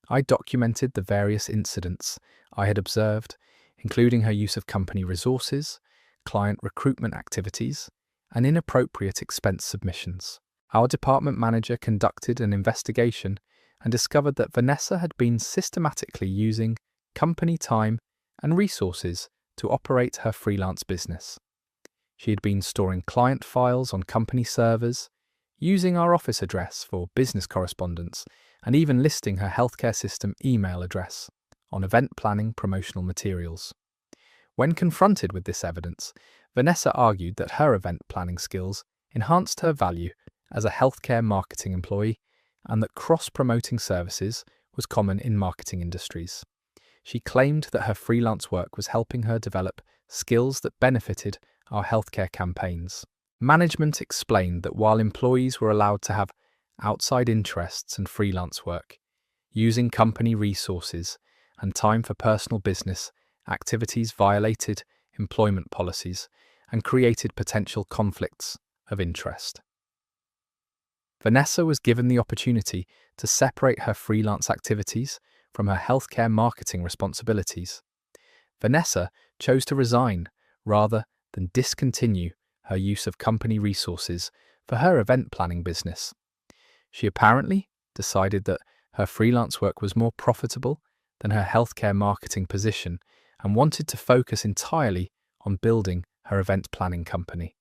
I documented the various incidents I had observed, including her use of company resources, client recruitment activities, and inappropriate expense submissions. Our department manager conducted an investigation and discovered that Vanessa had been systematically using company time and resources to operate her freelance business. She had been storing client files on company servers, using our office address for business correspondence, and even listing her healthcare system email address on event planning promotional materials. When confronted with this evidence, Vanessa argued that her event planning skills enhanced her value as a healthcare marketing employee and that cross-promoting services was common in marketing industries. She claimed that her freelance work was helping her develop skills that benefited our healthcare campaigns. Management explained that while employees were allowed to have outside interests and freelance work, Using company resources and time for personal business activities violated employment policies and created potential conflicts of interest. Vanessa was given the opportunity to separate her freelance activities from her healthcare marketing responsibilities. Vanessa chose to resign rather than discontinue her use of company resources for her event planning business. She apparently decided that her freelance work was more profitable than her healthcare marketing position and wanted to focus entirely on building her event planning company.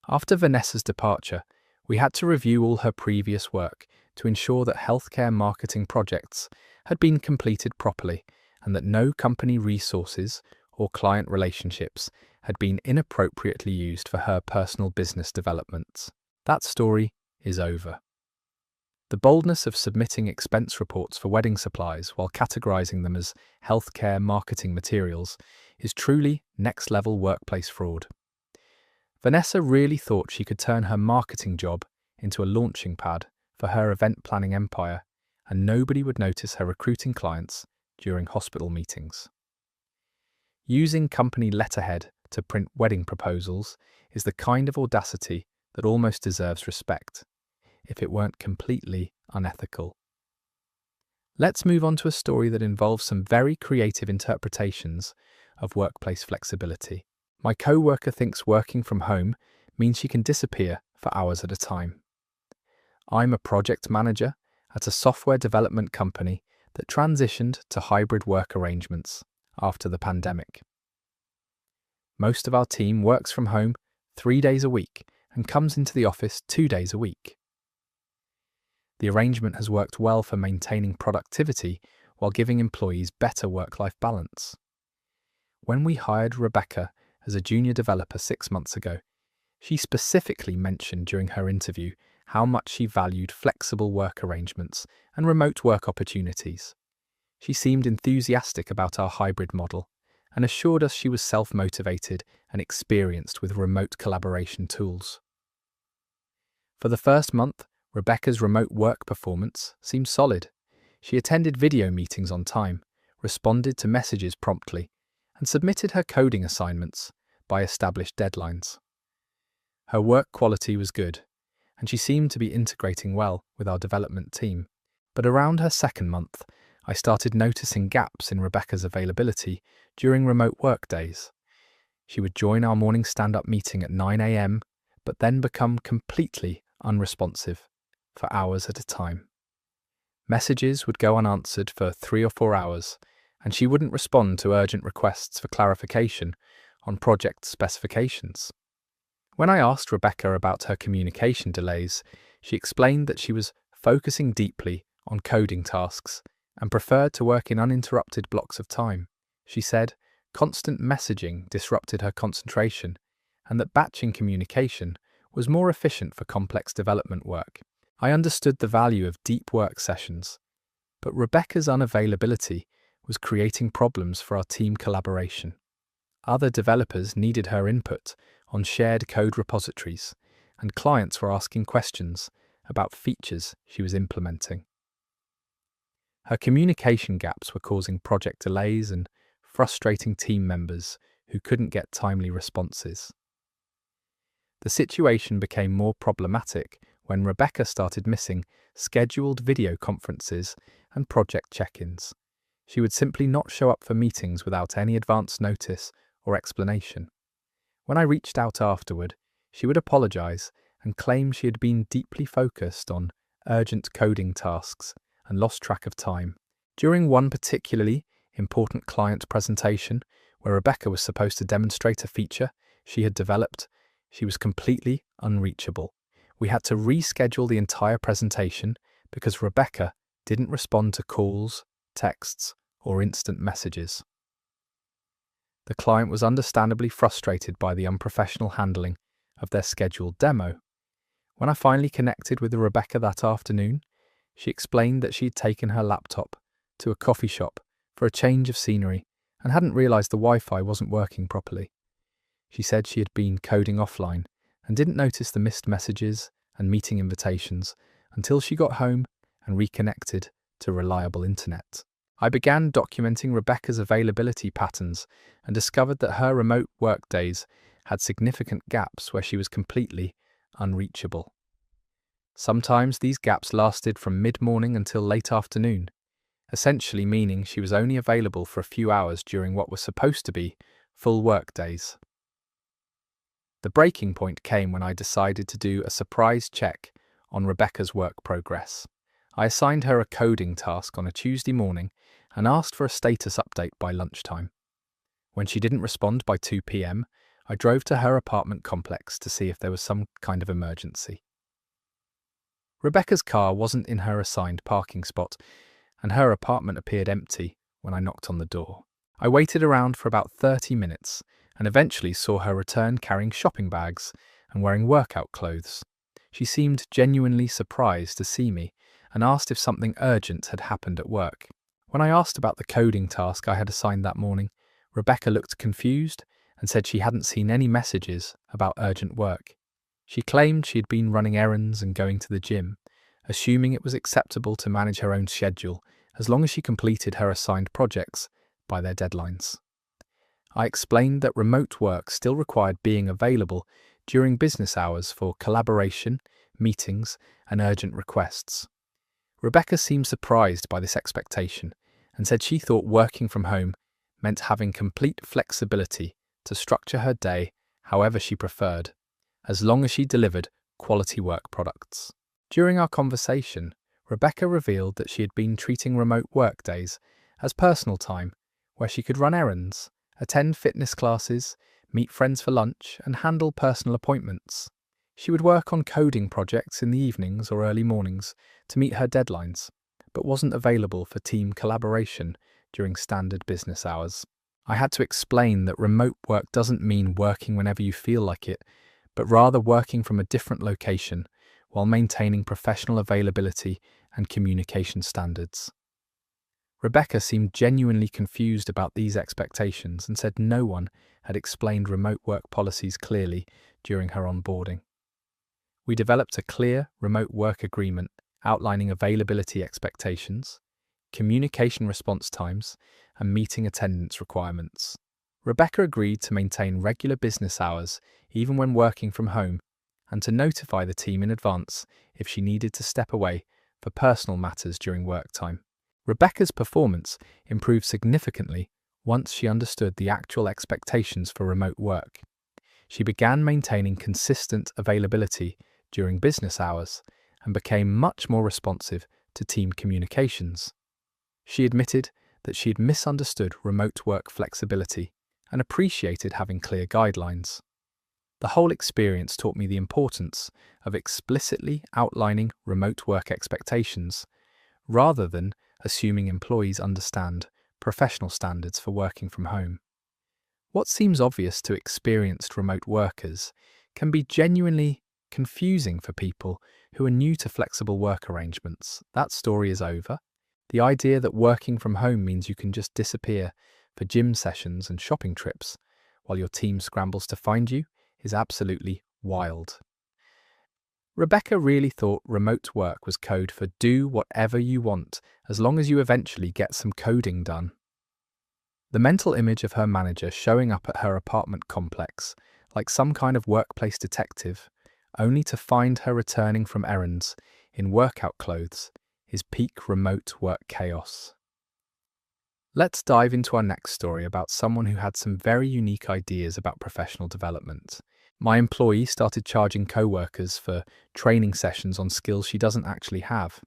After Vanessa's departure, we had to review all her previous work to ensure that healthcare marketing projects had been completed properly and that no company resources or client relationships had been inappropriately used for her personal business developments. That story is over. The boldness of submitting expense reports for wedding supplies while categorizing them as healthcare marketing materials is truly next-level workplace fraud. Vanessa really thought she could turn her marketing job into a launching pad for her event planning empire, and nobody would notice her recruiting clients during hospital meetings. Using company letterhead to print wedding proposals is the kind of audacity that almost deserves respect, if it weren't completely unethical. Let's move on to a story that involves some very creative interpretations of workplace flexibility. My co-worker thinks working from home means she can disappear for hours at a time. I'm a project manager at a software development company that transitioned to hybrid work arrangements after the pandemic. Most of our team works from home 3 days a week and comes into the office 2 days a week. The arrangement has worked well for maintaining productivity while giving employees better work-life balance. When we hired Rebecca as a junior developer 6 months ago, she specifically mentioned during her interview how much she valued flexible work arrangements and remote work opportunities. She seemed enthusiastic about our hybrid model and assured us she was self-motivated and experienced with remote collaboration tools. For the first month, Rebecca's remote work performance seemed solid. She attended video meetings on time, responded to messages promptly, and submitted her coding assignments by established deadlines. Her work quality was good, and she seemed to be integrating well with our development team. But around her second month, I started noticing gaps in Rebecca's availability during remote work days. She would join our morning stand-up meeting at 9 a.m., but then become completely unresponsive for hours at a time. Messages would go unanswered for 3 or 4 hours, and she wouldn't respond to urgent requests for clarification on project specifications. When I asked Rebecca about her communication delays, she explained that she was focusing deeply on coding tasks and preferred to work in uninterrupted blocks of time. She said constant messaging disrupted her concentration and that batching communication was more efficient for complex development work. I understood the value of deep work sessions, but Rebecca's unavailability was creating problems for our team collaboration. Other developers needed her input on shared code repositories, and clients were asking questions about features she was implementing. Her communication gaps were causing project delays and frustrating team members who couldn't get timely responses. The situation became more problematic when Rebecca started missing scheduled video conferences and project check-ins. She would simply not show up for meetings without any advance notice or explanation. When I reached out afterward, she would apologize and claim she had been deeply focused on urgent coding tasks and lost track of time. During one particularly important client presentation, where Rebecca was supposed to demonstrate a feature she had developed, she was completely unreachable. We had to reschedule the entire presentation because Rebecca didn't respond to calls, texts, or instant messages. The client was understandably frustrated by the unprofessional handling of their scheduled demo. When I finally connected with Rebecca that afternoon, she explained that she had taken her laptop to a coffee shop for a change of scenery and hadn't realized the Wi-Fi wasn't working properly. She said she had been coding offline and didn't notice the missed messages and meeting invitations until she got home and reconnected to reliable internet. I began documenting Rebecca's availability patterns and discovered that her remote work days had significant gaps where she was completely unreachable. Sometimes these gaps lasted from mid-morning until late afternoon, essentially meaning she was only available for a few hours during what were supposed to be full work days. The breaking point came when I decided to do a surprise check on Rebecca's work progress. I assigned her a coding task on a Tuesday morning and asked for a status update by lunchtime. When she didn't respond by 2 p.m., I drove to her apartment complex to see if there was some kind of emergency. Rebecca's car wasn't in her assigned parking spot, and her apartment appeared empty when I knocked on the door. I waited around for about 30 minutes and eventually saw her return carrying shopping bags and wearing workout clothes. She seemed genuinely surprised to see me and asked if something urgent had happened at work. When I asked about the coding task I had assigned that morning, Rebecca looked confused and said she hadn't seen any messages about urgent work. She claimed she had been running errands and going to the gym, assuming it was acceptable to manage her own schedule as long as she completed her assigned projects by their deadlines. I explained that remote work still required being available during business hours for collaboration, meetings, and urgent requests. Rebecca seemed surprised by this expectation and said she thought working from home meant having complete flexibility to structure her day however she preferred, as long as she delivered quality work products. During our conversation, Rebecca revealed that she had been treating remote work days as personal time, where she could run errands, attend fitness classes, meet friends for lunch, and handle personal appointments. She would work on coding projects in the evenings or early mornings to meet her deadlines, but wasn't available for team collaboration during standard business hours. I had to explain that remote work doesn't mean working whenever you feel like it, but rather working from a different location while maintaining professional availability and communication standards. Rebecca seemed genuinely confused about these expectations and said no one had explained remote work policies clearly during her onboarding. We developed a clear remote work agreement outlining availability expectations, communication response times, and meeting attendance requirements. Rebecca agreed to maintain regular business hours even when working from home and to notify the team in advance if she needed to step away for personal matters during work time. Rebecca's performance improved significantly once she understood the actual expectations for remote work. She began maintaining consistent availability during business hours and became much more responsive to team communications. She admitted that she had misunderstood remote work flexibility and appreciated having clear guidelines. The whole experience taught me the importance of explicitly outlining remote work expectations, rather than assuming employees understand professional standards for working from home. What seems obvious to experienced remote workers can be genuinely confusing for people who are new to flexible work arrangements. That story is over. The idea that working from home means you can just disappear for gym sessions and shopping trips while your team scrambles to find you is absolutely wild. Rebecca really thought remote work was code for do whatever you want as long as you eventually get some coding done. The mental image of her manager showing up at her apartment complex like some kind of workplace detective, only to find her returning from errands in workout clothes, is peak remote work chaos. Let's dive into our next story about someone who had some very unique ideas about professional development. My employee started charging co-workers for training sessions on skills she doesn't actually have.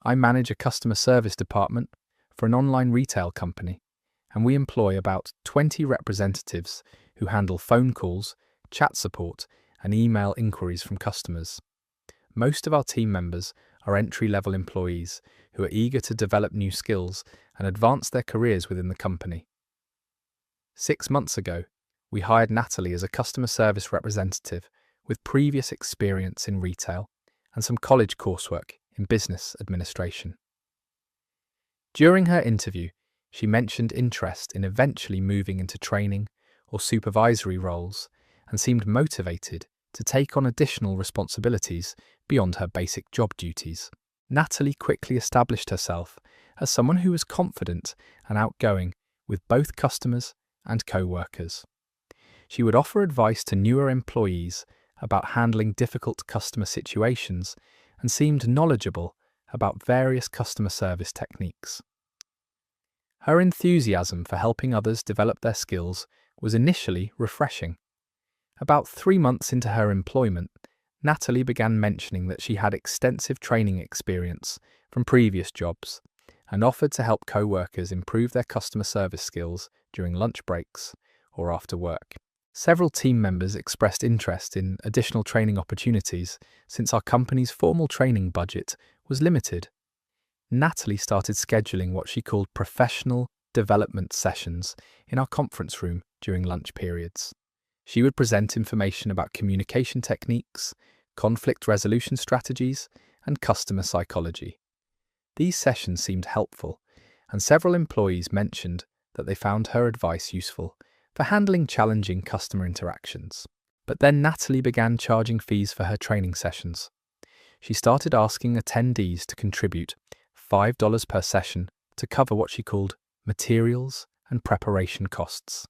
I manage a customer service department for an online retail company, and we employ about 20 representatives who handle phone calls, chat support, and email inquiries from customers. Most of our team members are entry-level employees who are eager to develop new skills and advance their careers within the company. 6 months ago, we hired Natalie as a customer service representative with previous experience in retail and some college coursework in business administration. During her interview, she mentioned interest in eventually moving into training or supervisory roles and seemed motivated to take on additional responsibilities beyond her basic job duties. Natalie quickly established herself as someone who was confident and outgoing with both customers and co-workers. She would offer advice to newer employees about handling difficult customer situations and seemed knowledgeable about various customer service techniques. Her enthusiasm for helping others develop their skills was initially refreshing. About 3 months into her employment, Natalie began mentioning that she had extensive training experience from previous jobs and offered to help co-workers improve their customer service skills during lunch breaks or after work. Several team members expressed interest in additional training opportunities since our company's formal training budget was limited. Natalie started scheduling what she called professional development sessions in our conference room during lunch periods. She would present information about communication techniques, conflict resolution strategies, and customer psychology. These sessions seemed helpful, and several employees mentioned that they found her advice useful for handling challenging customer interactions. But then Natalie began charging fees for her training sessions. She started asking attendees to contribute $5 per session to cover what she called materials and preparation costs.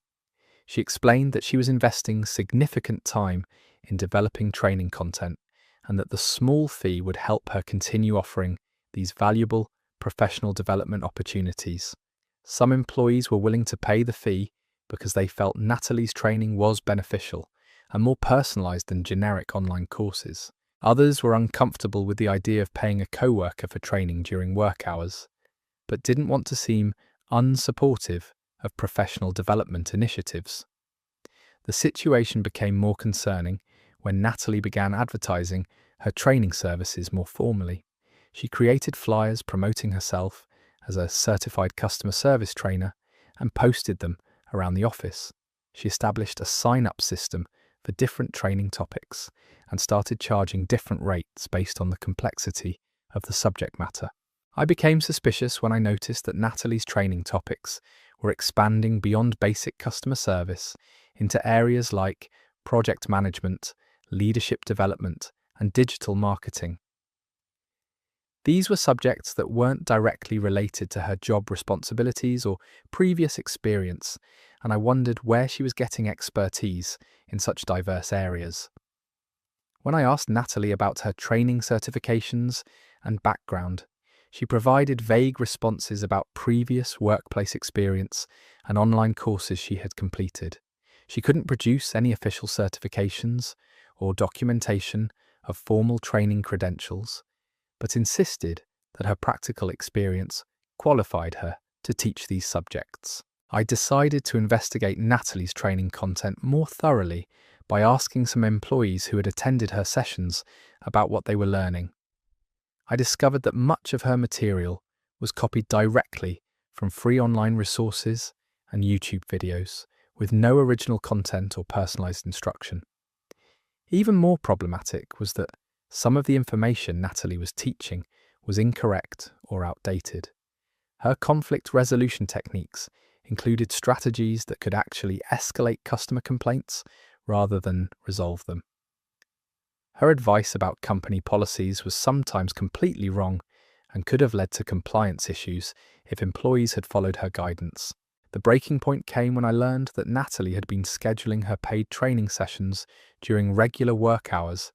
She explained that she was investing significant time in developing training content and that the small fee would help her continue offering these valuable professional development opportunities. Some employees were willing to pay the fee because they felt Natalie's training was beneficial and more personalized than generic online courses. Others were uncomfortable with the idea of paying a coworker for training during work hours, but didn't want to seem unsupportive of professional development initiatives. The situation became more concerning when Natalie began advertising her training services more formally. She created flyers promoting herself as a certified customer service trainer and posted them around the office. She established a sign-up system for different training topics and started charging different rates based on the complexity of the subject matter. I became suspicious when I noticed that Natalie's training topics were expanding beyond basic customer service into areas like project management, leadership development, and digital marketing. These were subjects that weren't directly related to her job responsibilities or previous experience, and I wondered where she was getting expertise in such diverse areas. When I asked Natalie about her training certifications and background, she provided vague responses about previous workplace experience and online courses she had completed. She couldn't produce any official certifications or documentation of formal training credentials, but insisted that her practical experience qualified her to teach these subjects. I decided to investigate Natalie's training content more thoroughly by asking some employees who had attended her sessions about what they were learning. I discovered that much of her material was copied directly from free online resources and YouTube videos, with no original content or personalized instruction. Even more problematic was that some of the information Natalie was teaching was incorrect or outdated. Her conflict resolution techniques included strategies that could actually escalate customer complaints rather than resolve them. Her advice about company policies was sometimes completely wrong and could have led to compliance issues if employees had followed her guidance. The breaking point came when I learned that Natalie had been scheduling her paid training sessions during regular work hours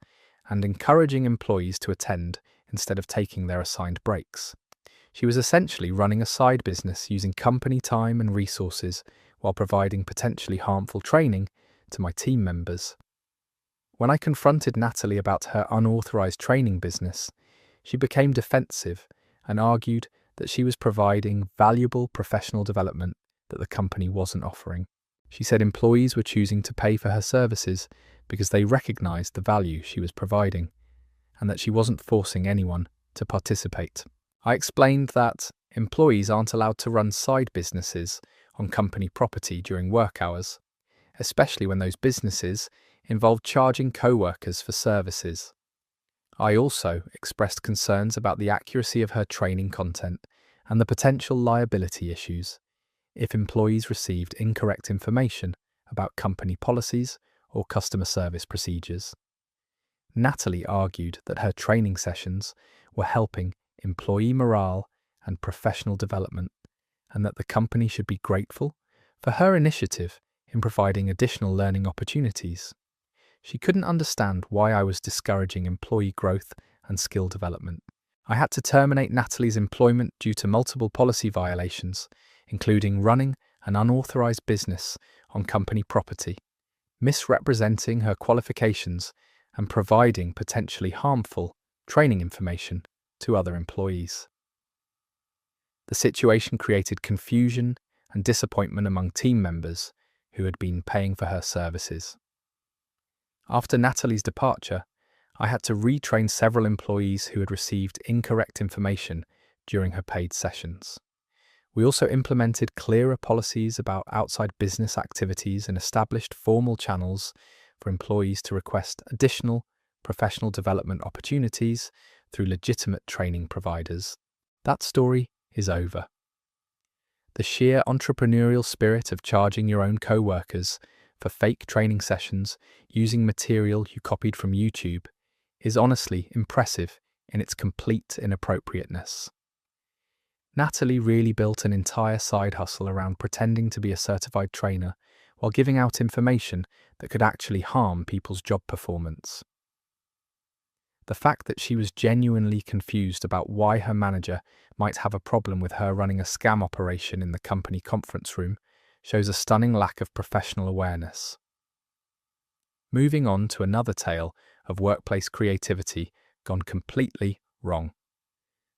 and encouraging employees to attend instead of taking their assigned breaks. She was essentially running a side business using company time and resources while providing potentially harmful training to my team members. When I confronted Natalie about her unauthorized training business, she became defensive and argued that she was providing valuable professional development that the company wasn't offering. She said employees were choosing to pay for her services because they recognized the value she was providing, and that she wasn't forcing anyone to participate. I explained that employees aren't allowed to run side businesses on company property during work hours, especially when those businesses involved charging co-workers for services. I also expressed concerns about the accuracy of her training content and the potential liability issues if employees received incorrect information about company policies or customer service procedures. Natalie argued that her training sessions were helping employee morale, and professional development, and that the company should be grateful for her initiative in providing additional learning opportunities. She couldn't understand why I was discouraging employee growth and skill development. I had to terminate Natalie's employment due to multiple policy violations, including running an unauthorized business on company property, misrepresenting her qualifications, and providing potentially harmful training information to other employees. The situation created confusion and disappointment among team members who had been paying for her services. After Natalie's departure, I had to retrain several employees who had received incorrect information during her paid sessions. We also implemented clearer policies about outside business activities and established formal channels for employees to request additional professional development opportunities through legitimate training providers. That story is over. The sheer entrepreneurial spirit of charging your own co-workers for fake training sessions using material you copied from YouTube is honestly impressive in its complete inappropriateness. Natalie really built an entire side hustle around pretending to be a certified trainer while giving out information that could actually harm people's job performance. The fact that she was genuinely confused about why her manager might have a problem with her running a scam operation in the company conference room shows a stunning lack of professional awareness. Moving on to another tale of workplace creativity gone completely wrong.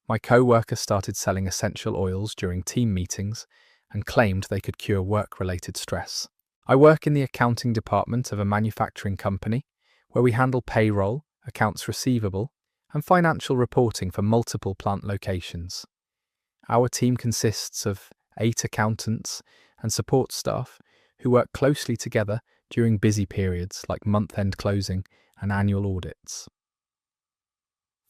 My co-worker started selling essential oils during team meetings and claimed they could cure work-related stress. I work in the accounting department of a manufacturing company where we handle payroll, accounts receivable, and financial reporting for multiple plant locations. Our team consists of 8 accountants and support staff who work closely together during busy periods like month-end closing and annual audits.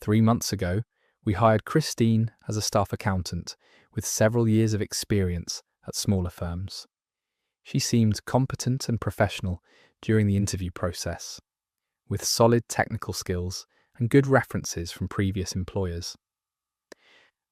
3 months ago, we hired Christine as a staff accountant with several years of experience at smaller firms. She seemed competent and professional during the interview process, with solid technical skills and good references from previous employers.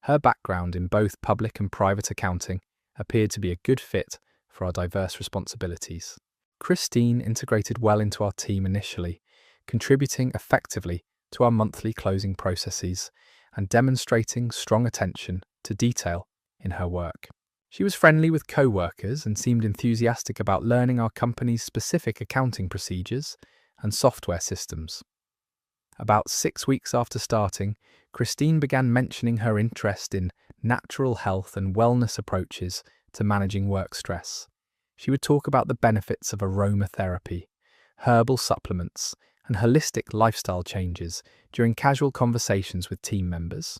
Her background in both public and private accounting appeared to be a good fit for our diverse responsibilities. Christine integrated well into our team initially, contributing effectively to our monthly closing processes and demonstrating strong attention to detail in her work. She was friendly with co-workers and seemed enthusiastic about learning our company's specific accounting procedures and software systems. About 6 weeks after starting, Christine began mentioning her interest in natural health and wellness approaches to managing work stress. She would talk about the benefits of aromatherapy, herbal supplements, and holistic lifestyle changes during casual conversations with team members.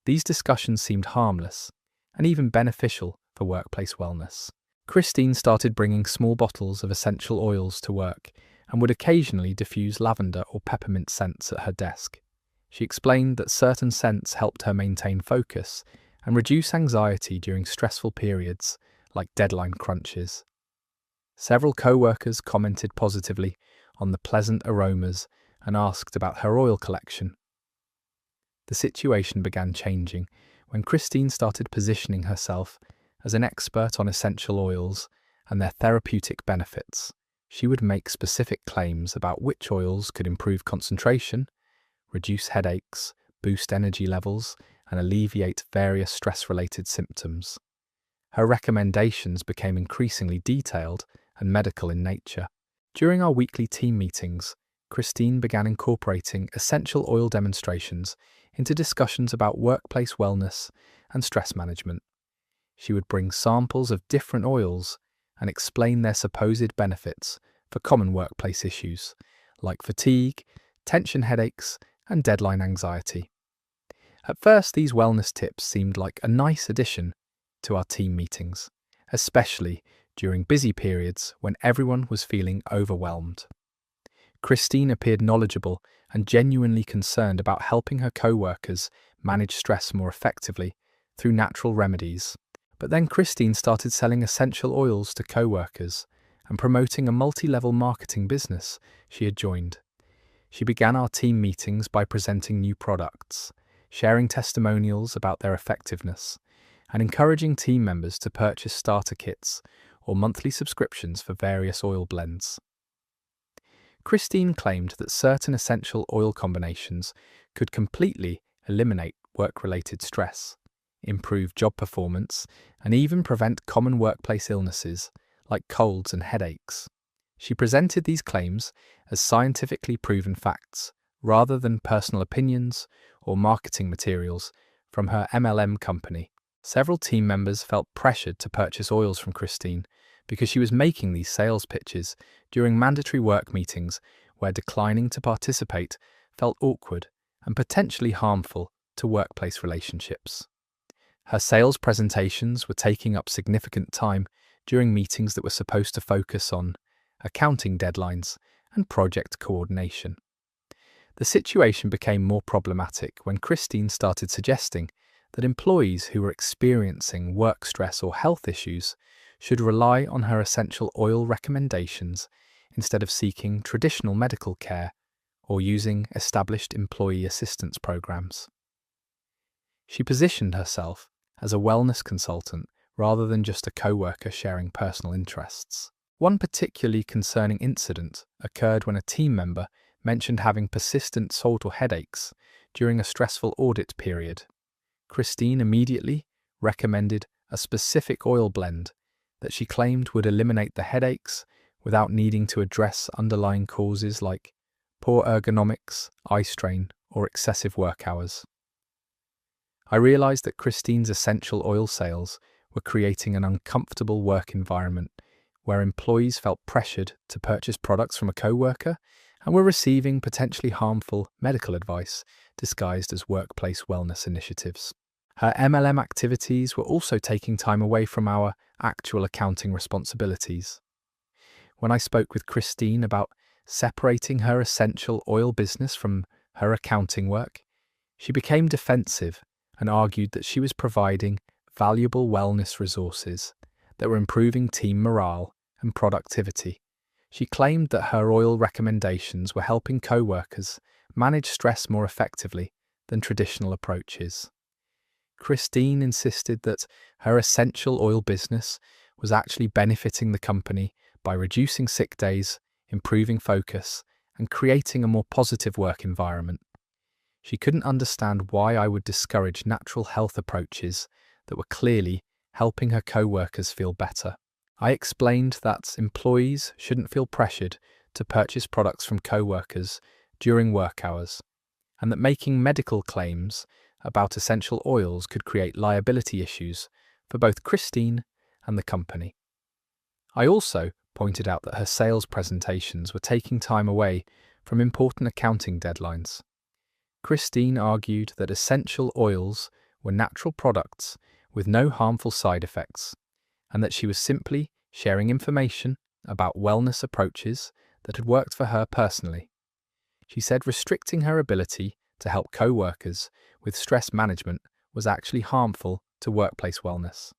These discussions seemed harmless and even beneficial for workplace wellness. Christine started bringing small bottles of essential oils to work and would occasionally diffuse lavender or peppermint scents at her desk. She explained that certain scents helped her maintain focus and reduce anxiety during stressful periods like deadline crunches. Several co-workers commented positively on the pleasant aromas and asked about her oil collection. The situation began changing when Christine started positioning herself as an expert on essential oils and their therapeutic benefits. She would make specific claims about which oils could improve concentration, reduce headaches, boost energy levels, and alleviate various stress-related symptoms. Her recommendations became increasingly detailed and medical in nature. During our weekly team meetings, Christine began incorporating essential oil demonstrations into discussions about workplace wellness and stress management. She would bring samples of different oils and explain their supposed benefits for common workplace issues like fatigue, tension headaches, and deadline anxiety. At first, these wellness tips seemed like a nice addition to our team meetings, especially during busy periods when everyone was feeling overwhelmed. Christine appeared knowledgeable and genuinely concerned about helping her co-workers manage stress more effectively through natural remedies. But then Christine started selling essential oils to co-workers and promoting a multi-level marketing business she had joined. She began our team meetings by presenting new products, sharing testimonials about their effectiveness, and encouraging team members to purchase starter kits or monthly subscriptions for various oil blends. Christine claimed that certain essential oil combinations could completely eliminate work-related stress, improve job performance, and even prevent common workplace illnesses like colds and headaches. She presented these claims as scientifically proven facts, rather than personal opinions or marketing materials from her MLM company. Several team members felt pressured to purchase oils from Christine because she was making these sales pitches during mandatory work meetings where declining to participate felt awkward and potentially harmful to workplace relationships. Her sales presentations were taking up significant time during meetings that were supposed to focus on accounting deadlines and project coordination. The situation became more problematic when Christine started suggesting that employees who were experiencing work stress or health issues should rely on her essential oil recommendations instead of seeking traditional medical care or using established employee assistance programs. She positioned herself as a wellness consultant rather than just a co-worker sharing personal interests. One particularly concerning incident occurred when a team member mentioned having persistent salt or headaches during a stressful audit period. Christine immediately recommended a specific oil blend that she claimed would eliminate the headaches without needing to address underlying causes like poor ergonomics, eye strain, or excessive work hours. I realized that Christine's essential oil sales were creating an uncomfortable work environment where employees felt pressured to purchase products from a co-worker and were receiving potentially harmful medical advice disguised as workplace wellness initiatives. Her MLM activities were also taking time away from our actual accounting responsibilities. When I spoke with Christine about separating her essential oil business from her accounting work, she became defensive and argued that she was providing valuable wellness resources that were improving team morale and productivity. She claimed that her oil recommendations were helping co-workers manage stress more effectively than traditional approaches. Christine insisted that her essential oil business was actually benefiting the company by reducing sick days, improving focus, and creating a more positive work environment. She couldn't understand why I would discourage natural health approaches that were clearly helping her co-workers feel better. I explained that employees shouldn't feel pressured to purchase products from co-workers during work hours, and that making medical claims about essential oils could create liability issues for both Christine and the company. I also pointed out that her sales presentations were taking time away from important accounting deadlines. Christine argued that essential oils were natural products with no harmful side effects, and that she was simply sharing information about wellness approaches that had worked for her personally. She said restricting her ability to help co-workers with stress management was actually harmful to workplace wellness.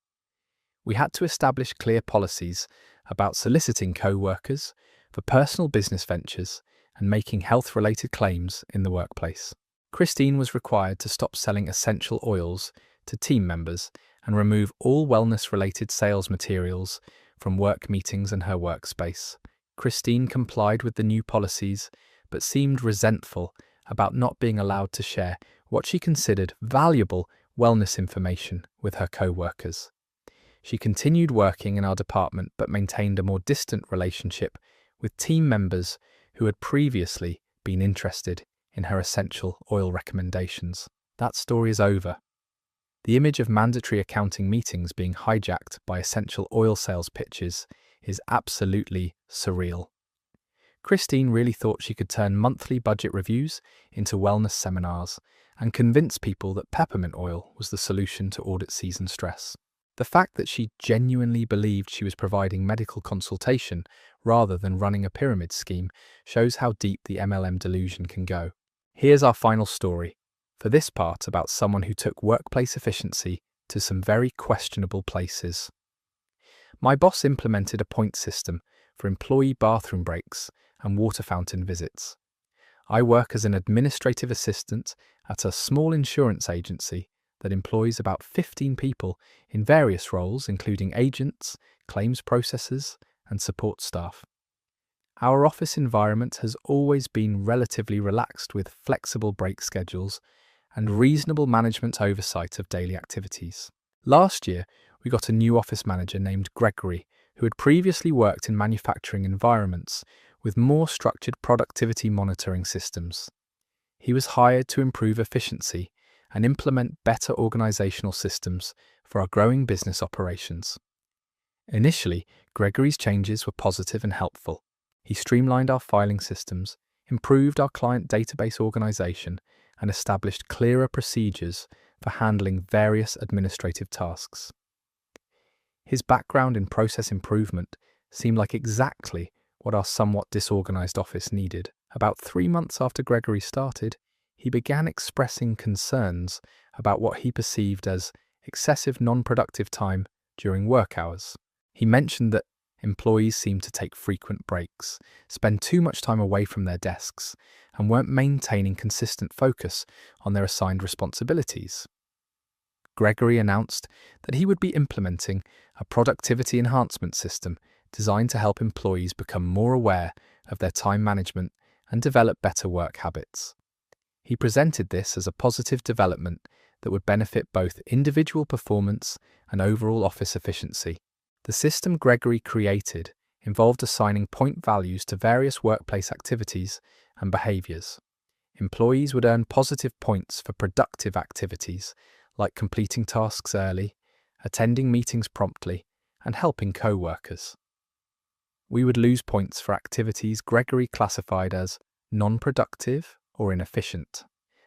We had to establish clear policies about soliciting co-workers for personal business ventures and making health-related claims in the workplace. Christine was required to stop selling essential oils to team members and remove all wellness-related sales materials from work meetings and her workspace. Christine complied with the new policies, but seemed resentful about not being allowed to share what she considered valuable wellness information with her co-workers. She continued working in our department but maintained a more distant relationship with team members who had previously been interested in her essential oil recommendations. That story is over. The image of mandatory accounting meetings being hijacked by essential oil sales pitches is absolutely surreal. Christine really thought she could turn monthly budget reviews into wellness seminars and convince people that peppermint oil was the solution to audit season stress. The fact that she genuinely believed she was providing medical consultation rather than running a pyramid scheme shows how deep the MLM delusion can go. Here's our final story, for this part about someone who took workplace efficiency to some very questionable places. My boss implemented a point system for employee bathroom breaks and water fountain visits. I work as an administrative assistant at a small insurance agency that employs about 15 people in various roles, including agents, claims processors, and support staff. Our office environment has always been relatively relaxed with flexible break schedules and reasonable management oversight of daily activities. Last year, we got a new office manager named Gregory, who had previously worked in manufacturing environments with more structured productivity monitoring systems. He was hired to improve efficiency and implement better organizational systems for our growing business operations. Initially, Gregory's changes were positive and helpful. He streamlined our filing systems, improved our client database organization, and established clearer procedures for handling various administrative tasks. His background in process improvement seemed like exactly what our somewhat disorganized office needed. About 3 months after Gregory started, he began expressing concerns about what he perceived as excessive non-productive time during work hours. He mentioned that employees seemed to take frequent breaks, spend too much time away from their desks, and weren't maintaining consistent focus on their assigned responsibilities. Gregory announced that he would be implementing a productivity enhancement system designed to help employees become more aware of their time management and develop better work habits. He presented this as a positive development that would benefit both individual performance and overall office efficiency. The system Gregory created involved assigning point values to various workplace activities and behaviors. Employees would earn positive points for productive activities like completing tasks early, attending meetings promptly, and helping co-workers. We would lose points for activities Gregory classified as non-productive or inefficient.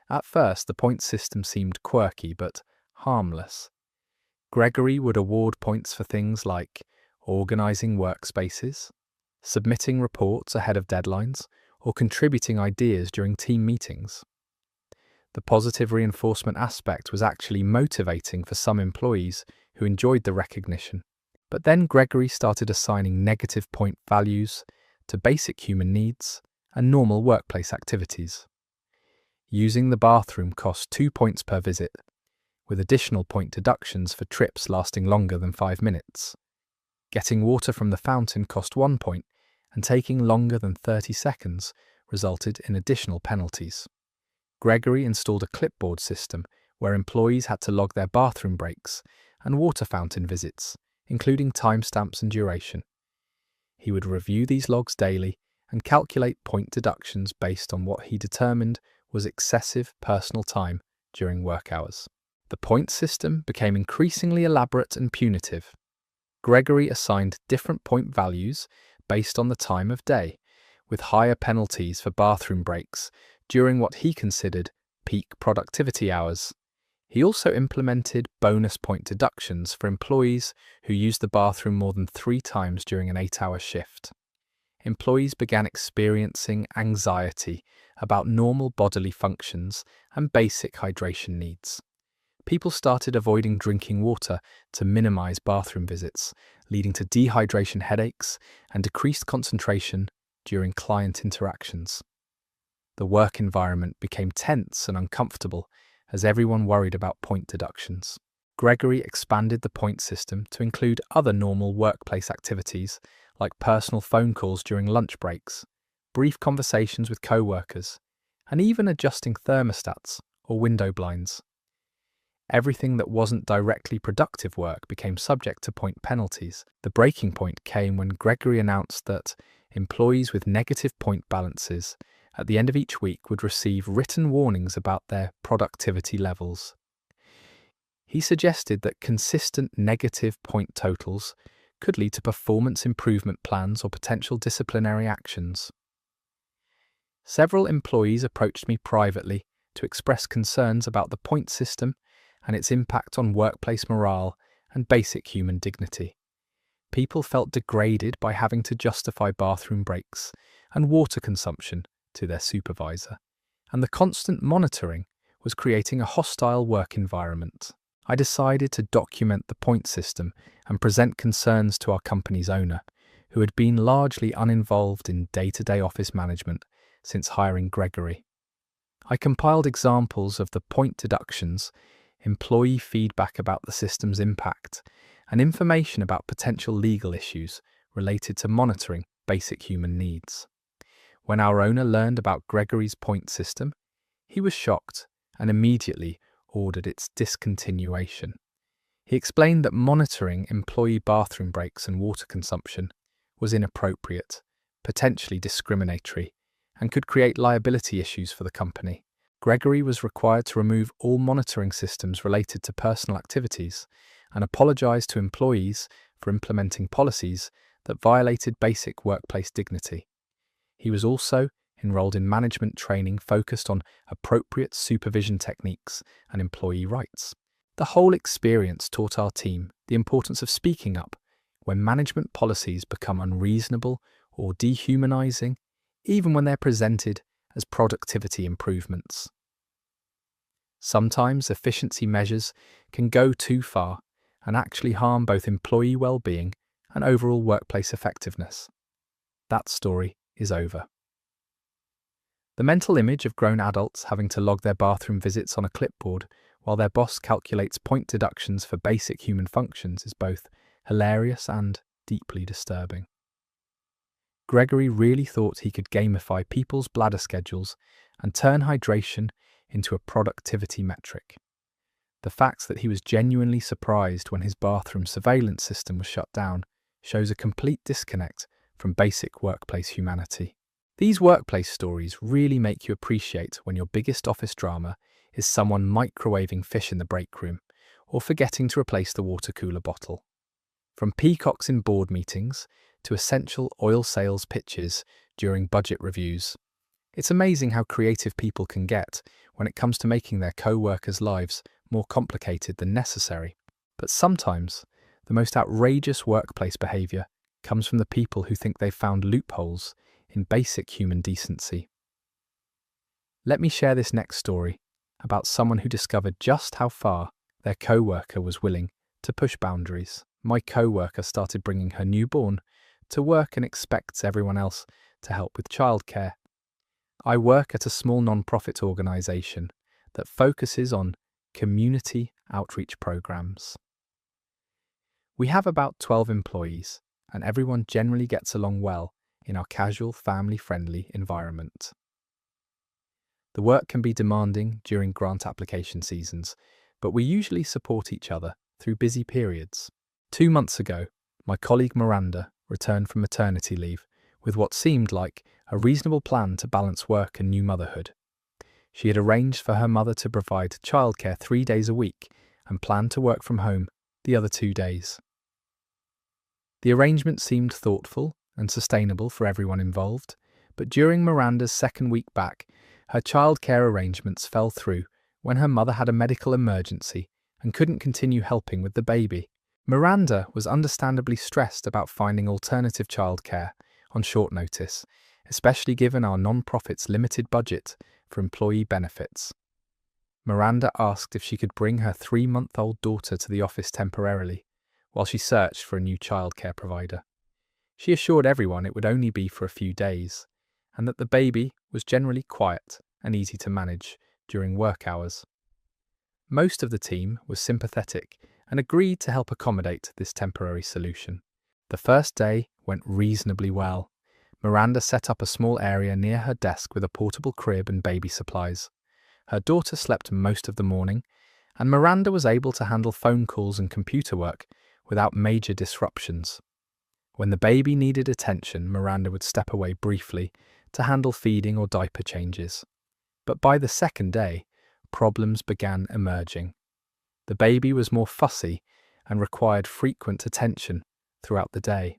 At first, the point system seemed quirky but harmless. Gregory would award points for things like organizing workspaces, submitting reports ahead of deadlines, or contributing ideas during team meetings. The positive reinforcement aspect was actually motivating for some employees who enjoyed the recognition. But then Gregory started assigning negative point values to basic human needs and normal workplace activities. Using the bathroom cost 2 points per visit, with additional point deductions for trips lasting longer than 5 minutes. Getting water from the fountain cost 1 point, and taking longer than 30 seconds resulted in additional penalties. Gregory installed a clipboard system where employees had to log their bathroom breaks and water fountain visits, including timestamps and duration. He would review these logs daily and calculate point deductions based on what he determined was excessive personal time during work hours. The point system became increasingly elaborate and punitive. Gregory assigned different point values based on the time of day, with higher penalties for bathroom breaks during what he considered peak productivity hours. He also implemented bonus point deductions for employees who used the bathroom more than 3 times during an 8-hour shift. Employees began experiencing anxiety about normal bodily functions and basic hydration needs. People started avoiding drinking water to minimize bathroom visits, leading to dehydration headaches and decreased concentration during client interactions. The work environment became tense and uncomfortable as everyone worried about point deductions. Gregory expanded the point system to include other normal workplace activities like personal phone calls during lunch breaks, brief conversations with co-workers, and even adjusting thermostats or window blinds. Everything that wasn't directly productive work became subject to point penalties. The breaking point came when Gregory announced that employees with negative point balances at the end of each week would receive written warnings about their productivity levels. He suggested that consistent negative point totals could lead to performance improvement plans or potential disciplinary actions. Several employees approached me privately to express concerns about the point system and its impact on workplace morale and basic human dignity. People felt degraded by having to justify bathroom breaks and water consumption to their supervisor, and the constant monitoring was creating a hostile work environment. I decided to document the point system and present concerns to our company's owner, who had been largely uninvolved in day-to-day office management since hiring Gregory. I compiled examples of the point deductions, employee feedback about the system's impact, and information about potential legal issues related to monitoring basic human needs. When our owner learned about Gregory's point system, he was shocked and immediately ordered its discontinuation. He explained that monitoring employee bathroom breaks and water consumption was inappropriate, potentially discriminatory, and could create liability issues for the company. Gregory was required to remove all monitoring systems related to personal activities and apologize to employees for implementing policies that violated basic workplace dignity. He was also enrolled in management training focused on appropriate supervision techniques and employee rights. The whole experience taught our team the importance of speaking up when management policies become unreasonable or dehumanizing, even when they're presented as productivity improvements. Sometimes efficiency measures can go too far and actually harm both employee well-being and overall workplace effectiveness. That story is over. The mental image of grown adults having to log their bathroom visits on a clipboard while their boss calculates point deductions for basic human functions is both hilarious and deeply disturbing. Gregory really thought he could gamify people's bladder schedules and turn hydration into a productivity metric. The fact that he was genuinely surprised when his bathroom surveillance system was shut down shows a complete disconnect from basic workplace humanity. These workplace stories really make you appreciate when your biggest office drama is someone microwaving fish in the break room or forgetting to replace the water cooler bottle. From peacocks in board meetings to essential oil sales pitches during budget reviews, it's amazing how creative people can get when it comes to making their co-workers' lives more complicated than necessary. But sometimes, the most outrageous workplace behavior comes from the people who think they've found loopholes in basic human decency. Let me share this next story about someone who discovered just how far their co-worker was willing to push boundaries. My co-worker started bringing her newborn to work and expects everyone else to help with childcare. I work at a small non-profit organisation that focuses on community outreach programs. We have about 12 employees, and everyone generally gets along well in our casual, family-friendly environment. The work can be demanding during grant application seasons, but we usually support each other through busy periods. 2 months ago, my colleague Miranda returned from maternity leave with what seemed like a reasonable plan to balance work and new motherhood. She had arranged for her mother to provide childcare 3 days a week and planned to work from home the other 2 days. The arrangement seemed thoughtful and sustainable for everyone involved, but during Miranda's second week back, her childcare arrangements fell through when her mother had a medical emergency and couldn't continue helping with the baby. Miranda was understandably stressed about finding alternative childcare on short notice, especially given our non-profit's limited budget for employee benefits. Miranda asked if she could bring her 3-month-old daughter to the office temporarily while she searched for a new childcare provider. She assured everyone it would only be for a few days, and that the baby was generally quiet and easy to manage during work hours. Most of the team was sympathetic and agreed to help accommodate this temporary solution. The first day went reasonably well. Miranda set up a small area near her desk with a portable crib and baby supplies. Her daughter slept most of the morning, and Miranda was able to handle phone calls and computer work without major disruptions. When the baby needed attention, Miranda would step away briefly to handle feeding or diaper changes. But by the second day, problems began emerging. The baby was more fussy and required frequent attention throughout the day.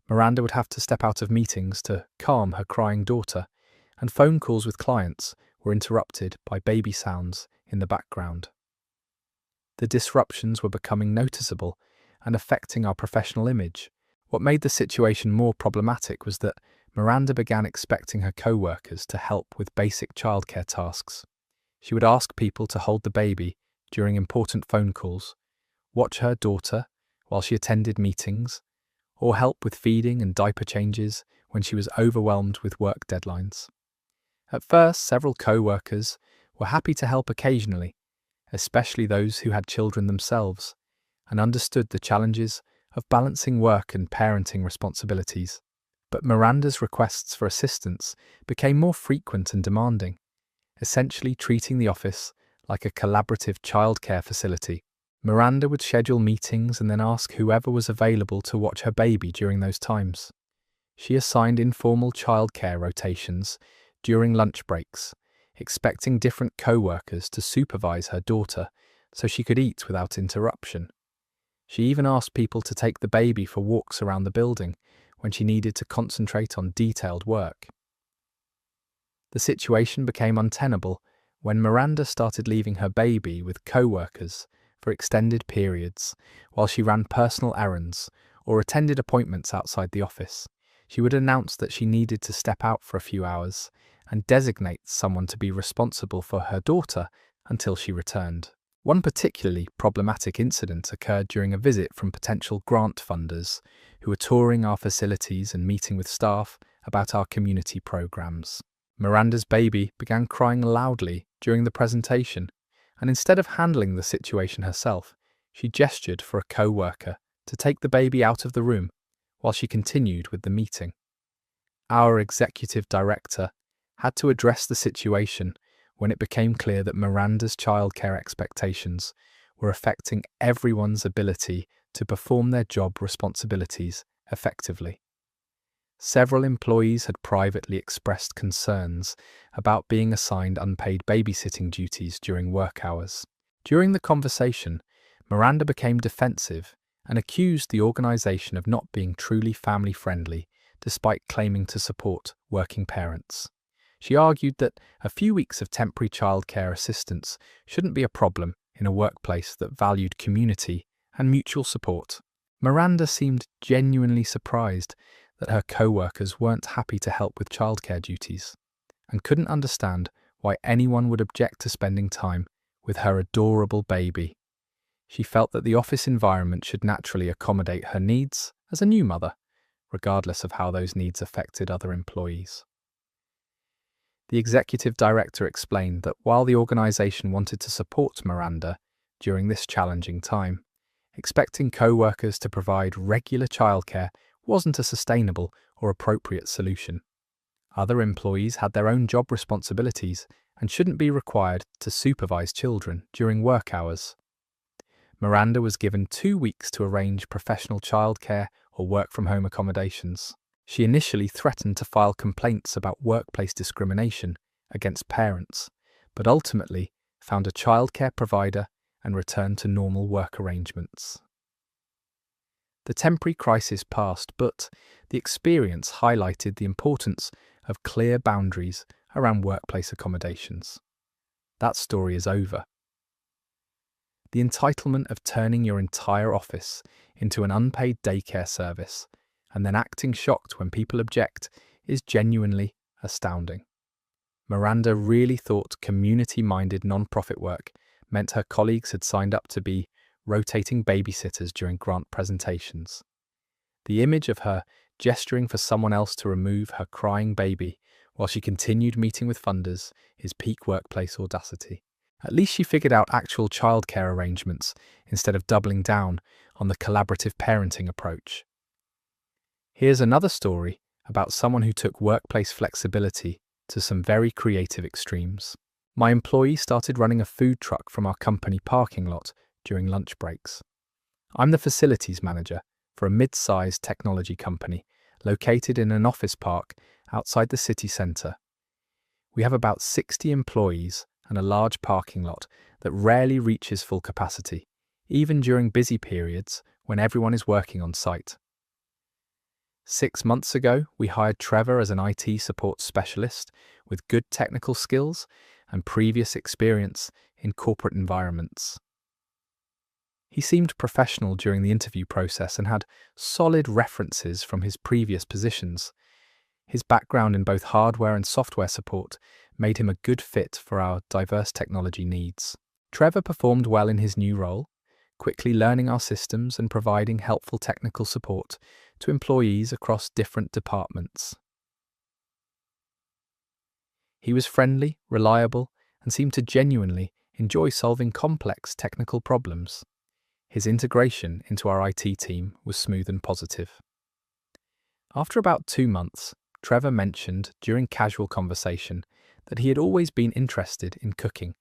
Miranda would have to step out of meetings to calm her crying daughter, and phone calls with clients were interrupted by baby sounds in the background. The disruptions were becoming noticeable and affecting our professional image. What made the situation more problematic was that Miranda began expecting her co-workers to help with basic childcare tasks. She would ask people to hold the baby during important phone calls, watch her daughter while she attended meetings, or help with feeding and diaper changes when she was overwhelmed with work deadlines. At first, several co-workers were happy to help occasionally, especially those who had children themselves, and understood the challenges of balancing work and parenting responsibilities. But Miranda's requests for assistance became more frequent and demanding, essentially treating the office like a collaborative childcare facility. Miranda would schedule meetings and then ask whoever was available to watch her baby during those times. She assigned informal childcare rotations during lunch breaks, expecting different co-workers to supervise her daughter so she could eat without interruption. She even asked people to take the baby for walks around the building when she needed to concentrate on detailed work. The situation became untenable when Miranda started leaving her baby with co-workers for extended periods while she ran personal errands or attended appointments outside the office. She would announce that she needed to step out for a few hours and designate someone to be responsible for her daughter until she returned. One particularly problematic incident occurred during a visit from potential grant funders who were touring our facilities and meeting with staff about our community programs. Miranda's baby began crying loudly during the presentation, and instead of handling the situation herself, she gestured for a co-worker to take the baby out of the room while she continued with the meeting. Our executive director had to address the situation when it became clear that Miranda's childcare expectations were affecting everyone's ability to perform their job responsibilities effectively. Several employees had privately expressed concerns about being assigned unpaid babysitting duties during work hours. During the conversation, Miranda became defensive and accused the organization of not being truly family-friendly despite claiming to support working parents. She argued that a few weeks of temporary childcare assistance shouldn't be a problem in a workplace that valued community and mutual support. Miranda seemed genuinely surprised that her co-workers weren't happy to help with childcare duties, and couldn't understand why anyone would object to spending time with her adorable baby. She felt that the office environment should naturally accommodate her needs as a new mother, regardless of how those needs affected other employees. The executive director explained that while the organization wanted to support Miranda during this challenging time, expecting co-workers to provide regular childcare wasn't a sustainable or appropriate solution. Other employees had their own job responsibilities and shouldn't be required to supervise children during work hours. Miranda was given 2 weeks to arrange professional childcare or work-from-home accommodations. She initially threatened to file complaints about workplace discrimination against parents, but ultimately found a childcare provider and returned to normal work arrangements. The temporary crisis passed, but the experience highlighted the importance of clear boundaries around workplace accommodations. That story is over. The entitlement of turning your entire office into an unpaid daycare service and then acting shocked when people object is genuinely astounding. Miranda really thought community-minded non-profit work meant her colleagues had signed up to be rotating babysitters during grant presentations. The image of her gesturing for someone else to remove her crying baby while she continued meeting with funders is peak workplace audacity. At least she figured out actual childcare arrangements instead of doubling down on the collaborative parenting approach. Here's another story about someone who took workplace flexibility to some very creative extremes. My employee started running a food truck from our company parking lot during lunch breaks. I'm the facilities manager for a mid-sized technology company located in an office park outside the city centre. We have about 60 employees and a large parking lot that rarely reaches full capacity, even during busy periods when everyone is working on site. 6 months ago, we hired Trevor as an IT support specialist with good technical skills and previous experience in corporate environments. He seemed professional during the interview process and had solid references from his previous positions. His background in both hardware and software support made him a good fit for our diverse technology needs. Trevor performed well in his new role, quickly learning our systems and providing helpful technical support to employees across different departments. He was friendly, reliable, and seemed to genuinely enjoy solving complex technical problems. His integration into our IT team was smooth and positive. After about 2 months, Trevor mentioned during casual conversation that he had always been interested in cooking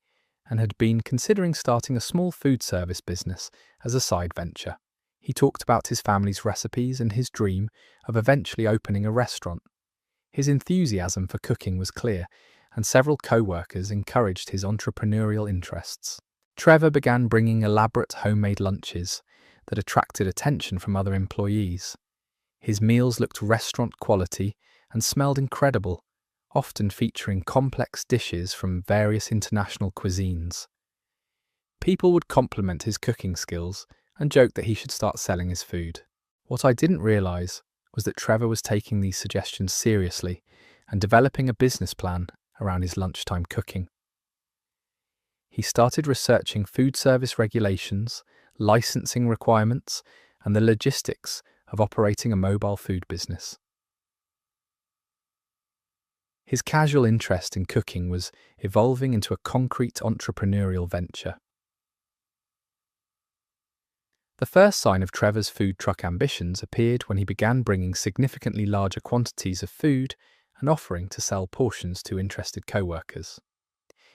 and had been considering starting a small food service business as a side venture. He talked about his family's recipes and his dream of eventually opening a restaurant. His enthusiasm for cooking was clear, and several co-workers encouraged his entrepreneurial interests. Trevor began bringing elaborate homemade lunches that attracted attention from other employees. His meals looked restaurant quality and smelled incredible, often featuring complex dishes from various international cuisines. People would compliment his cooking skills and joke that he should start selling his food. What I didn't realize was that Trevor was taking these suggestions seriously and developing a business plan around his lunchtime cooking. He started researching food service regulations, licensing requirements, and the logistics of operating a mobile food business. His casual interest in cooking was evolving into a concrete entrepreneurial venture. The first sign of Trevor's food truck ambitions appeared when he began bringing significantly larger quantities of food and offering to sell portions to interested co-workers.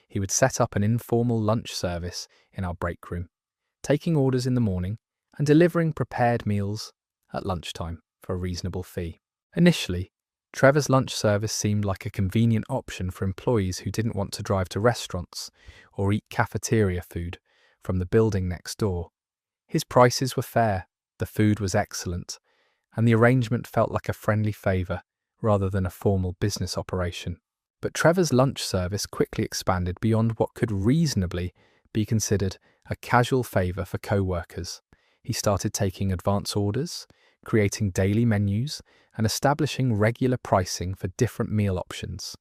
He would set up an informal lunch service in our break room, taking orders in the morning and delivering prepared meals at lunchtime for a reasonable fee. Initially, Trevor's lunch service seemed like a convenient option for employees who didn't want to drive to restaurants or eat cafeteria food from the building next door. His prices were fair, the food was excellent, and the arrangement felt like a friendly favour rather than a formal business operation. But Trevor's lunch service quickly expanded beyond what could reasonably be considered a casual favour for co-workers. He started taking advance orders, creating daily menus, and establishing regular pricing for different meal options.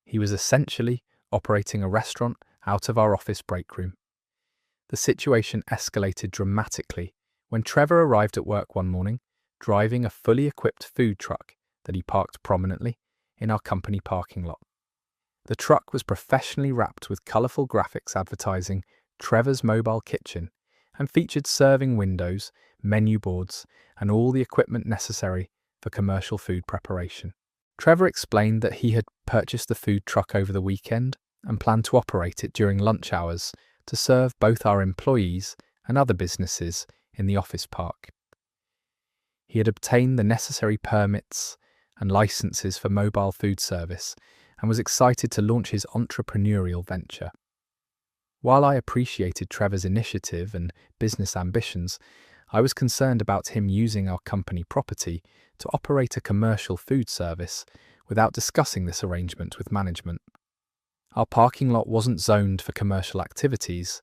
He was essentially operating a restaurant out of our office break room. The situation escalated dramatically when Trevor arrived at work one morning, driving a fully equipped food truck that he parked prominently in our company parking lot. The truck was professionally wrapped with colourful graphics advertising Trevor's mobile kitchen and featured serving windows, menu boards, and all the equipment necessary for commercial food preparation. Trevor explained that he had purchased the food truck over the weekend and planned to operate it during lunch hours to serve both our employees and other businesses in the office park. He had obtained the necessary permits and licenses for mobile food service and was excited to launch his entrepreneurial venture. While I appreciated Trevor's initiative and business ambitions, I was concerned about him using our company property to operate a commercial food service without discussing this arrangement with management. Our parking lot wasn't zoned for commercial activities,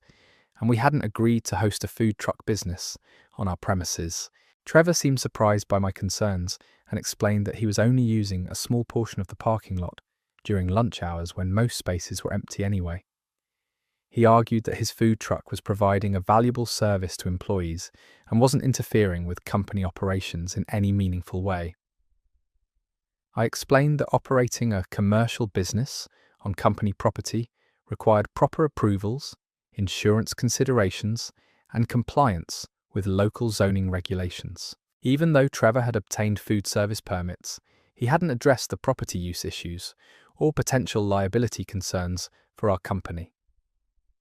and we hadn't agreed to host a food truck business on our premises. Trevor seemed surprised by my concerns and explained that he was only using a small portion of the parking lot during lunch hours when most spaces were empty anyway. He argued that his food truck was providing a valuable service to employees and wasn't interfering with company operations in any meaningful way. I explained that operating a commercial business on company property required proper approvals, insurance considerations, and compliance with local zoning regulations. Even though Trevor had obtained food service permits, he hadn't addressed the property use issues or potential liability concerns for our company.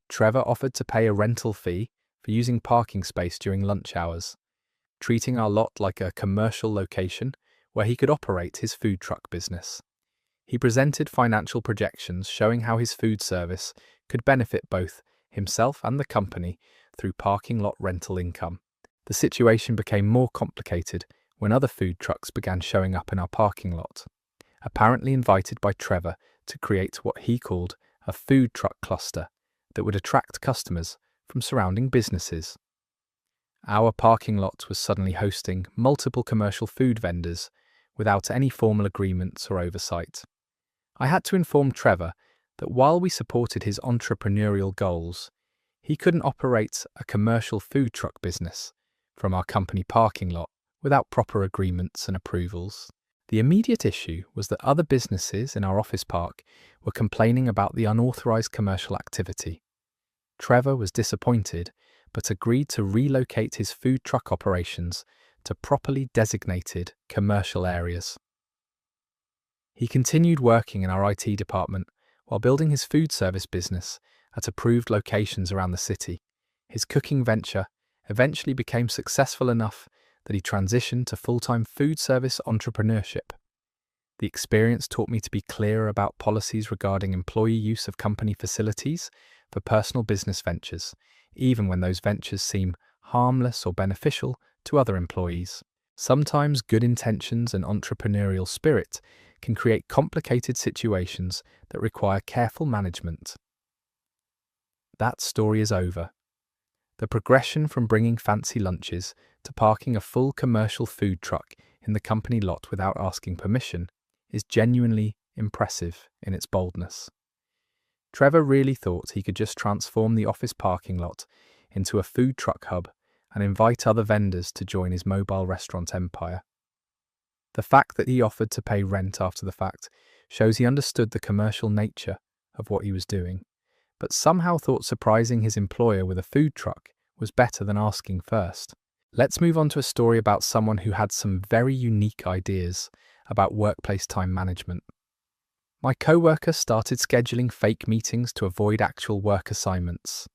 Trevor offered to pay a rental fee for using parking space during lunch hours, treating our lot like a commercial location where he could operate his food truck business. He presented financial projections showing how his food service could benefit both himself and the company through parking lot rental income. The situation became more complicated when other food trucks began showing up in our parking lot, apparently invited by Trevor to create what he called a food truck cluster that would attract customers from surrounding businesses. Our parking lot was suddenly hosting multiple commercial food vendors without any formal agreements or oversight. I had to inform Trevor that while we supported his entrepreneurial goals, he couldn't operate a commercial food truck business from our company parking lot without proper agreements and approvals. The immediate issue was that other businesses in our office park were complaining about the unauthorized commercial activity. Trevor was disappointed, but agreed to relocate his food truck operations to properly designated commercial areas. He continued working in our IT department while building his food service business at approved locations around the city. His cooking venture eventually became successful enough that he transitioned to full-time food service entrepreneurship. The experience taught me to be clearer about policies regarding employee use of company facilities for personal business ventures, even when those ventures seem harmless or beneficial to other employees. Sometimes good intentions and entrepreneurial spirit can create complicated situations that require careful management. That story is over. The progression from bringing fancy lunches to parking a full commercial food truck in the company lot without asking permission is genuinely impressive in its boldness. Trevor really thought he could just transform the office parking lot into a food truck hub and invite other vendors to join his mobile restaurant empire. The fact that he offered to pay rent after the fact shows he understood the commercial nature of what he was doing, but somehow thought surprising his employer with a food truck was better than asking first. Let's move on to a story about someone who had some very unique ideas about workplace time management. My co-worker started scheduling fake meetings to avoid actual work assignments.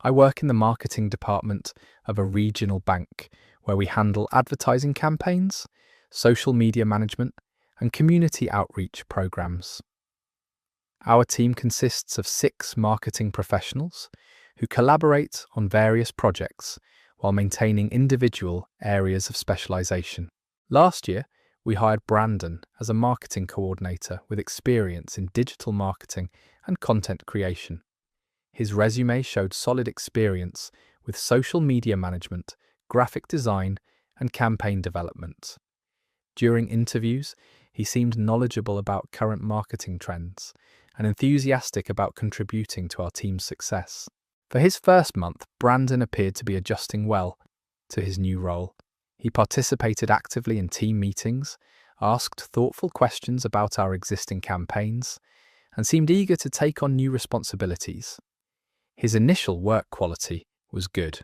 I work in the marketing department of a regional bank where we handle advertising campaigns, social media management, and community outreach programs. Our team consists of 6 marketing professionals who collaborate on various projects while maintaining individual areas of specialization. Last year, we hired Brandon as a marketing coordinator with experience in digital marketing and content creation. His resume showed solid experience with social media management, graphic design, and campaign development. During interviews, he seemed knowledgeable about current marketing trends and enthusiastic about contributing to our team's success. For his first month, Brandon appeared to be adjusting well to his new role. He participated actively in team meetings, asked thoughtful questions about our existing campaigns, and seemed eager to take on new responsibilities. His initial work quality was good,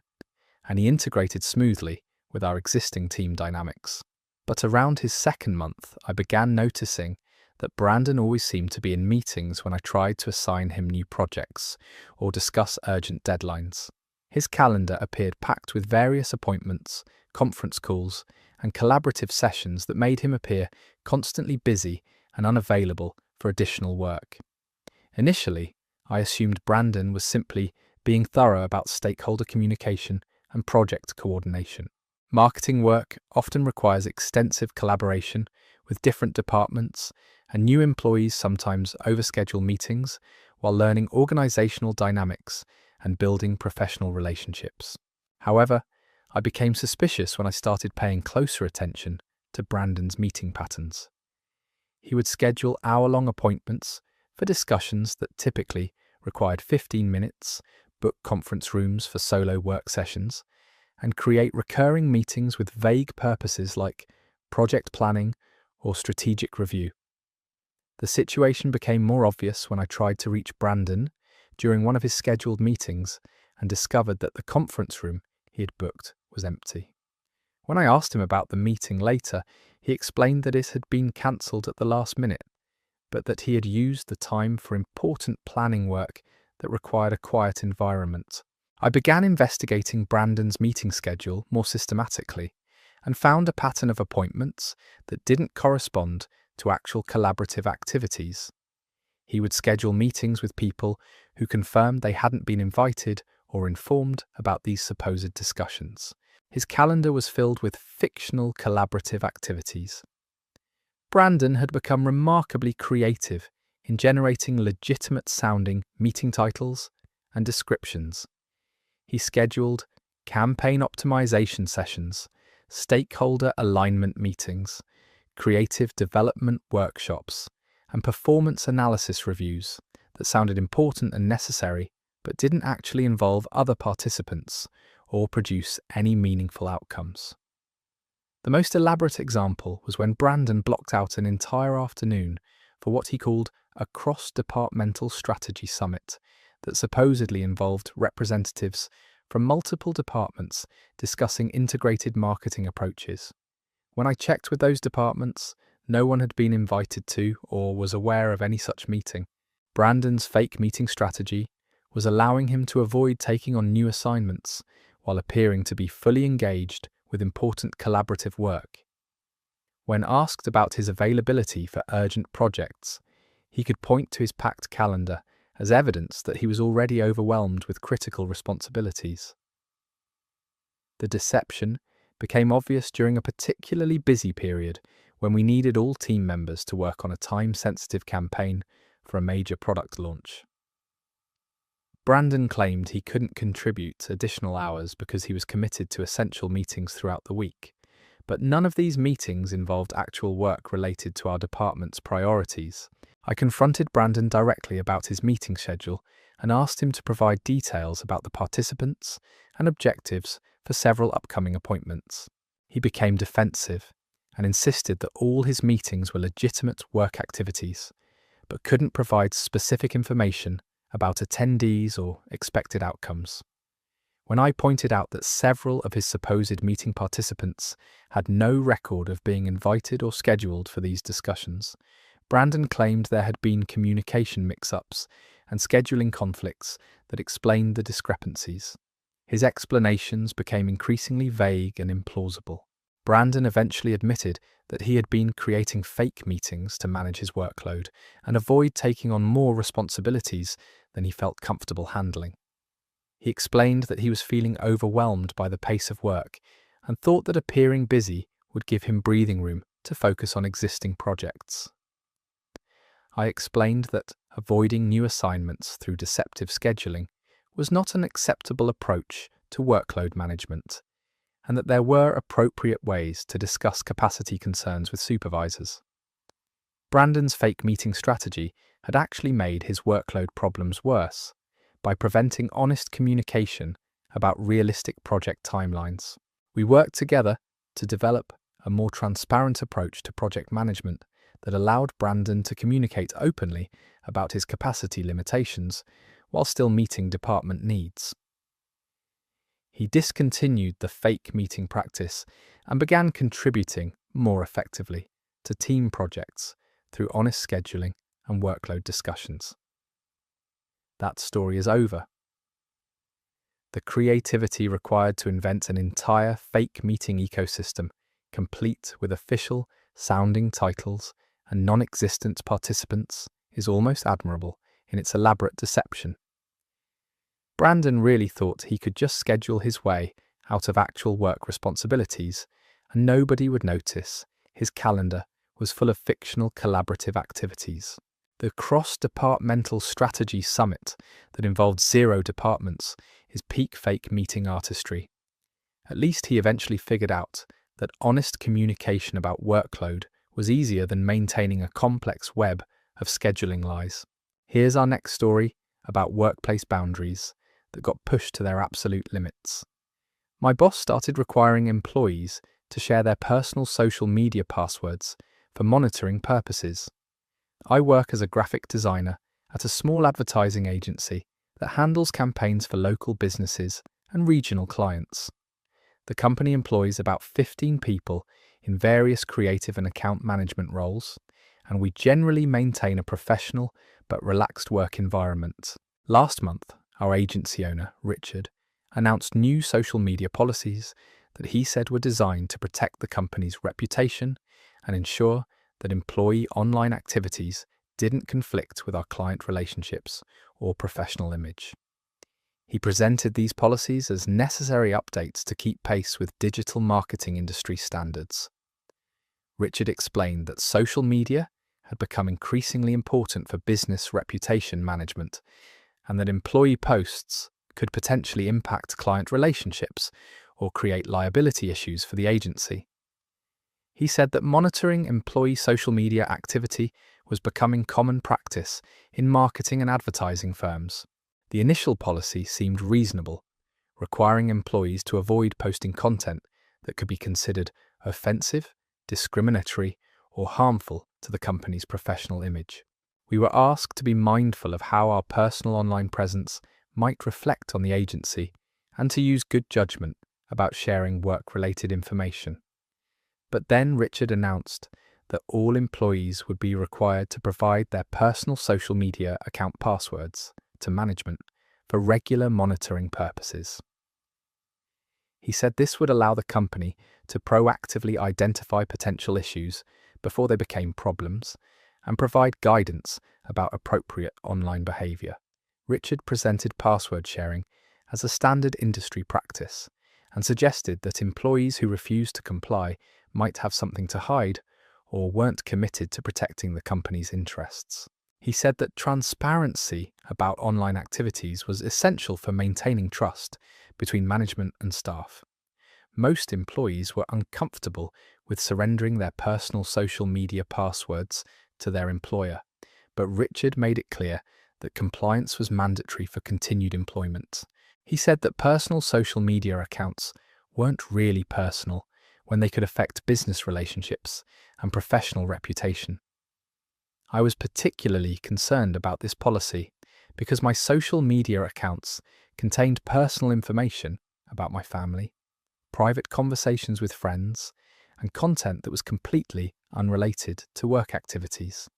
and he integrated smoothly with our existing team dynamics. But around his second month, I began noticing that Brandon always seemed to be in meetings when I tried to assign him new projects or discuss urgent deadlines. His calendar appeared packed with various appointments, conference calls, and collaborative sessions that made him appear constantly busy and unavailable for additional work. Initially, I assumed Brandon was simply being thorough about stakeholder communication and project coordination. Marketing work often requires extensive collaboration with different departments, and new employees sometimes overschedule meetings while learning organizational dynamics and building professional relationships. However, I became suspicious when I started paying closer attention to Brandon's meeting patterns. He would schedule hour-long appointments for discussions that typically required 15 minutes, book conference rooms for solo work sessions, and create recurring meetings with vague purposes like project planning or strategic review. The situation became more obvious when I tried to reach Brandon during one of his scheduled meetings and discovered that the conference room he had booked was empty. When I asked him about the meeting later, he explained that it had been cancelled at the last minute, but that he had used the time for important planning work that required a quiet environment. I began investigating Brandon's meeting schedule more systematically and found a pattern of appointments that didn't correspond to actual collaborative activities. He would schedule meetings with people who confirmed they hadn't been invited or informed about these supposed discussions. His calendar was filled with fictional collaborative activities. Brandon had become remarkably creative in generating legitimate-sounding meeting titles and descriptions. He scheduled campaign optimization sessions, stakeholder alignment meetings, creative development workshops, and performance analysis reviews that sounded important and necessary but didn't actually involve other participants or produce any meaningful outcomes. The most elaborate example was when Brandon blocked out an entire afternoon for what he called a cross-departmental strategy summit that supposedly involved representatives from multiple departments discussing integrated marketing approaches. When I checked with those departments, no one had been invited to or was aware of any such meeting. Brandon's fake meeting strategy was allowing him to avoid taking on new assignments while appearing to be fully engaged with important collaborative work. When asked about his availability for urgent projects, he could point to his packed calendar as evidence that he was already overwhelmed with critical responsibilities. The deception became obvious during a particularly busy period when we needed all team members to work on a time-sensitive campaign for a major product launch. Brandon claimed he couldn't contribute additional hours because he was committed to essential meetings throughout the week, but none of these meetings involved actual work related to our department's priorities. I confronted Brandon directly about his meeting schedule and asked him to provide details about the participants and objectives for several upcoming appointments. He became defensive and insisted that all his meetings were legitimate work activities, but couldn't provide specific information about attendees or expected outcomes. When I pointed out that several of his supposed meeting participants had no record of being invited or scheduled for these discussions, Brandon claimed there had been communication mix-ups and scheduling conflicts that explained the discrepancies. His explanations became increasingly vague and implausible. Brandon eventually admitted that he had been creating fake meetings to manage his workload and avoid taking on more responsibilities than he felt comfortable handling. He explained that he was feeling overwhelmed by the pace of work and thought that appearing busy would give him breathing room to focus on existing projects. I explained that avoiding new assignments through deceptive scheduling was not an acceptable approach to workload management, and that there were appropriate ways to discuss capacity concerns with supervisors. Brandon's fake meeting strategy had actually made his workload problems worse by preventing honest communication about realistic project timelines. We worked together to develop a more transparent approach to project management that allowed Brandon to communicate openly about his capacity limitations while still meeting department needs. He discontinued the fake meeting practice and began contributing more effectively to team projects through honest scheduling and workload discussions. That story is over. The creativity required to invent an entire fake meeting ecosystem, complete with official sounding titles and non-existent participants, is almost admirable in its elaborate deception. Brandon really thought he could just schedule his way out of actual work responsibilities, and nobody would notice his calendar was full of fictional collaborative activities. The cross-departmental strategy summit that involved 0 departments is peak fake meeting artistry. At least he eventually figured out that honest communication about workload was easier than maintaining a complex web of scheduling lies. Here's our next story about workplace boundaries that got pushed to their absolute limits. My boss started requiring employees to share their personal social media passwords for monitoring purposes. I work as a graphic designer at a small advertising agency that handles campaigns for local businesses and regional clients. The company employs about 15 people in various creative and account management roles, and we generally maintain a professional but relaxed work environment. Last month, our agency owner, Richard, announced new social media policies that he said were designed to protect the company's reputation and ensure that employee online activities didn't conflict with our client relationships or professional image. He presented these policies as necessary updates to keep pace with digital marketing industry standards. Richard explained that social media had become increasingly important for business reputation management, and that employee posts could potentially impact client relationships or create liability issues for the agency. He said that monitoring employee social media activity was becoming common practice in marketing and advertising firms. The initial policy seemed reasonable, requiring employees to avoid posting content that could be considered offensive, discriminatory, or harmful to the company's professional image. We were asked to be mindful of how our personal online presence might reflect on the agency and to use good judgment about sharing work-related information. But then Richard announced that all employees would be required to provide their personal social media account passwords to management for regular monitoring purposes. He said this would allow the company to proactively identify potential issues before they became problems and provide guidance about appropriate online behavior. Richard presented password sharing as a standard industry practice and suggested that employees who refused to comply might have something to hide or weren't committed to protecting the company's interests. He said that transparency about online activities was essential for maintaining trust between management and staff. Most employees were uncomfortable with surrendering their personal social media passwords to their employer, but Richard made it clear that compliance was mandatory for continued employment. He said that personal social media accounts weren't really personal when they could affect business relationships and professional reputation. I was particularly concerned about this policy because my social media accounts contained personal information about my family, private conversations with friends, and content that was completely unrelated to work activities.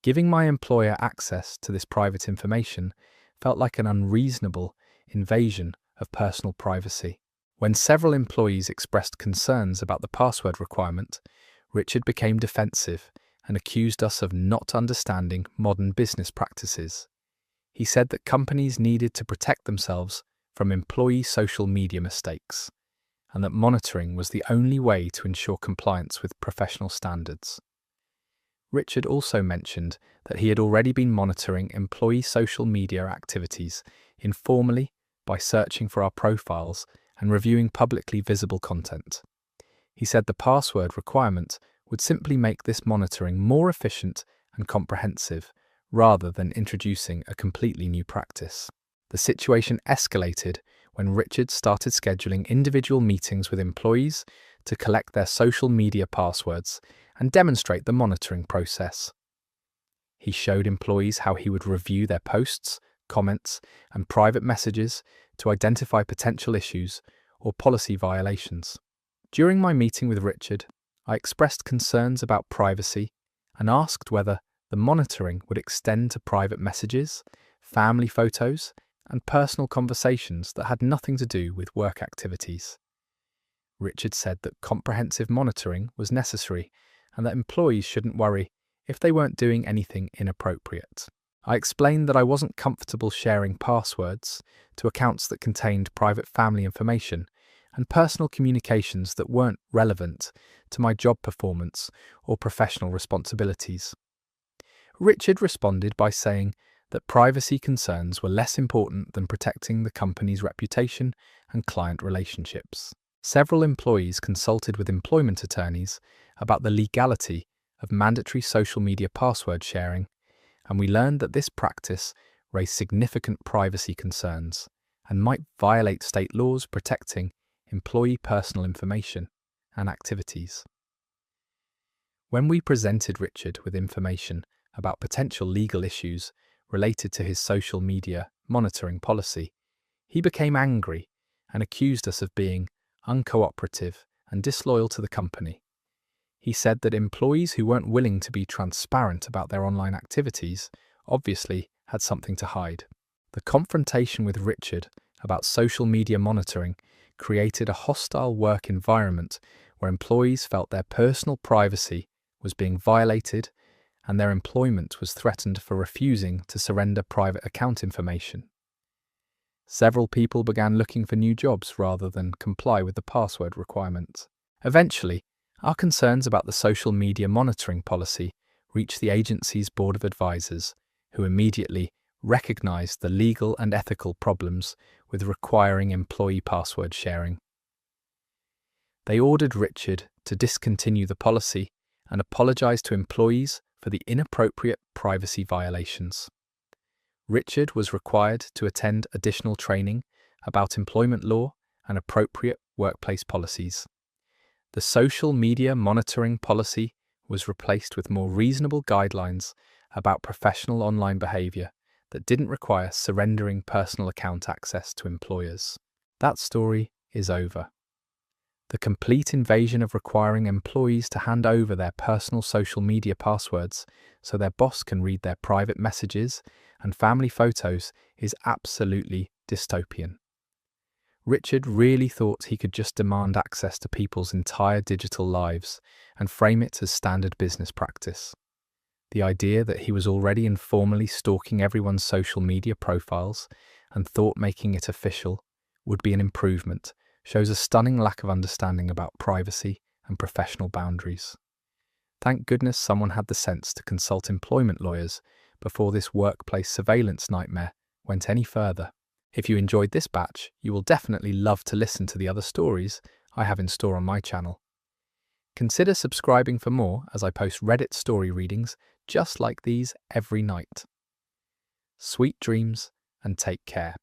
Giving my employer access to this private information felt like an unreasonable invasion of personal privacy. When several employees expressed concerns about the password requirement, Richard became defensive and accused us of not understanding modern business practices. He said that companies needed to protect themselves from employee social media mistakes, and that monitoring was the only way to ensure compliance with professional standards. Richard also mentioned that he had already been monitoring employee social media activities informally by searching for our profiles and reviewing publicly visible content. He said the password requirement would simply make this monitoring more efficient and comprehensive, rather than introducing a completely new practice. The situation escalated when Richard started scheduling individual meetings with employees to collect their social media passwords and demonstrate the monitoring process. He showed employees how he would review their posts, comments, and private messages to identify potential issues or policy violations. During my meeting with Richard, I expressed concerns about privacy and asked whether the monitoring would extend to private messages, family photos, and personal conversations that had nothing to do with work activities. Richard said that comprehensive monitoring was necessary and that employees shouldn't worry if they weren't doing anything inappropriate. I explained that I wasn't comfortable sharing passwords to accounts that contained private family information and personal communications that weren't relevant to my job performance or professional responsibilities. Richard responded by saying that privacy concerns were less important than protecting the company's reputation and client relationships. Several employees consulted with employment attorneys about the legality of mandatory social media password sharing, and we learned that this practice raised significant privacy concerns and might violate state laws protecting employee personal information and activities. When we presented Richard with information about potential legal issues related to his social media monitoring policy, he became angry and accused us of being uncooperative and disloyal to the company. He said that employees who weren't willing to be transparent about their online activities obviously had something to hide. The confrontation with Richard about social media monitoring created a hostile work environment where employees felt their personal privacy was being violated and their employment was threatened for refusing to surrender private account information. Several people began looking for new jobs rather than comply with the password requirement. Eventually, our concerns about the social media monitoring policy reached the agency's board of advisors, who immediately recognized the legal and ethical problems with requiring employee password sharing. They ordered Richard to discontinue the policy and apologize to employees for the inappropriate privacy violations. Richard was required to attend additional training about employment law and appropriate workplace policies. The social media monitoring policy was replaced with more reasonable guidelines about professional online behavior that didn't require surrendering personal account access to employers. That story is over. The complete invasion of requiring employees to hand over their personal social media passwords so their boss can read their private messages and family photos is absolutely dystopian. Richard really thought he could just demand access to people's entire digital lives and frame it as standard business practice. The idea that he was already informally stalking everyone's social media profiles and thought making it official would be an improvement shows a stunning lack of understanding about privacy and professional boundaries. Thank goodness someone had the sense to consult employment lawyers before this workplace surveillance nightmare went any further. If you enjoyed this batch, you will definitely love to listen to the other stories I have in store on my channel. Consider subscribing for more as I post Reddit story readings just like these every night. Sweet dreams and take care.